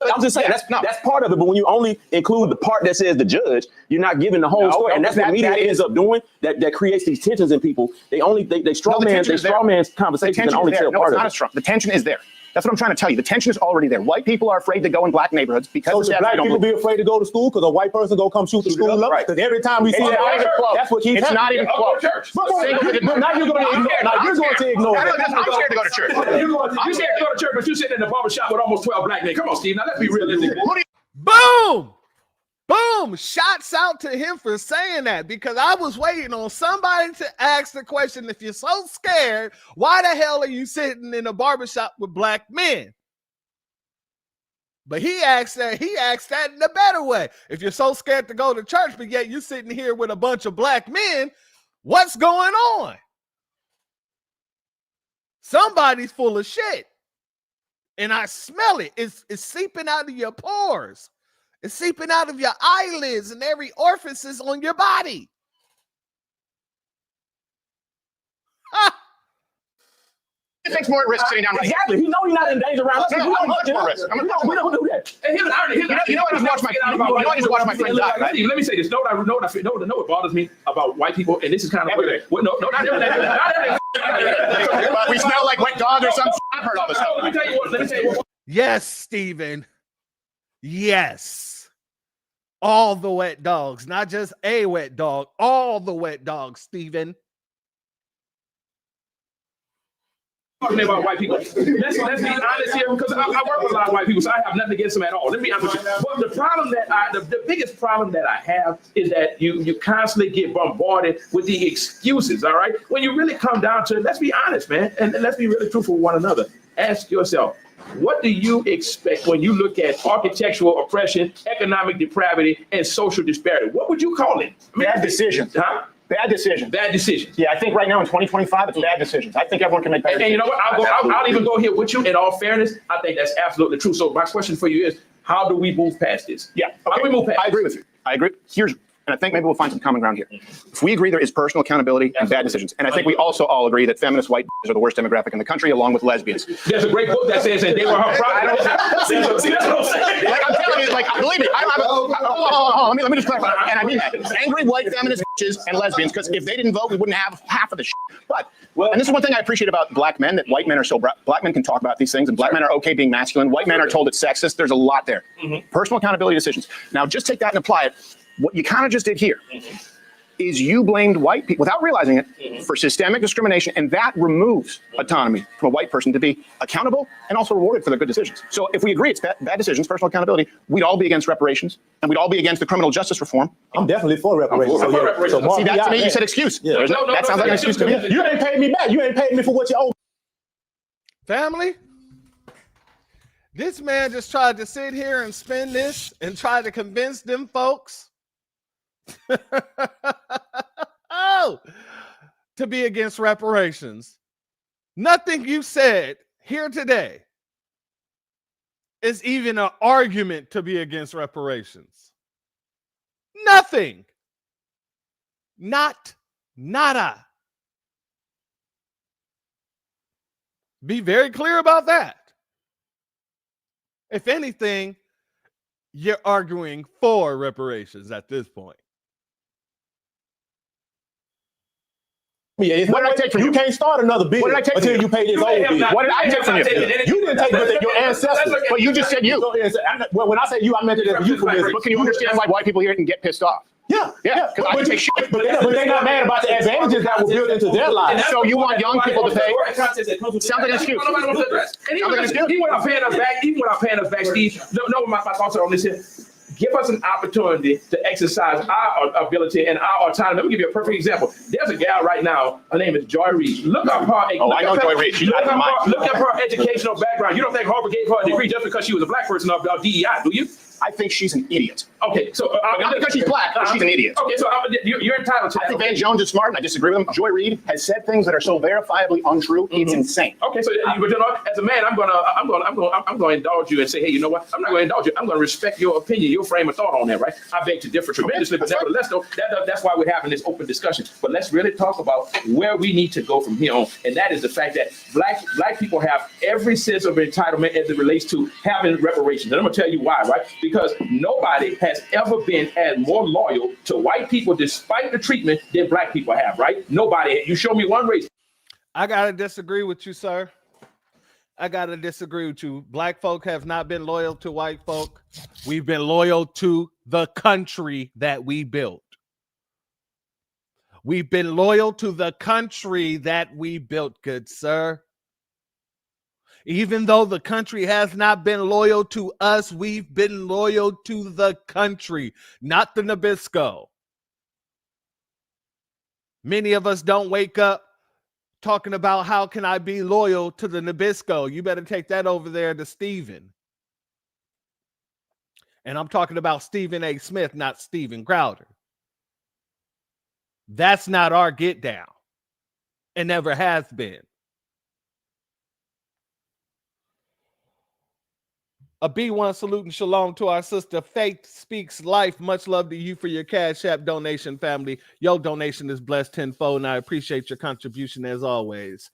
I'm just saying that's part of it. But when you only include the part that says the judge, you're not giving the whole story, and that's what media ends up doing. That creates these tensions in people. They straw man's conversation can only tell part of it. The tension is there. That's what I'm trying to tell you. The tension is already there. White people are afraid to go in black neighborhoods because should black people be afraid to go to school because a white person go come shoot the school up? Because every time we see that, that's what keeps happening. It's not even close. But now you're going to ignore it. Now you're going to ignore it. I'm scared to go to church. You scared to go to church, but you're sitting in the barbershop with almost 12 black men. Come on, Steve. Now let's be realistic. Boom! Boom! Shots out to him for saying that, because I was waiting on somebody to ask the question, if you're so scared, why the hell are you sitting in a barbershop with black men? But he asked that in a better way. If you're so scared to go to church, but yet you're sitting here with a bunch of black men, what's going on? Somebody's full of shit. And I smell it. It's seeping out of your pores. It's seeping out of your eyelids and every orifice on your body. It takes more risk sitting down. Exactly. He know he's not in danger around us. We don't do that. You know I just watch my friend die, right? Let me say this. Know what bothers me about white people, and this is kind of weird. Not everything. We smell like wet dog or something. I've heard all this stuff. Let me tell you what. Yes, Stephen. Yes. All the wet dogs, not just a wet dog, all the wet dogs, Stephen. Talking about white people. Let's be honest here, because I work with a lot of white people, so I have nothing against them at all. Let me be honest with you. But the problem the biggest problem that I have is that you constantly get bombarded with the excuses, all right? When you really come down to it, let's be honest, man, and let's be really truthful with one another. Ask yourself, what do you expect when you look at architectural oppression, economic depravity, and social disparity? What would you call it? Bad decisions. Huh? Bad decisions. Bad decisions. Yeah, I think right now in 2025, it's bad decisions. I think everyone can make better decisions. And you know what? I'll even go here with you. In all fairness, I think that's absolutely true. So my question for you is, how do we move past this? Yeah. Okay. How do we move past I agree with you. I agree. Here's and I think maybe we'll find some common ground here. If we agree there is personal accountability and bad decisions, and I think we also all agree that feminist white are the worst demographic in the country, along with lesbians. There's a great book that says that they were her product. See, that's what I'm saying. Like, I'm telling you, like, believe me, I don't have hold on, let me just clarify. And I mean that. Angry white feminist and lesbians, because if they didn't vote, we wouldn't have half of the shit. But, and this is one thing I appreciate about black men, that white men are so, black men can talk about these things, and black men are okay being masculine. White men are told it's sexist. There's a lot there. Personal accountability decisions. Now, just take that and apply it. What you kind of just did here is you blamed white people, without realizing it, for systemic discrimination, and that removes autonomy from a white person to be accountable and also rewarded for their good decisions. So if we agree it's bad decisions, personal accountability, we'd all be against reparations, and we'd all be against the criminal justice reform. I'm definitely for reparations. I'm for reparations. See, that to me, you said excuse. Yeah. That sounds like an excuse to me. You ain't paid me back. You ain't paid me for what you owe. Family, this man just tried to sit here and spin this and try to convince them folks to be against reparations. Nothing you said here today is even an argument to be against reparations. Nothing. Nada. Be very clear about that. If anything, you're arguing for reparations at this point. Yeah, what did I take from you? You can't start another bill until you pay this old bill. What did I take from you? You didn't take it, your ancestors. But you just said you. Well, when I say you, I meant it as a euphemism. But can you understand why white people hear it and get pissed off? Yeah. Because I take shit. But they're not mad about the advantages that were built into their lives. So you want young people to pay? Sounds like an excuse. And even without paying us back, Steve, know my thoughts are on this here. Give us an opportunity to exercise our ability and our autonomy. Let me give you a perfect example. There's a gal right now. Her name is Joy Reid. Look up her. I know Joy Reid. Look up her educational background. You don't think Harvard gave her a degree just because she was a black person of DEI, do you? I think she's an idiot. Okay, so not because she's black, but she's an idiot. Okay, so you're entitled to that. I think Van Jones is smart, and I disagree with him. Joy Reid has said things that are so verifiably untrue. It's insane. Okay, so but you know, as a man, I'm gonna indulge you and say, hey, you know what? I'm not gonna indulge you. I'm gonna respect your opinion, your frame of thought on that, right? I beg to differ tremendously, but nevertheless, though, that's why we're having this open discussion. But let's really talk about where we need to go from here on, and that is the fact that black people have every sense of entitlement as it relates to having reparations. And I'm gonna tell you why, right? Because nobody has ever been as more loyal to white people despite the treatment than black people have, right? Nobody. You show me one race. I gotta disagree with you, sir. I gotta disagree with you. Black folk have not been loyal to white folk. We've been loyal to the country that we built. We've been loyal to the country that we built, good sir. Even though the country has not been loyal to us, we've been loyal to the country, not the Nabisco. Many of us don't wake up talking about how can I be loyal to the Nabisco. You better take that over there to Stephen. And I'm talking about Stephen A. Smith, not Stephen Crowder. That's not our get down. It never has been. A B1 salute and shalom to our sister. Faith Speaks Life. Much love to you for your Cashapp donation, family. Your donation is blessed tenfold, and I appreciate your contribution as always.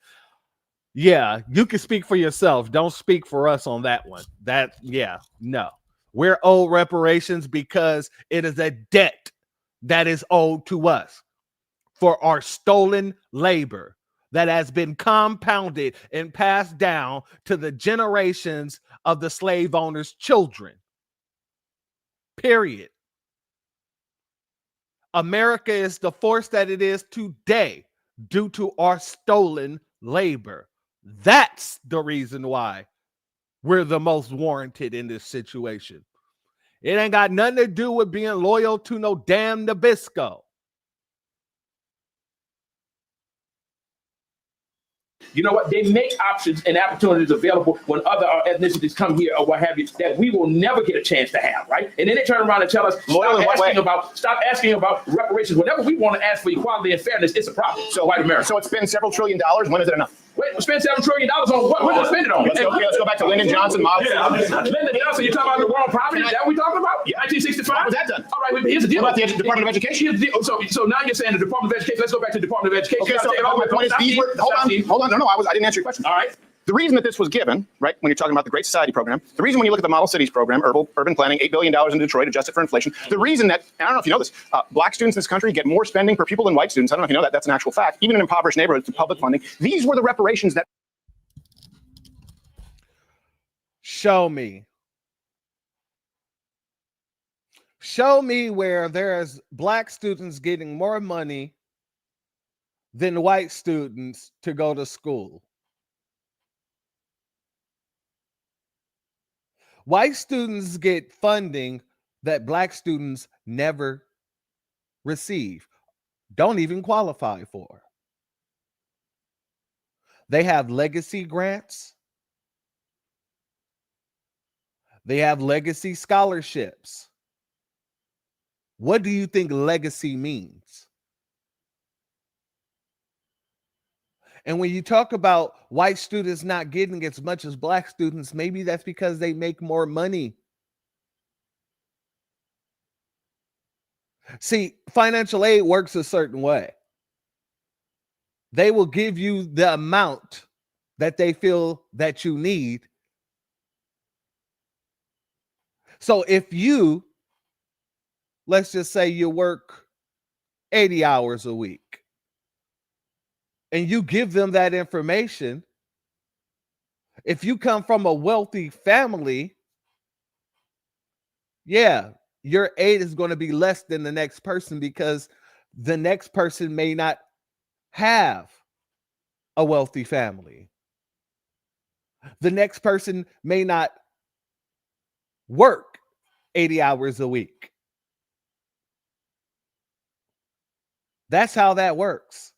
Yeah, you can speak for yourself. Don't speak for us on that one. No. We're owed reparations because it is a debt that is owed to us for our stolen labor that has been compounded and passed down to the generations of the slave owners' children. Period. America is the force that it is today due to our stolen labor. That's the reason why we're the most warranted in this situation. It ain't got nothing to do with being loyal to no damn Nabisco. You know what? They make options and opportunities available when other ethnicities come here or what have you that we will never get a chance to have, right? And then they turn around and tell us, stop asking about reparations. Whenever we want to ask for equality and fairness, it's a problem. So white America. So it's been several $1 trillion. When is it enough? Wait, spend $7 trillion on what? What did they spend it on? Let's go back to Lyndon Johnson model. Lyndon Johnson, you're talking about the war on poverty? Is that what we're talking about? Yeah. 1965? How was that done? All right, but here's the deal. What about the Department of Education? So now you're saying the Department of Education. Let's go back to the Department of Education. Okay, so my point is, hold on. No, I didn't answer your question. All right. The reason that this was given, right, when you're talking about the Great Society program, the reason when you look at the Model Cities program, urban planning, $8 billion in Detroit, adjusted for inflation, the reason that, and I don't know if you know this, black students in this country get more spending per pupil than white students. I don't know if you know that. That's an actual fact. Even in impoverished neighborhoods, to public funding. These were the reparations that. Show me. Show me where there's black students getting more money than white students to go to school. White students get funding that black students never receive, don't even qualify for. They have legacy grants. They have legacy scholarships. What do you think legacy means? And when you talk about white students not getting as much as black students, maybe that's because they make more money. See, financial aid works a certain way. They will give you the amount that they feel that you need. So if you, let's just say you work 80 hours a week, and you give them that information, if you come from a wealthy family, yeah, your aid is going to be less than the next person because the next person may not have a wealthy family. The next person may not work 80 hours a week. That's how that works.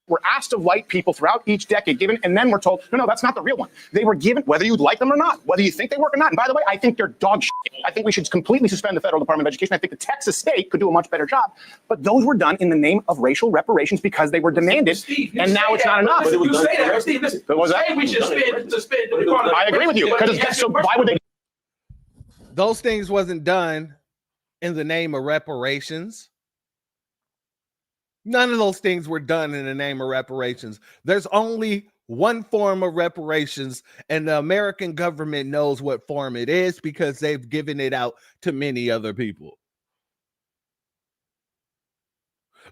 Were asked of white people throughout each decade given, and then we're told, no, that's not the real one. They were given, whether you like them or not, whether you think they work or not. And by the way, I think they're dog shit. I think we should completely suspend the federal Department of Education. I think the Texas state could do a much better job. But those were done in the name of racial reparations because they were demanded, Steve, and now it's not enough. You say that, Steve, listen. What was that? We should suspend the Department. I agree with you. So why would they? Those things wasn't done in the name of reparations. None of those things were done in the name of reparations. There's only one form of reparations, and the American government knows what form it is because they've given it out to many other people.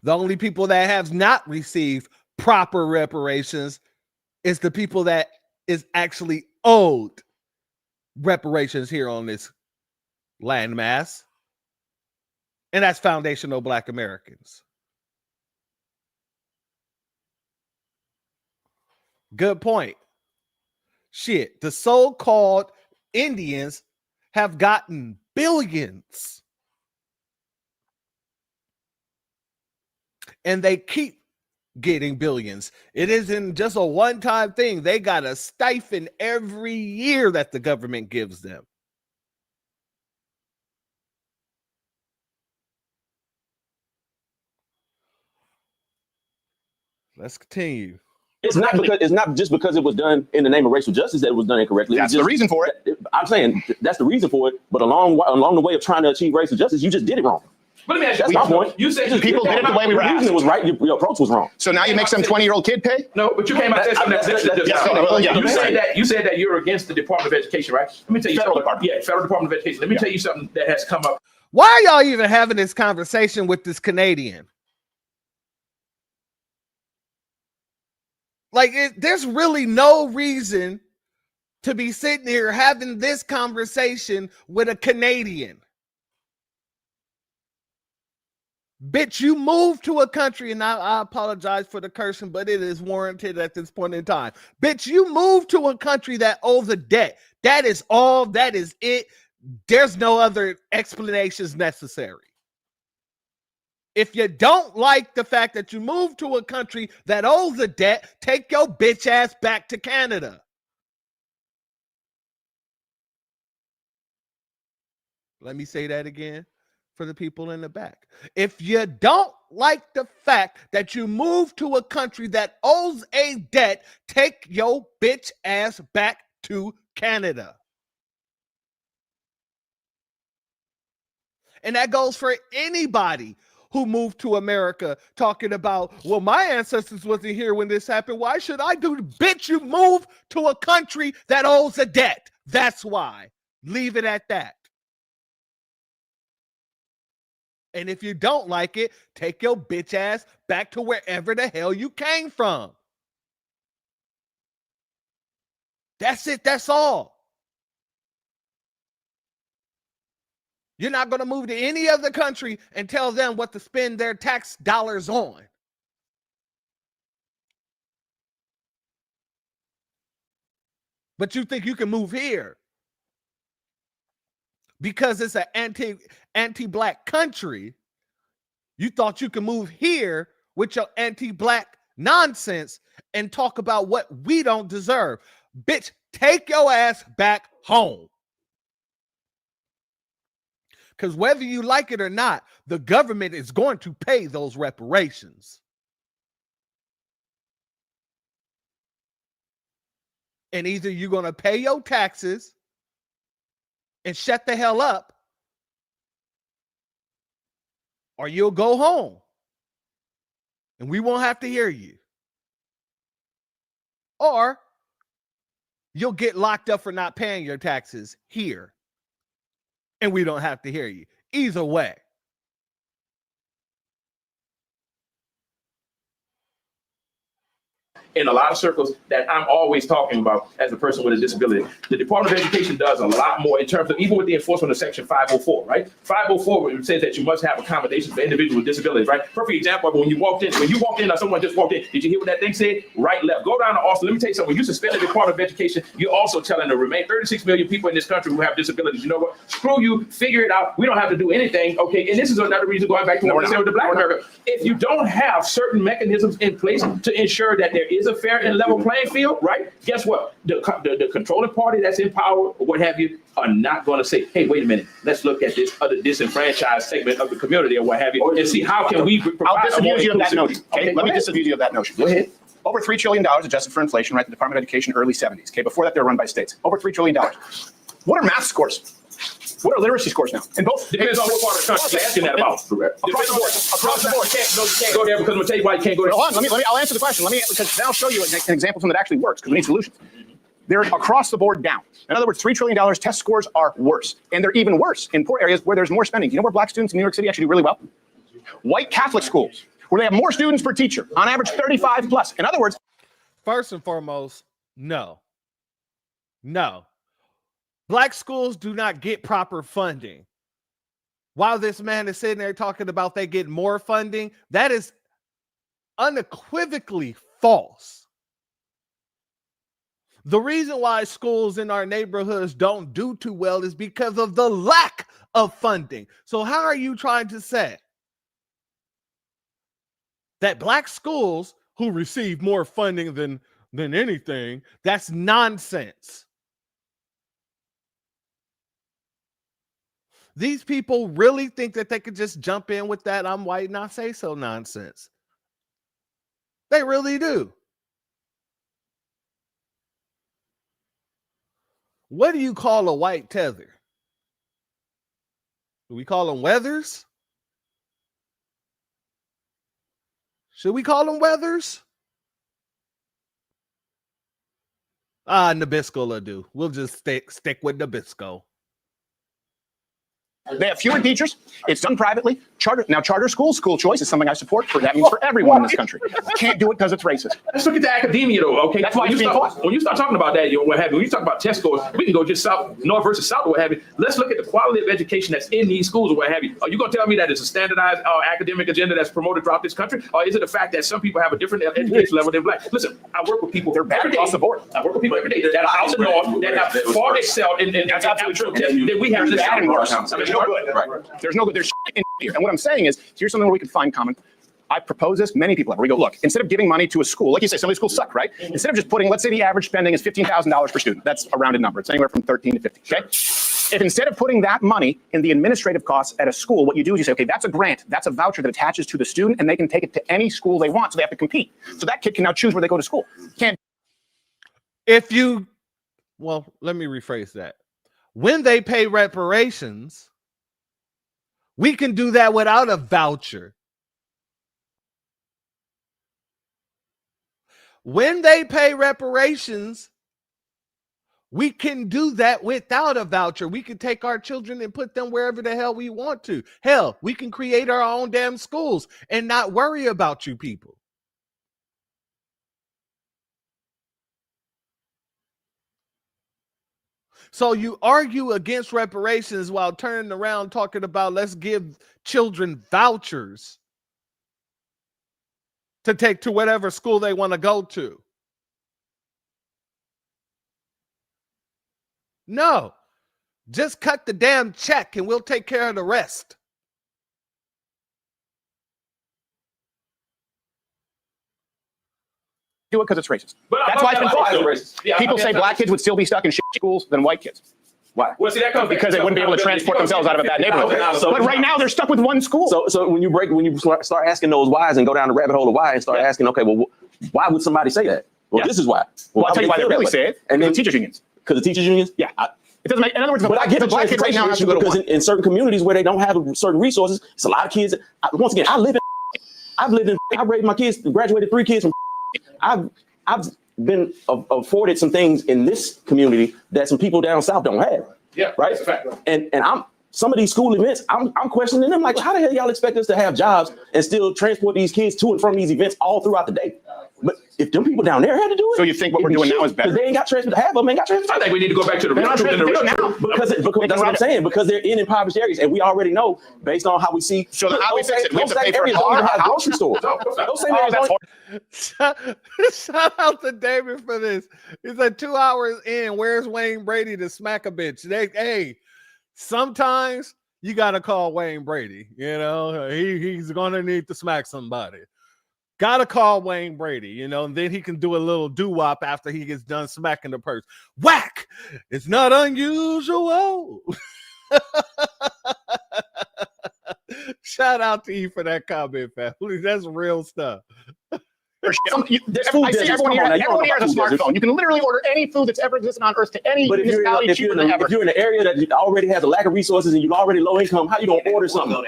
The only people that have not received proper reparations is the people that is actually owed reparations here on this landmass, and that's foundational Black Americans. Good point. Shit, the so-called Indians have gotten billions. And they keep getting billions. It isn't just a one-time thing. They got a stipend every year that the government gives them. Let's continue. It's not just because it was done in the name of racial justice that it was done incorrectly. That's the reason for it. I'm saying that's the reason for it. But along the way of trying to achieve racial justice, you just did it wrong. But let me ask you, that's my point. You said people did it the way we were asked. It was right. Your approach was wrong. So now you make some 20-year-old kid pay? No, but you came out and said something. You said that you're against the Department of Education, right? Let me tell you something. Federal Department of Education. Let me tell you something that has come up. Why are y'all even having this conversation with this Canadian? Like, there's really no reason to be sitting here having this conversation with a Canadian. Bitch, you moved to a country, and I apologize for the cursing, but it is warranted at this point in time. Bitch, you moved to a country that owes a debt. That is all. That is it. There's no other explanations necessary. If you don't like the fact that you moved to a country that owes a debt, take your bitch ass back to Canada. Let me say that again. for the people in the back. If you don't like the fact that you moved to a country that owes a debt, take your bitch ass back to Canada. And that goes for anybody who moved to America talking about, well, my ancestors wasn't here when this happened. Why should I do? Bitch, you move to a country that owes a debt. That's why. Leave it at that. And if you don't like it, take your bitch ass back to wherever the hell you came from. That's it. That's all. You're not going to move to any other country and tell them what to spend their tax dollars on. But you think you can move here because it's an anti-black country. You thought you could move here with your anti-black nonsense and talk about what we don't deserve. Bitch, take your ass back home. Because whether you like it or not, the government is going to pay those reparations. And either you're going to pay your taxes and shut the hell up, or you'll go home and we won't have to hear you. Or you'll get locked up for not paying your taxes here and we don't have to hear you. Either way. In a lot of circles that I'm always talking about as a person with a disability. The Department of Education does a lot more in terms of, even with the enforcement of Section 504, right? 504 says that you must have accommodations for individuals with disabilities, right? Perfect example, when you walked in or someone just walked in, did you hear what that thing said? Right, left. Go down to Austin. Let me tell you something. When you suspend the Department of Education, you're also telling the remain 36 million people in this country who have disabilities, you know what? Screw you, figure it out. We don't have to do anything, okay? And this is another reason, going back to what I said with the Black America. If you don't have certain mechanisms in place to ensure that there is a fair and level playing field, right? Guess what? The controlling party that's in power or what have you are not going to say, hey, wait a minute, let's look at this other disenfranchised segment of the community or what have you, and see how can we provide. I'll disabuse you of that notion. Okay, let me disabuse you of that notion. Go ahead. Over $3 trillion adjusted for inflation, right? The Department of Education, early 70s. Okay, before that, they were run by states. Over $3 trillion. What are math scores? What are literacy scores now? And both depends on what part of the country you're asking that about. Across the board. You can't go there because I'm gonna tell you why you can't go there. Hold on, I'll answer the question. Because then I'll show you an example of something that actually works, because we need solutions. They're across the board down. In other words, $3 trillion test scores are worse. And they're even worse in poor areas where there's more spending. Do you know where black students in New York City actually do really well? White Catholic schools, where they have more students per teacher, on average 35 plus. In other words, first and foremost, no. Black schools do not get proper funding. While this man is sitting there talking about they get more funding, that is unequivocally false. The reason why schools in our neighborhoods don't do too well is because of the lack of funding. So how are you trying to say that black schools who receive more funding than anything, that's nonsense? These people really think that they could just jump in with that I'm white and I say so nonsense. They really do. What do you call a white tether? Do we call them weathers? Should we call them weathers? Nabisco will do. We'll just stick with Nabisco. They have fewer teachers. It's done privately. Charter schools, school choice is something I support. That means for everyone in this country. Can't do it because it's racist. Let's look at the academia, though. Okay, that's why when you start talking about that, what have you? When you talk about test scores, we can go just north versus south, or what have you. Let's look at the quality of education that's in these schools, or what have you. Are you going to tell me that it's a standardized academic agenda that's promoted throughout this country, or is it the fact that some people have a different education level than black? Listen, I work with people. They're bad across the board. I work with people every day that are out the north that have far excelled in that's absolutely true. That we have this There's no good. There's shit in here. And what I'm saying is, here's something where we can find common. I propose this. Many people have. We go, look, instead of giving money to a school, like you say, some of these schools suck, right? Instead of just putting, let's say the average spending is $15,000 per student. That's a rounded number. It's anywhere from 13 to 50. Okay. If instead of putting that money in the administrative costs at a school, what you do is you say, okay, that's a grant, that's a voucher that attaches to the student, and they can take it to any school they want, so they have to compete. So that kid can now choose where they go to school. Can't. If you, well, let me rephrase that. When they pay reparations, we can do that without a voucher. When they pay reparations, we can do that without a voucher. We can take our children and put them wherever the hell we want to. Hell, we can create our own damn schools and not worry about you people. So you argue against reparations while turning around talking about let's give children vouchers to take to whatever school they want to go to. No, just cut the damn check and we'll take care of the rest. Do it because it's racist. That's why it's been fought. People say black kids would still be stuck in shit schools than white kids. Why? Well, see, that comes because they wouldn't be able to transport themselves out of a bad neighborhood. But right now, they're stuck with one school. So when you start asking those whys and go down the rabbit hole of why and start asking, okay, well, why would somebody say that? Well, this is why. Well, I'll tell you why they really say it. And then teachers unions. Because the teachers unions? Yeah. It doesn't make. In other words, but I get the black kids right now have to go to because in certain communities where they don't have certain resources, it's a lot of kids. Once again, I've raised my kids, graduated 3 kids from. I've been afforded some things in this community that some people down south don't have. Yeah, right. That's a fact. And I'm some of these school events, I'm questioning them like, how the hell y'all expect us to have jobs and still transport these kids to and from these events all throughout the day? But if them people down there had to do it, so you think what we're doing now is better? Because they ain't got transport. Half of them ain't got transport. I think we need to go back to the because that's what I'm saying. Because they're in impoverished areas, and we already know based on how we see. So how we fix it? We have to pay for a grocery store. Shout out to David for this. He said 2 hours in, where's Wayne Brady to smack a bitch? Hey, sometimes you got to call Wayne Brady. You know, he's going to need to smack somebody. Got to call Wayne Brady, you know, and then he can do a little doo-wop after he gets done smacking the purse. Whack! It's not unusual. Shout out to you for that comment, family. That's real stuff. I see everyone here has a smartphone. You can literally order any food that's ever existed on Earth to any municipality cheaper than ever. If you're in an area that already has a lack of resources and you're already low income, how you going to order something?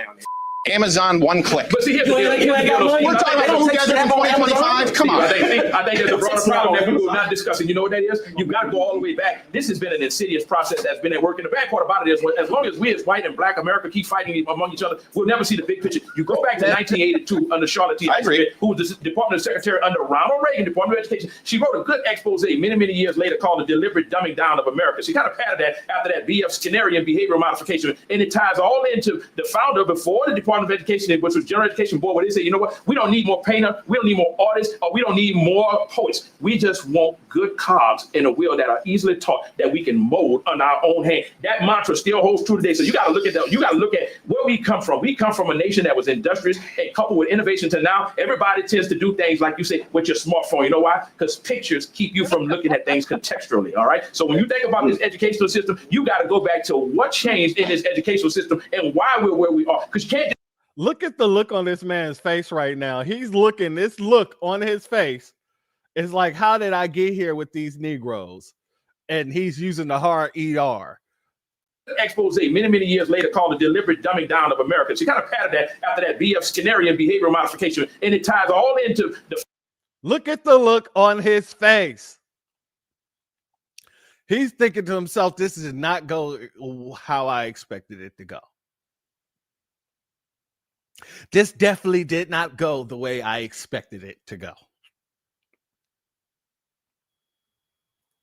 Amazon, one click. But see, here's the thing. We're talking about who guys are going 25. Come on. I think there's a broader problem that we were not discussing. You know what that is? You've got to go all the way back. This has been an insidious process that's been at work. And the bad part about it is, as long as we as white and black America keep fighting among each other, we'll never see the big picture. You go back to 1982 under Charlotte T. who was the Department of Secretary under Ronald Reagan, Department of Education. She wrote a good expose many years later called The Deliberate Dumbing Down of America. She kind of patterned that after that B.F. Skinnerian behavioral modification. And it ties all into the founder before the Department of Education, which was General Education Board, where they say, you know what, we don't need more painter, we don't need more artists, or we don't need more poets. We just want good cogs in a wheel that are easily taught that we can mold on our own hand. That mantra still holds true today. So you got to look at that. You got to look at where we come from. We come from a nation that was industrious and coupled with innovation to now everybody tends to do things like you say with your smartphone. You know why? Because pictures keep you from looking at things contextually. All right. So when you think about this educational system, you got to go back to what changed in this educational system and why we're where we are. Because you can't. Look at the look on this man's face right now. He's looking, this look on his face is like, how did I get here with these Negroes? And he's using the hard ER. Expose many years later called The Deliberate Dumbing Down of America. She kind of patterned that after that B.F. Skinnerian behavioral modification. And it ties all into the. Look at the look on his face. He's thinking to himself, this did not go how I expected it to go. This definitely did not go the way I expected it to go.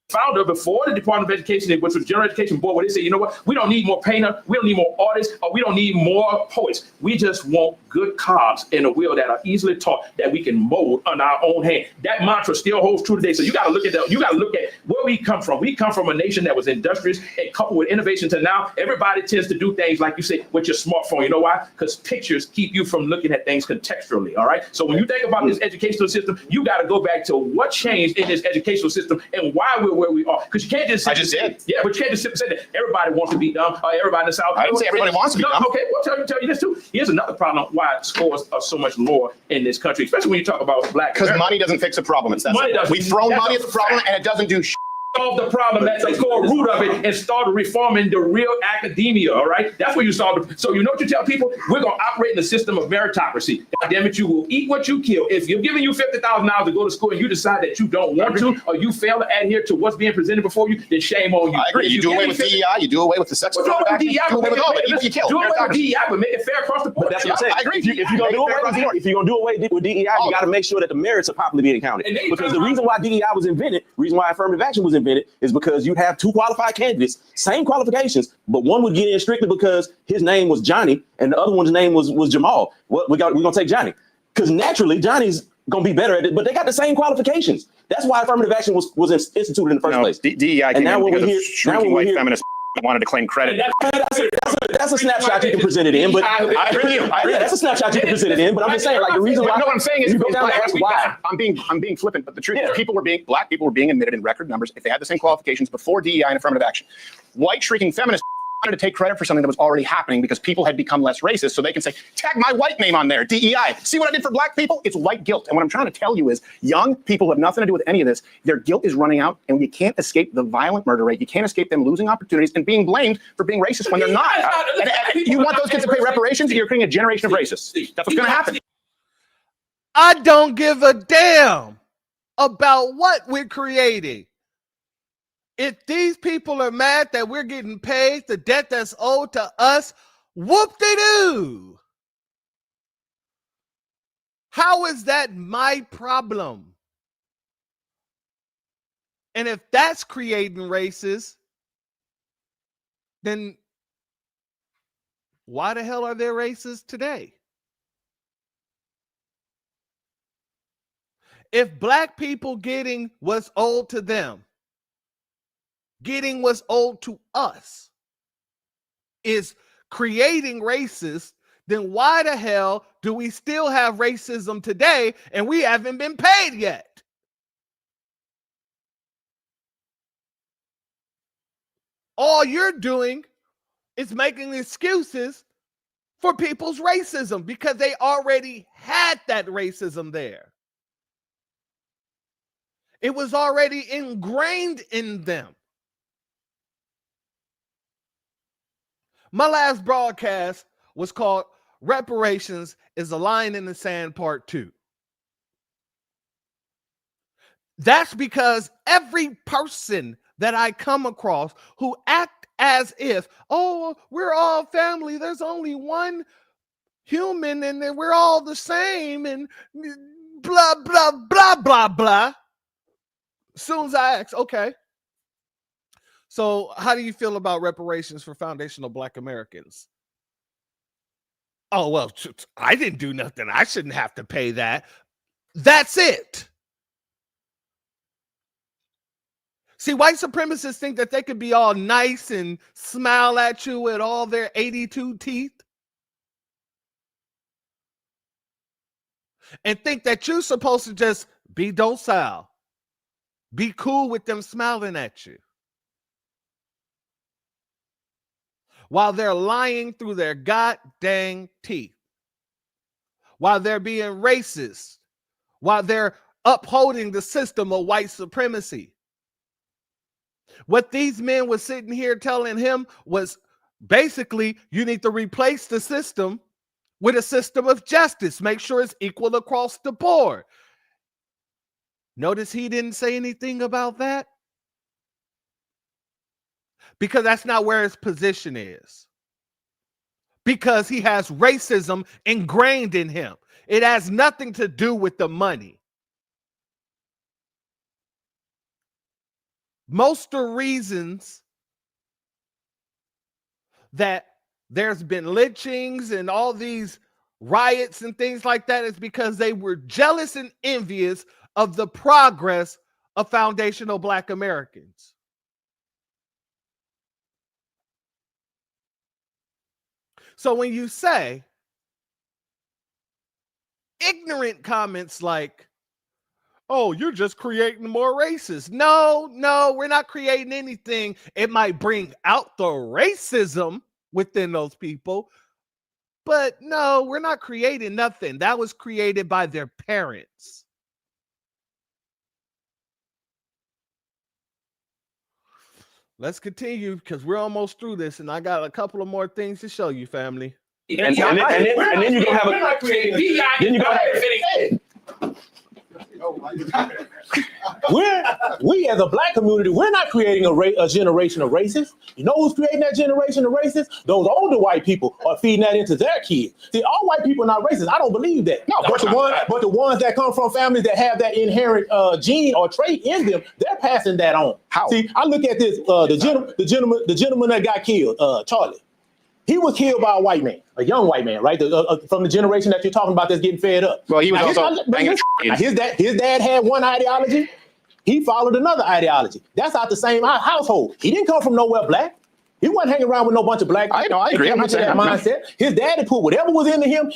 Founder before the Department of Education, which was General Education Board, where they say, you know what, we don't need more painter, we don't need more artists, or we don't need more poets. We just want good cogs in a wheel that are easily taught that we can mold on our own hand. That mantra still holds true today. So you got to look at that. You got to look at where we come from. We come from a nation that was industrious and coupled with innovation to now everybody tends to do things like you say with your smartphone. You know why? Because pictures keep you from looking at things contextually. All right. So when you think about this educational system, you got to go back to what changed in this educational system and why we're where we are. Because you can't just. I just did. Yeah, but you can't just sit and say that everybody wants to be dumb. Everybody in the South. I didn't say everybody wants to be dumb. Okay, well, tell you this too. Here's another problem why scores are so much lower in this country, especially when you talk about black. Because money doesn't fix a problem. It's that money doesn't. We throw money at the problem and it doesn't do shit. Solve the problem. That's the core root of it, and start reforming the real academia. All right, that's where you solve it. So you know what you tell people? We're gonna operate in the system of meritocracy. God damn it, you will eat what you kill. If you're giving you $50,000 to go to school and you decide that you don't want to, or you fail to adhere to what's being presented before you, then shame on you. I agree. You do away with DEI. You do away with the sex. Do away with DEI. Do away with all of it. You kill. Do away with DEI, but make it fair across the board. That's what I'm saying. I agree. If you're gonna do away with DEI, you got to make sure that the merits are properly being counted. Because the reason why DEI was invented, reason why affirmative action was invented, is because you have two qualified candidates, same qualifications, but one would get in strictly because his name was Johnny and the other one's name was Jamal. We're gonna take Johnny because naturally Johnny's gonna be better at it, but they got the same qualifications. That's why affirmative action was instituted in the first place. DEI came in because of shrinking white feminists wanted to claim credit. That's a snapshot you can present it in, but I agree with you. Yeah, that's a snapshot you can present it in. But I'm just saying, like the reason why. No, what I'm saying is, you go down to ask why. I'm being flippant, but the truth is, black people were being admitted in record numbers if they had the same qualifications before DEI and affirmative action. White shrieking feminists wanted to take credit for something that was already happening because people had become less racist, so they can say, tag my white name on there, DEI. See what I did for black people? It's white guilt. And what I'm trying to tell you is young people who have nothing to do with any of this, their guilt is running out, and you can't escape the violent murder rate. You can't escape them losing opportunities and being blamed for being racist when they're not. And you want those kids to pay reparations? You're creating a generation of racists. That's what's going to happen. I don't give a damn about what we're creating. If these people are mad that we're getting paid the debt that's owed to us, whoop-de-doo. How is that my problem? And if that's creating races, then why the hell are there races today? If black people getting what's owed to them, getting what's owed to us is creating racists, then why the hell do we still have racism today and we haven't been paid yet? All you're doing is making excuses for people's racism because they already had that racism there. It was already ingrained in them. My last broadcast was called Reparations is a Line in the Sand Part 2. That's because every person that I come across who act as if, oh, we're all family, there's only one human and then we're all the same and blah, blah, blah, blah, blah. As soon as I ask, okay, so how do you feel about reparations for foundational Black Americans? Oh, well, I didn't do nothing. I shouldn't have to pay that. That's it. See, white supremacists think that they could be all nice and smile at you with all their 82 teeth and think that you're supposed to just be docile, be cool with them smiling at you, while they're lying through their goddamn teeth, while they're being racist, while they're upholding the system of white supremacy. What these men were sitting here telling him was basically, you need to replace the system with a system of justice. Make sure it's equal across the board. Notice he didn't say anything about that. Because that's not where his position is. Because he has racism ingrained in him. It has nothing to do with the money. Most of the reasons that there's been lynchings and all these riots and things like that is because they were jealous and envious of the progress of foundational Black Americans. So when you say ignorant comments like, oh, you're just creating more racists. No, we're not creating anything. It might bring out the racism within those people, but no, we're not creating nothing. That was created by their parents. Let's continue because we're almost through this, and I got a couple of more things to show you, family. And then you're gonna have a then you're gonna have we as a black community, we're not creating a generation of racists. You know who's creating that generation of racists? Those older white people are feeding that into their kids. See, all white people are not racist. I don't believe that. No, but the ones that come from families that have that inherent gene or trait in them, they're passing that on. How? See, I look at this. The gentleman that got killed, Charlie. He was killed by a white man, a young white man, right? From the generation that you're talking about that's getting fed up. Well, he was also banging his dad had one ideology. He followed another ideology. That's out the same household. He didn't come from nowhere black. He wasn't hanging around with no bunch of black people. I agree. I'm not saying that mindset. His daddy put whatever was into him.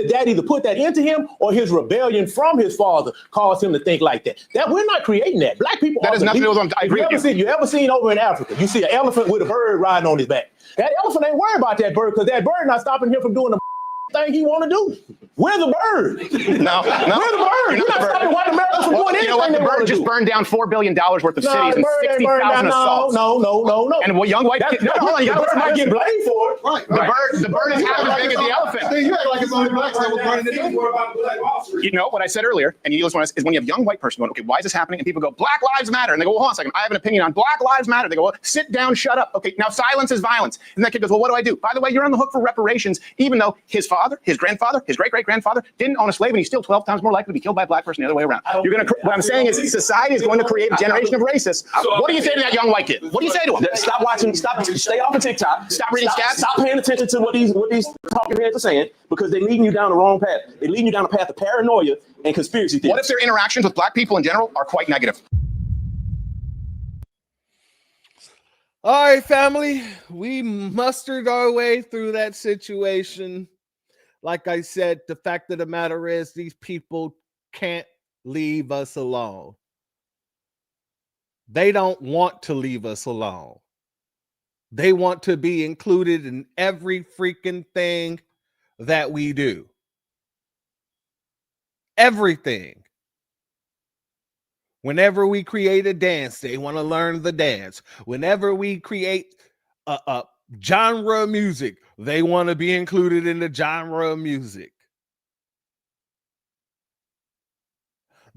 Dad either put that into him or his rebellion from his father caused him to think like that. That we're not creating that. Black people. That is nothing. I agree with you. You ever seen over in Africa? You see an elephant with a bird riding on his back. That elephant ain't worried about that bird because that bird not stopping him from doing the thing he want to do. We're the bird. No. We're the bird. You're not stopping white America from doing anything. You know what? The bird just burned down $4 billion worth of cities and 60,000 assaults. No. And what young white kids? Hold on, you got to get blamed for it. Right. The bird is half as big as the elephant. You act like it's only blacks that were burning it down. You know what I said earlier, and you listen is when you have a young white person going, okay, why is this happening? And people go, Black Lives Matter. And they go, well, hold on a second. I have an opinion on Black Lives Matter. They go, well, sit down, shut up. Okay, now silence is violence. And that kid goes, well, what do I do? By the way, you're on the hook for reparations, even though his father, his grandfather, his great-great-grandfather didn't own a slave, and he's still 12 times more likely to be killed by a black person the other way around. What I'm saying is society is going to create a generation of racists. What do you say to that young white kid? What do you say to him? Stop watching, stay off of TikTok. Stop reading stats. Stop paying attention to what these talking heads are saying because they're leading you down the wrong path. They're leading you down a path of paranoia and conspiracy theories. What if their interactions with black people in general are quite negative? All right, family, we mustered our way through that situation. Like I said, the fact of the matter is these people can't leave us alone. They don't want to leave us alone. They want to be included in every freaking thing that we do. Everything. Whenever we create a dance, they want to learn the dance. Whenever we create a genre of music, they want to be included in the genre of music.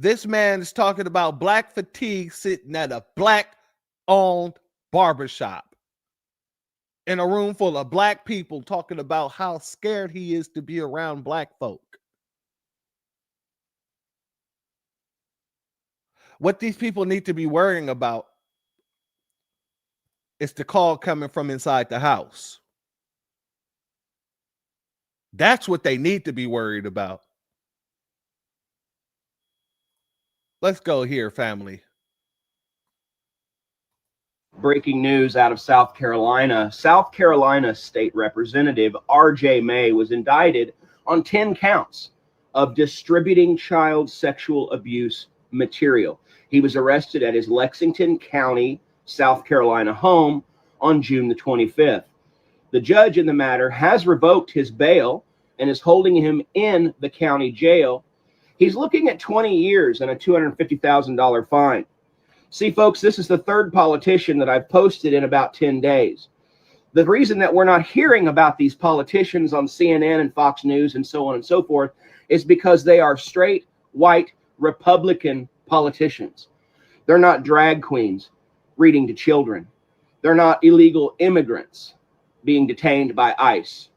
This man is talking about black fatigue sitting at a black-owned barbershop in a room full of black people talking about how scared he is to be around black folk. What these people need to be worrying about is the call coming from inside the house. That's what they need to be worried about. Let's go here, family. Breaking news out of South Carolina. South Carolina State Representative R.J. May was indicted on 10 counts of distributing child sexual abuse material. He was arrested at his Lexington County, South Carolina home on June the 25th. The judge in the matter has revoked his bail and is holding him in the county jail. He's looking at 20 years and a $250,000 fine. See, folks, this is the third politician that I've posted in about 10 days. The reason that we're not hearing about these politicians on CNN and Fox News and so on and so forth is because they are straight, white, Republican politicians. They're not drag queens reading to children. They're not illegal immigrants being detained by ICE.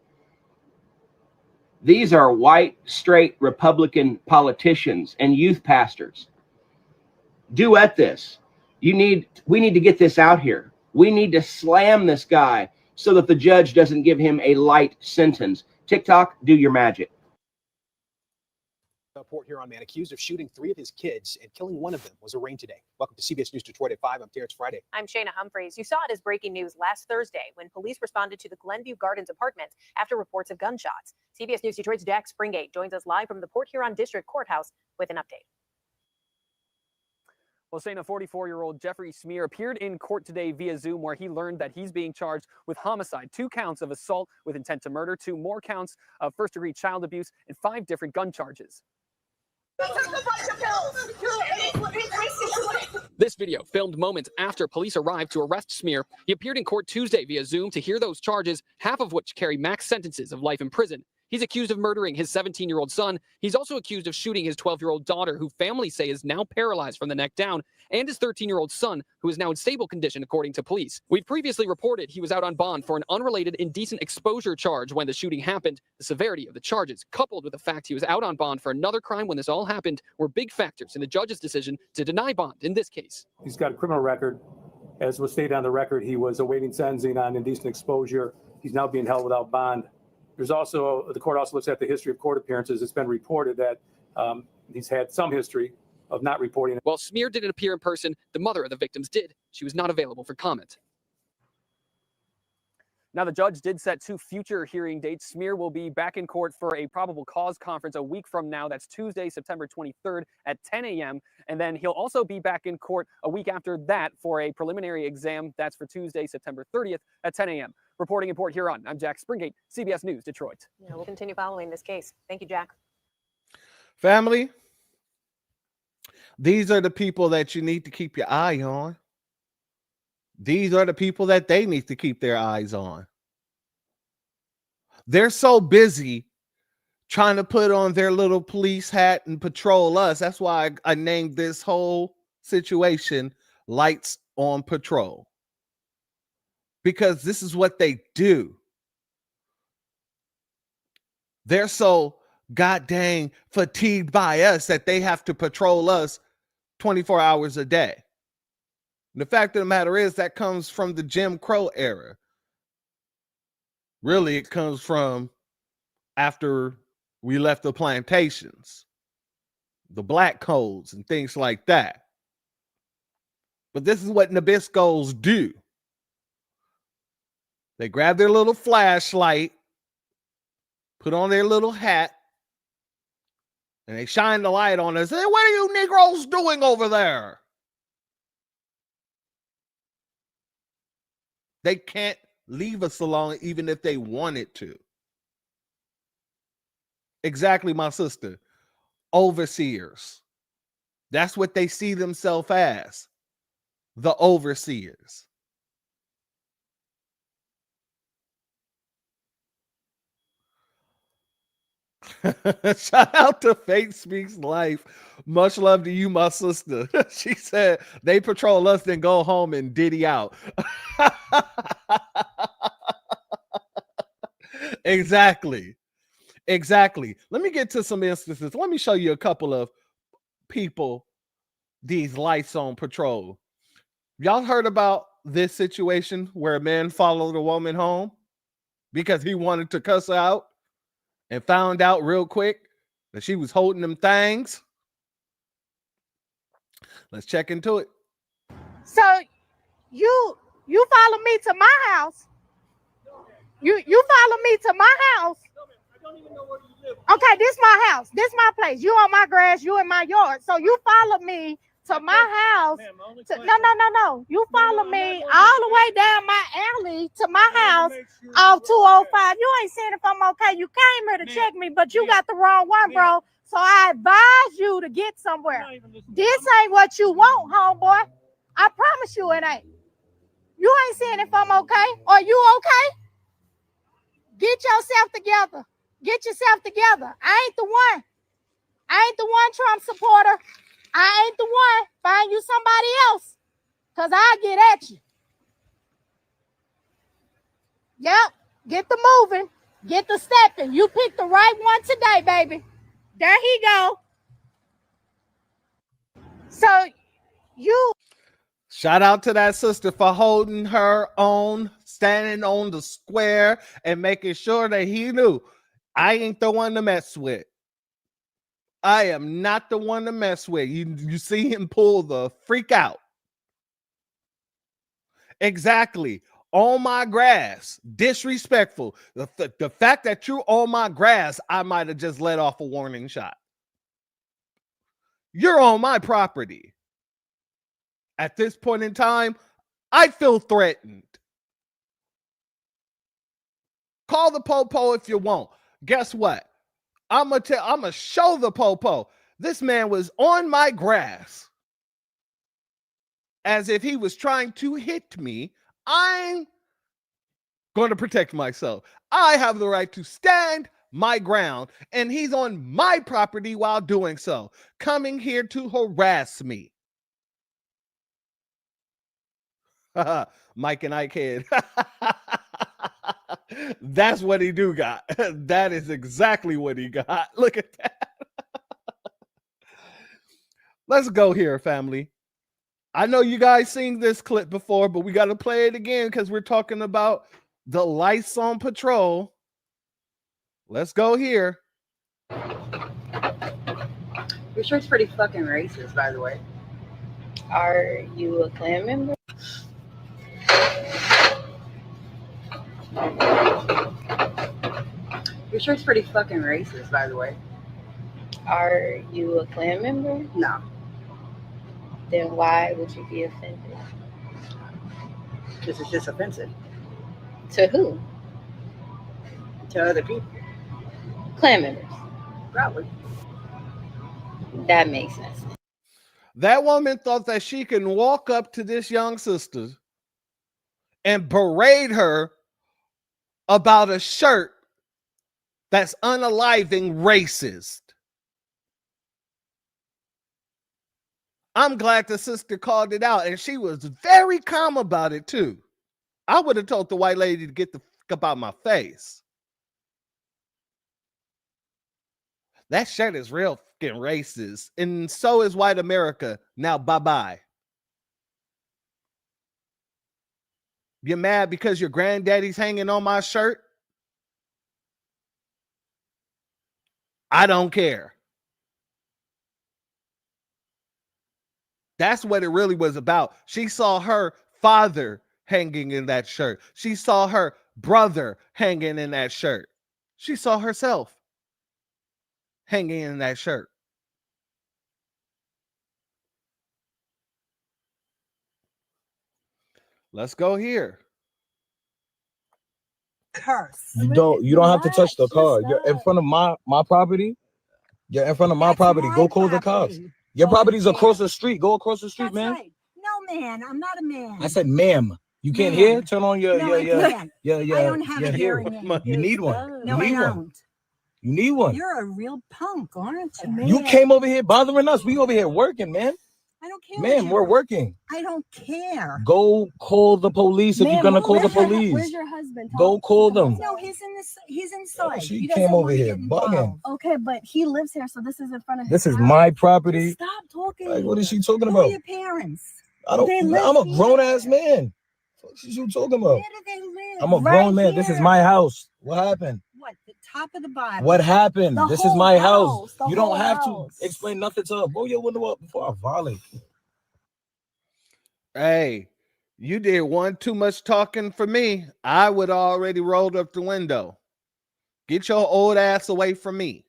These are white, straight Republican politicians and youth pastors. Duet this. We need to get this out here. We need to slam this guy so that the judge doesn't give him a light sentence. TikTok, do your magic. A Port Huron man accused of shooting 3 of his kids and killing one of them was arraigned today. Welcome to CBS News Detroit at 5. I'm Terrence Friday. I'm Shayna Humphreys. You saw it as breaking news last Thursday when police responded to the Glenview Gardens apartment after reports of gunshots. CBS News Detroit's Jack Springate joins us live from the Port Huron District Courthouse with an update. Well, saying a 44-year-old Jeffrey Smear appeared in court today via Zoom, where he learned that he's being charged with homicide, 2 counts of assault with intent to murder, 2 more counts of first-degree child abuse, and 5 different gun charges. This video, filmed moments after police arrived to arrest Smear, he appeared in court Tuesday via Zoom to hear those charges, half of which carry max sentences of life in prison. He's accused of murdering his 17-year-old son. He's also accused of shooting his 12-year-old daughter, who families say is now paralyzed from the neck down, and his 13-year-old son, who is now in stable condition, according to police. We've previously reported he was out on bond for an unrelated indecent exposure charge when the shooting happened. The severity of the charges, coupled with the fact he was out on bond for another crime when this all happened, were big factors in the judge's decision to deny bond in this case. He's got a criminal record. As was stated on the record, he was awaiting sentencing on indecent exposure. He's now being held without bond. There's also, the court also looks at the history of court appearances. It's been reported that he's had some history of not reporting. While Smear didn't appear in person, the mother of the victims did. She was not available for comment. Now, the judge did set 2 future hearing dates. Smear will be back in court for a probable cause conference a week from now. That's Tuesday, September 23rd at 10 a.m. And then he'll also be back in court a week after that for a preliminary exam. That's for Tuesday, September 30th at 10 a.m. Reporting in Port Huron, I'm Jack Springate, CBS News, Detroit. Yeah, we'll continue following this case. Thank you, Jack. Family, these are the people that you need to keep your eye on. These are the people that they need to keep their eyes on. They're so busy trying to put on their little police hat and patrol us. That's why I named this whole situation Lights on Patrol. Because this is what they do. They're so goddamn fatigued by us that they have to patrol us 24 hours a day. And the fact of the matter is that comes from the Jim Crow era. Really, it comes from after we left the plantations, the black codes and things like that. But this is what Nabiscos do. They grab their little flashlight, put on their little hat, and they shine the light on us. Hey, what are you Negroes doing over there? They can't leave us alone even if they wanted to. Exactly, my sister. Overseers. That's what they see themselves as. The overseers. Shout out to Fate Speaks Life. Much love to you, my sister. She said they patrol us, then go home and diddy out. Exactly. Let me get to some instances. Let me show you a couple of people, these lights on patrol. Y'all heard about this situation where a man followed a woman home because he wanted to cuss her out and found out real quick that she was holding them things? Let's check into it. So you follow me to my house. You follow me to my house. Okay, this my house. This my place. You on my grass, you in my yard. So you follow me to my house. No. You follow me all the way down my alley to my house off 205. You ain't saying if I'm okay. You came here to check me, but you got the wrong one, bro. So I advise you to get somewhere. This ain't what you want, homeboy. I promise you it ain't. You ain't saying if I'm okay. Are you okay? Get yourself together. Get yourself together. I ain't the one. I ain't the one Trump supporter. I ain't the one. Find you somebody else. Because I get at you. Yep. Get the moving. Get the stepping. You picked the right one today, baby. There he go. So you. Shout out to that sister for holding her own, standing on the square and making sure that he knew I ain't the one to mess with. I am not the one to mess with. You see him pull the freak out. Exactly. On my grass. Disrespectful. The fact that you're on my grass, I might have just let off a warning shot. You're on my property. At this point in time, I feel threatened. Call the po-po if you want. Guess what? I'm gonna show the po-po. This man was on my grass as if he was trying to hit me. I'm going to protect myself. I have the right to stand my ground, and he's on my property while doing so, coming here to harass me. Mike and Ike head. That's what he do got. That is exactly what he got. Look at that. Let's go here, family. I know you guys seen this clip before, but we got to play it again because we're talking about the lice on patrol. Let's go here. Your shirt's pretty fucking racist, by the way. Are you a Klan member? Your shirt's pretty fucking racist, by the way. Are you a Klan member? No. Then why would you be offended? Because it's just offensive. To who? To other people. Klan members. Probably. That makes sense. That woman thought that she can walk up to this young sister and berate her about a shirt that's unaliving racist. I'm glad the sister called it out, and she was very calm about it too. I would have told the white lady to get the fuck up out my face. That shirt is real fucking racist, and so is white America. Now, bye-bye. You mad because your granddaddy's hanging on my shirt? I don't care. That's what it really was about. She saw her father hanging in that shirt. She saw her brother hanging in that shirt. She saw herself hanging in that shirt. Let's go here. Curse. You don't have to touch the car. You're in front of my property. You're in front of my property. Go call the cops. Your property's across the street. Go across the street, man. Right. No, man, I'm not a man. I said, ma'am. You can't hear? Turn on your I don't have a hearing aid. You need one. No, I don't. You need one. You're a real punk, aren't you? You came over here bothering us. We over here working, man. I don't care. Ma'am, we're working. I don't care. Go call the police if you're gonna call the police. Where's your husband? Go call them. No, he's inside. She came over here bugging. Okay, but he lives here, so this is in front of his This is house. my property. Stop talking. Like, what is she talking Who about? are your parents? I'm a grown ass man. What is you talking about? Where do they live? I'm a grown man. This is my house. What happened? What? The top of the Bible. What happened? The This is whole my house. house. The You don't whole have house. to explain nothing to her. Blow your window up before I volley. Hey, you did one too much talking for me. I would have already rolled up the window. Get your old ass away from me.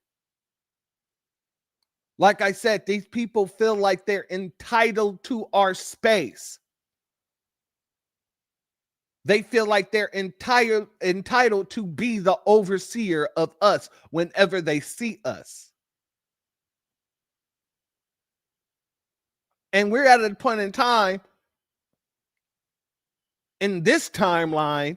Like I said, these people feel like they're entitled to our space. They feel like they're entitled to be the overseer of us whenever they see us. And we're at a point in time in this timeline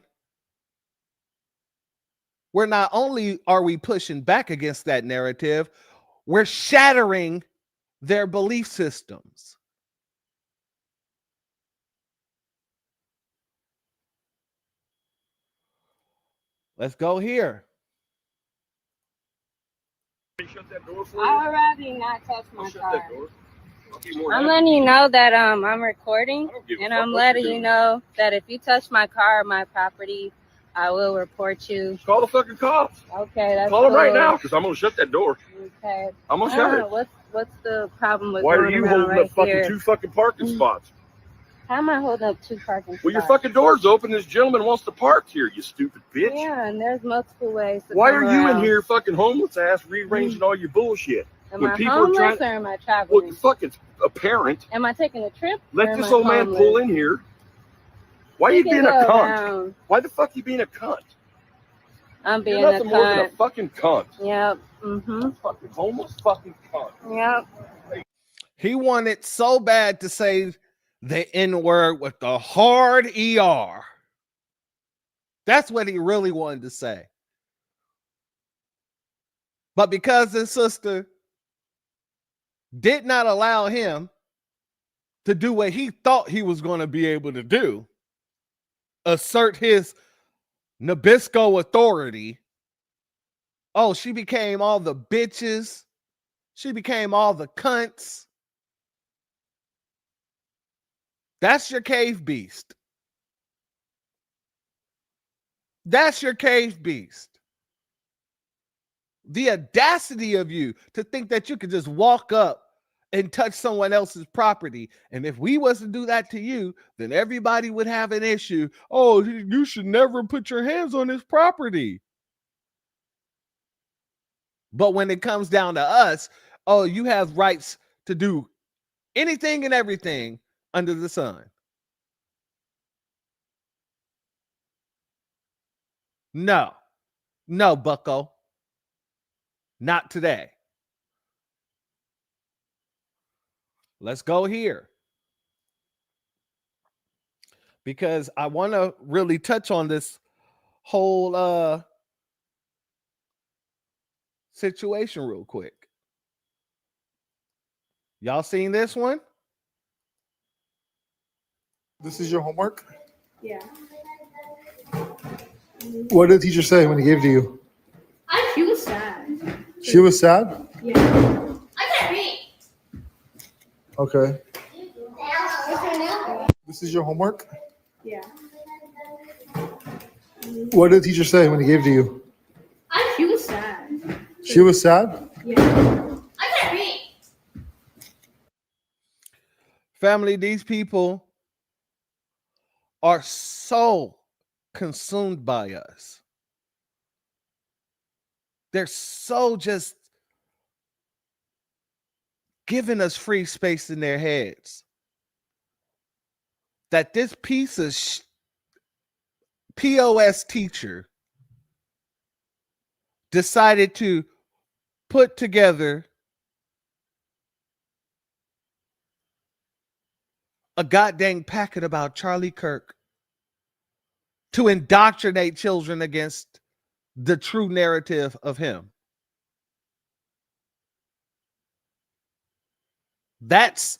where not only are we pushing back against that narrative, we're shattering their belief systems. Let's go here. I'd rather not touch my car. I'm letting you know that I'm recording, and I'm letting you know that if you touch my car or my property, I will report you. Call the fucking cops. Okay, that's Call them right cool. now, because I'm gonna shut that door. Okay. I'm gonna shut it. What's the problem with Why are going you around holding right up fucking here? 2 fucking parking spots? How am I holding up 2 parking spots? Well, your fucking door's open. This gentleman wants to park here, you stupid bitch. Yeah, and there's multiple ways to Why come are you in around. here fucking homeless ass rearranging all your bullshit? Am when I people are homeless trying, or am I well, traveling? fuck, it's apparent. Am I taking a trip? or Let am this I old man homeless? pull in here. Why We you can being a go cunt? around. Why the fuck you being a cunt? I'm being You're a nothing more than a cunt. fucking cunt. Yep. Mm-hmm. Fucking homeless fucking cunt. Yep. He wanted so bad to say the N-word with the hard ER. That's what he really wanted to say. But because his sister did not allow him to do what he thought he was going to be able to do, assert his Nabisco authority, oh, she became all the bitches. She became all the cunts. That's your cave beast. That's your cave beast. The audacity of you to think that you could just walk up and touch someone else's property. And if we was to do that to you, then everybody would have an issue. Oh, you should never put your hands on his property. But when it comes down to us, oh, you have rights to do anything and everything under the sun. No, bucko. Not today. Let's go here. Because I want to really touch on this whole situation real quick. Y'all seen this one? This is your homework? Yeah. What did the teacher say when he gave it to you? She was sad. She was sad? Yeah. I can't read. Okay. This is your homework? Yeah. What did the teacher say when he gave it to you? She was sad. She was sad? Yeah. I can't read. Family, these people are so consumed by us. They're so just giving us free space in their heads that this piece of POS teacher decided to put together a goddamn packet about Charlie Kirk to indoctrinate children against the true narrative of him. That's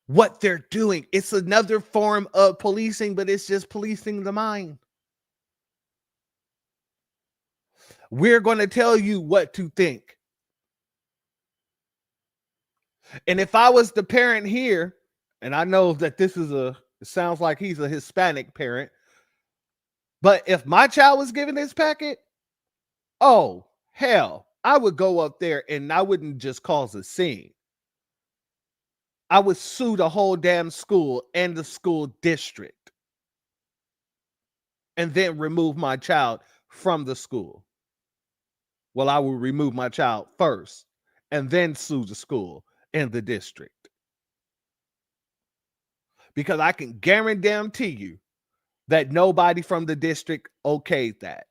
what they're doing. It's another form of policing, but it's just policing the mind. We're going to tell you what to think. And if I was the parent here, and I know that this is it sounds like he's a Hispanic parent, but if my child was given this packet, oh, hell, I would go up there and I wouldn't just cause a scene. I would sue the whole damn school and the school district and then remove my child from the school. Well, I will remove my child first and then sue the school and the district. Because I can guarantee you that nobody from the district okayed that.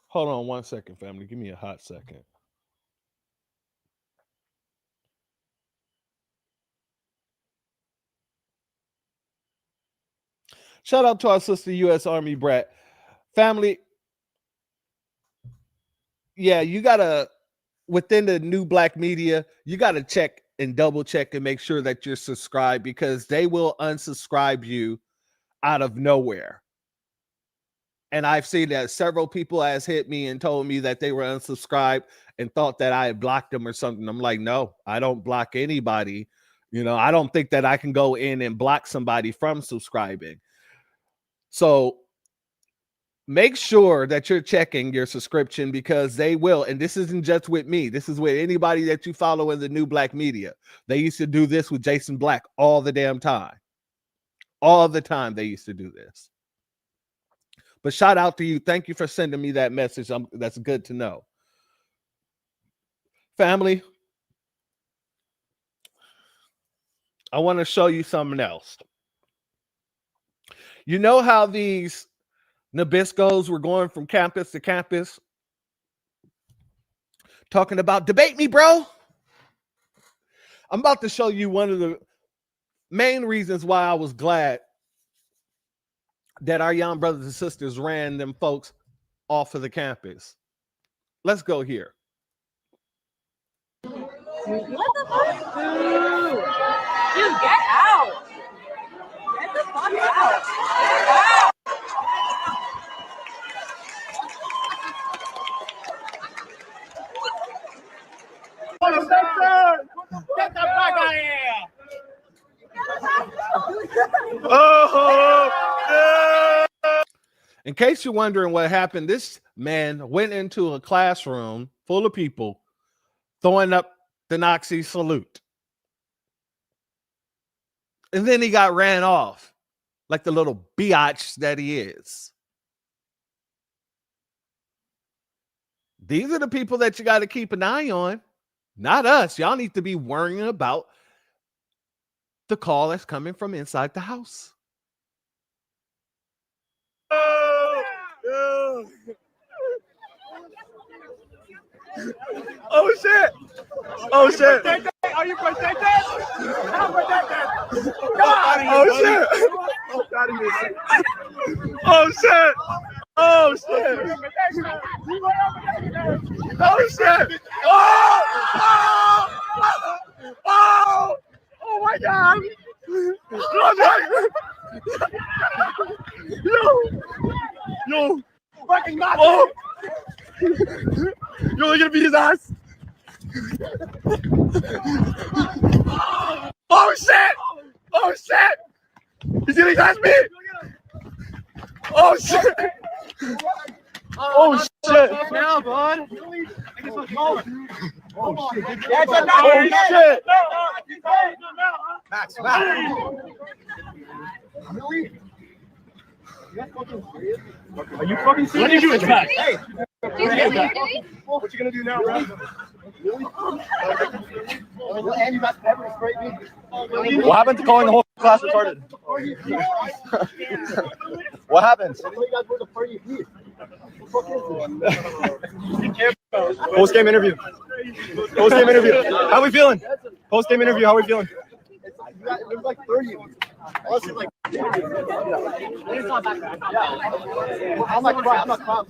Hold on 1 second, family. Give me a hot second. Shout out to our sister, U.S. Army brat. Family, yeah, you got to, within the new black media, you got to check and double check and make sure that you're subscribed because they will unsubscribe you out of nowhere. And I've seen that several people has hit me and told me that they were unsubscribed and thought that I had blocked them or something. I'm like, no, I don't block anybody. You know, I don't think that I can go in and block somebody from subscribing. So make sure that you're checking your subscription because they will. And this isn't just with me. This is with anybody that you follow in the new black media. They used to do this with Jason Black all the damn time. All the time they used to do this. But shout out to you. Thank you for sending me that message. That's good to know. Family, I want to show you something else. You know how these Nabiscos were going from campus to campus talking about debate me, bro? I'm about to show you one of the main reasons why I was glad that our young brothers and sisters ran them folks off of the campus. Let's go here. What the fuck? Dude, get out. Get the fuck out. Wow. Get the fuck out of here! In case you're wondering what happened, this man went into a classroom full of people throwing up the Nazi salute. And then he got ran off like the little biatch that he is. These are the people that you got to keep an eye on, not us. Y'all need to be worrying about the call that's coming from inside the house. Oh shit! Oh shit! Are you protected? I'm protected. Oh shit! Oh shit! Oh shit! Oh shit! Oh! Oh! Oh! Oh my god! Yo! Fucking Nazi! Oh! You're only gonna beat his ass! Oh shit! Oh shit! He's gonna ask me! Oh shit! Oh shit! Now, bud! Oh shit! That's a oh shit! Max, Max! Really? Are you fucking serious? What did you expect? Hey! What you gonna do now, bro? Really? And you got pepper to spray me? What happened to calling the whole class retarded? What happened? Post game interview. Post game interview. How we feeling? Post game interview. How we feeling? There's like 30 of you. Also, like, I'm not proud.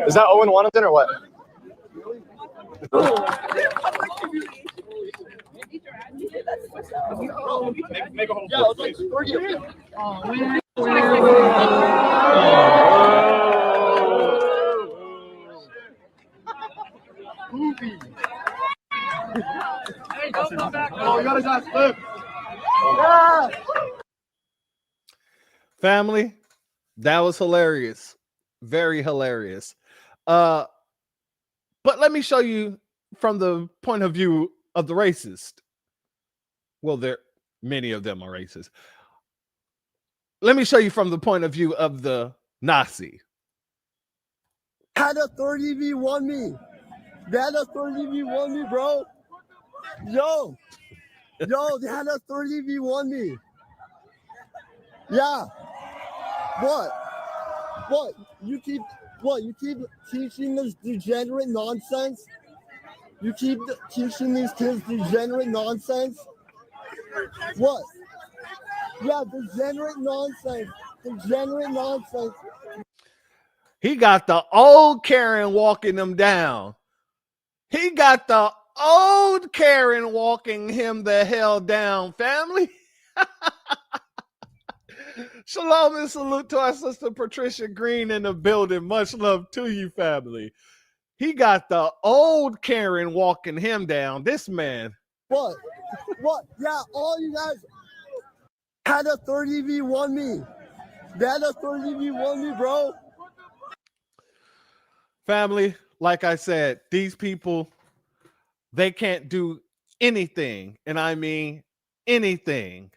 Is that Owen Wanton or what? Make a whole Family, that was hilarious. Very hilarious. But let me show you from the point of view of the racist. Well, many of them are racist. Let me show you from the point of view of the Nazi. Had a 30v1 me. They had a 30v1 me, bro. Yo, they had a 30v1 me. Yeah. What? You keep teaching this degenerate nonsense? You keep teaching these kids degenerate nonsense? What? Yeah, degenerate nonsense. Degenerate nonsense. He got the old Karen walking him down. He got the old Karen walking him the hell down, family. Shalom and salute to our sister Patricia Green in the building. Much love to you, family. He got the old Karen walking him down. This man. What? Yeah, all you guys had a 30v1 me. They had a 30v1 me, bro. Family, like I said, these people, they can't do anything. And I mean anything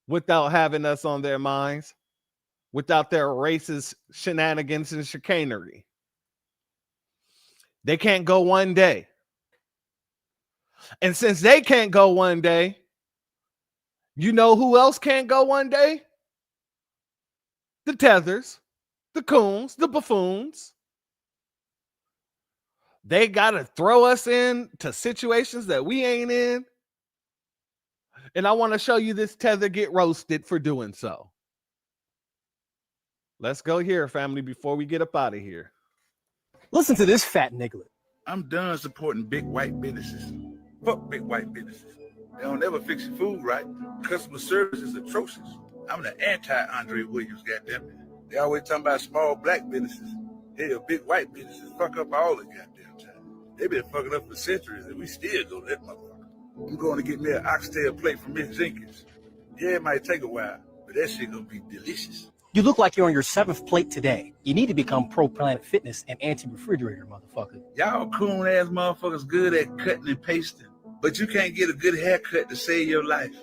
without having us on their minds, without their racist shenanigans and chicanery. They can't go one day. And since they can't go one day, you know who else can't go one day? The tethers, the coons, the buffoons. They got to throw us into situations that we ain't in. And I want to show you this tether get roasted for doing so. Let's go here, family, before we get up out of here. Listen to this fat nigga. I'm done supporting big white businesses. Fuck big white businesses. They don't ever fix your food right. Customer service is atrocious. I'm the anti-Andre Williams, goddammit. They always talking about small black businesses. Hell, big white businesses fuck up all the goddamn time. They been fucking up for centuries, and we still go that motherfucker. I'm going to get me an oxtail plate from Miss Jenkins. Yeah, it might take a while, but that shit gonna be delicious. You look like you're on your 7th plate today. You need to become pro-Planet Fitness and anti-refrigerator, motherfucker. Y'all coon ass motherfuckers good at cutting and pasting, but you can't get a good haircut to save your life.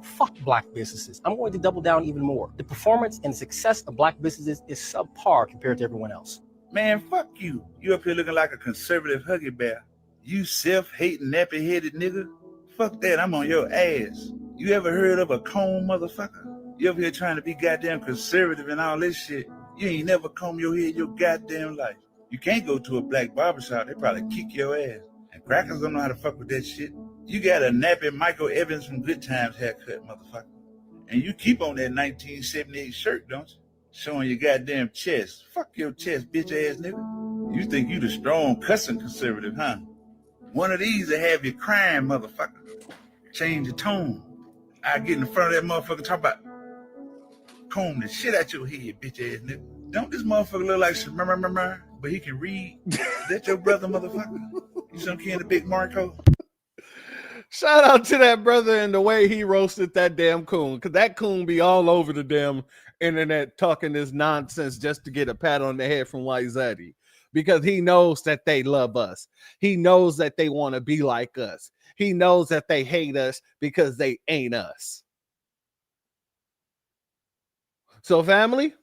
Fuck black businesses. I'm going to double down even more. The performance and success of black businesses is subpar compared to everyone else. Man, fuck you. You up here looking like a conservative huggy bear. You self-hating, nappy-headed nigga. Fuck that, I'm on your ass. You ever heard of a comb, motherfucker? You over here trying to be goddamn conservative and all this shit. You ain't never comb your hair your goddamn life. You can't go to a black barbershop, they probably kick your ass. And crackers don't know how to fuck with that shit. You got a nappy Michael Evans from Good Times haircut, motherfucker. And you keep on that 1978 shirt, don't you? Showing your goddamn chest. Fuck your chest, bitch ass nigga. You think you the strong cussing conservative, huh? One of these will have you crying, motherfucker. Change your tone. I get in front of that motherfucker and talk about comb the shit out your head, bitch ass nigga. Don't this motherfucker look like Shmurmurmur, but he can read? Is that your brother, motherfucker? You some kid of Big Marco? Shout out to that brother and the way he roasted that damn coon. Because that coon be all over the damn internet talking this nonsense just to get a pat on the head from Wayzati. Because he knows that they love us. He knows that they want to be like us. He knows that they hate us because they ain't us. So, family,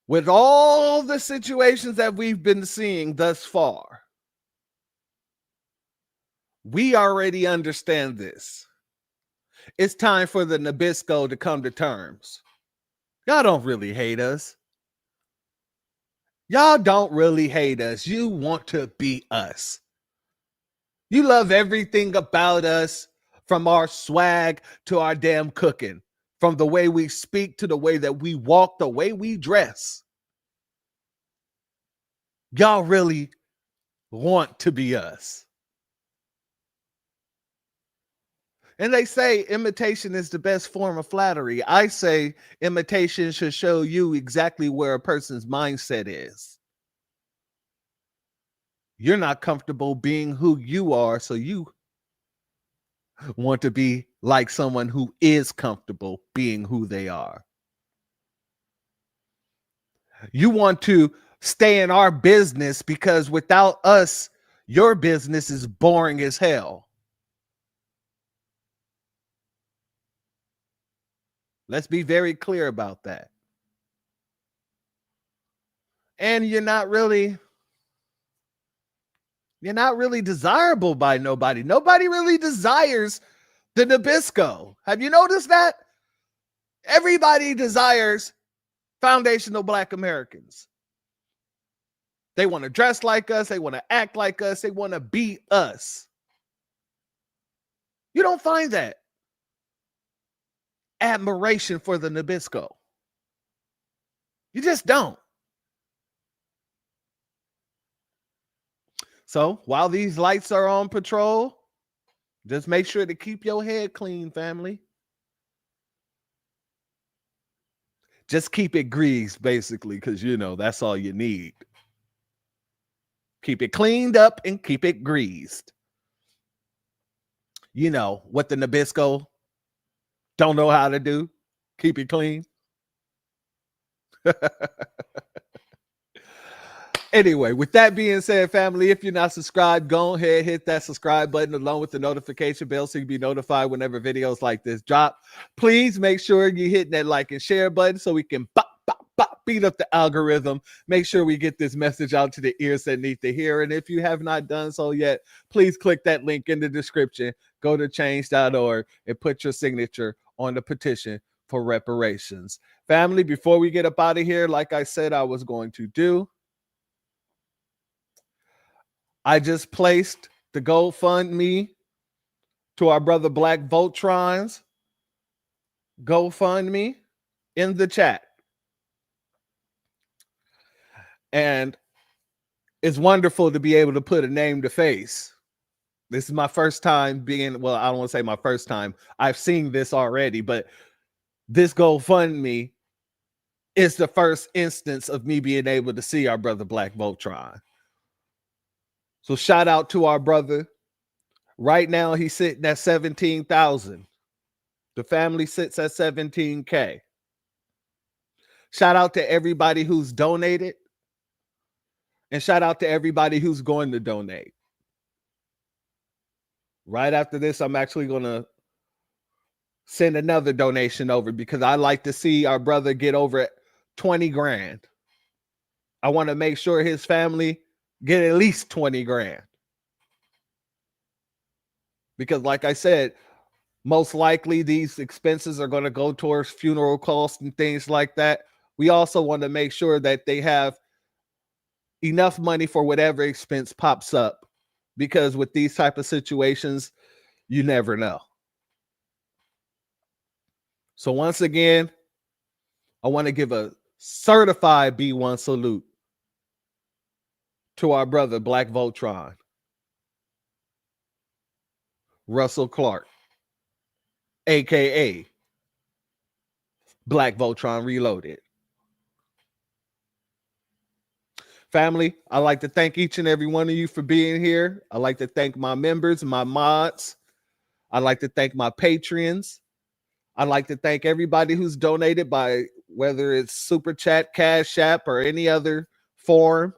with all the situations that we've been seeing thus far, we already understand this. It's time for the Nabisco to come to terms. Y'all don't really hate us. Y'all don't really hate us. You want to be us. You love everything about us, from our swag to our damn cooking, from the way we speak to the way that we walk, the way we dress. Y'all really want to be us. And they say imitation is the best form of flattery. I say imitation should show you exactly where a person's mindset is. You're not comfortable being who you are, so you want to be like someone who is comfortable being who they are. You want to stay in our business because without us, your business is boring as hell. Let's be very clear about that. And you're not really desirable by nobody. Nobody really desires the Nabisco. Have you noticed that? Everybody desires foundational Black Americans. They want to dress like us. They want to act like us. They want to be us. You don't find that admiration for the Nabisco. You just don't. So while these lights are on patrol, just make sure to keep your head clean, family. Just keep it greased, basically, because, you know, that's all you need. Keep it cleaned up and keep it greased. You know what the Nabisco don't know how to do. Keep it clean. Anyway, with that being said, family, if you're not subscribed, go ahead, hit that subscribe button along with the notification bell so you can be notified whenever videos like this drop. Please make sure you hit that like and share button so we can beat up the algorithm. Make sure we get this message out to the ears that need to hear. And if you have not done so yet, please click that link in the description. Go to change.org and put your signature on the petition for reparations. Family, before we get up out of here, like I said I was going to do, I just placed the GoFundMe to our brother Black Voltron's GoFundMe in the chat. And it's wonderful to be able to put a name to face. This is my first time being, well, I don't want to say my first time. I've seen this already, but this GoFundMe is the first instance of me being able to see our brother Black Voltron. So shout out to our brother. Right now, he's sitting at 17,000. The family sits at 17K. Shout out to everybody who's donated. And shout out to everybody who's going to donate. Right after this, I'm actually going to send another donation over because I like to see our brother get over 20 grand. I want to make sure his family get at least 20 grand. Because like I said, most likely these expenses are going to go towards funeral costs and things like that. We also want to make sure that they have enough money for whatever expense pops up, because with these type of situations, you never know. So once again, I want to give a certified B1 salute to our brother Black Voltron, Russell Clark, aka Black Voltron Reloaded. Family, I'd like to thank each and every one of you for being here. I'd like to thank my members, my mods. I'd like to thank my Patreons. I'd like to thank everybody who's donated by whether it's Super Chat, Cashapp, or any other form.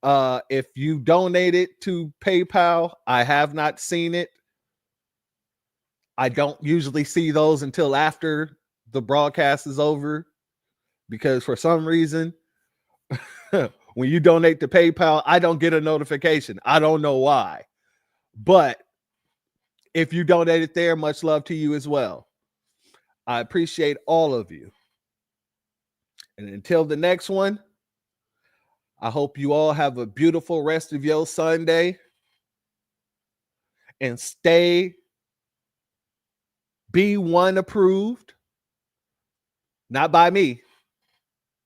If you donated to PayPal, I have not seen it. I don't usually see those until after the broadcast is over, because for some reason, when you donate to PayPal, I don't get a notification. I don't know why. But if you donated there, much love to you as well. I appreciate all of you. And until the next one, I hope you all have a beautiful rest of your Sunday. And stay B1 approved. Not by me.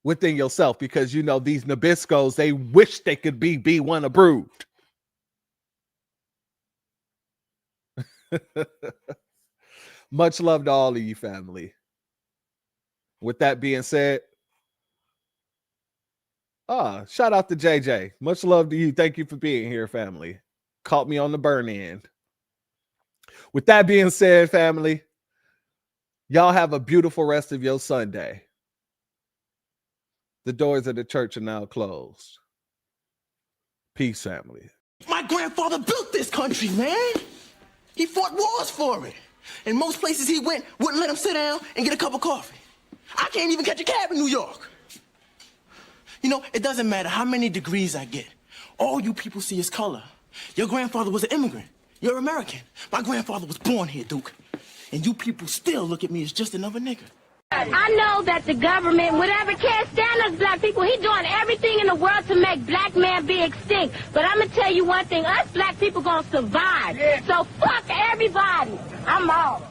Within yourself, because you know these Nabiscos, they wish they could be B1 approved. Much love to all of you, family. With that being said, shout out to JJ. Much love to you. Thank you for being here, family. Caught me on the burn end. With that being said, family, y'all have a beautiful rest of your Sunday. The doors of the church are now closed. Peace, family. My grandfather built this country, man. He fought wars for it. And most places he went wouldn't let him sit down and get a cup of coffee. I can't even catch a cab in New York. You know, it doesn't matter how many degrees I get. All you people see is color. Your grandfather was an immigrant. You're American. My grandfather was born here, Duke. And you people still look at me as just another nigga. I know that the government, whatever can't stand us black people, he's doing everything in the world to make black man be extinct. But I'm going to tell you one thing, us black people going to survive. So fuck everybody. I'm out.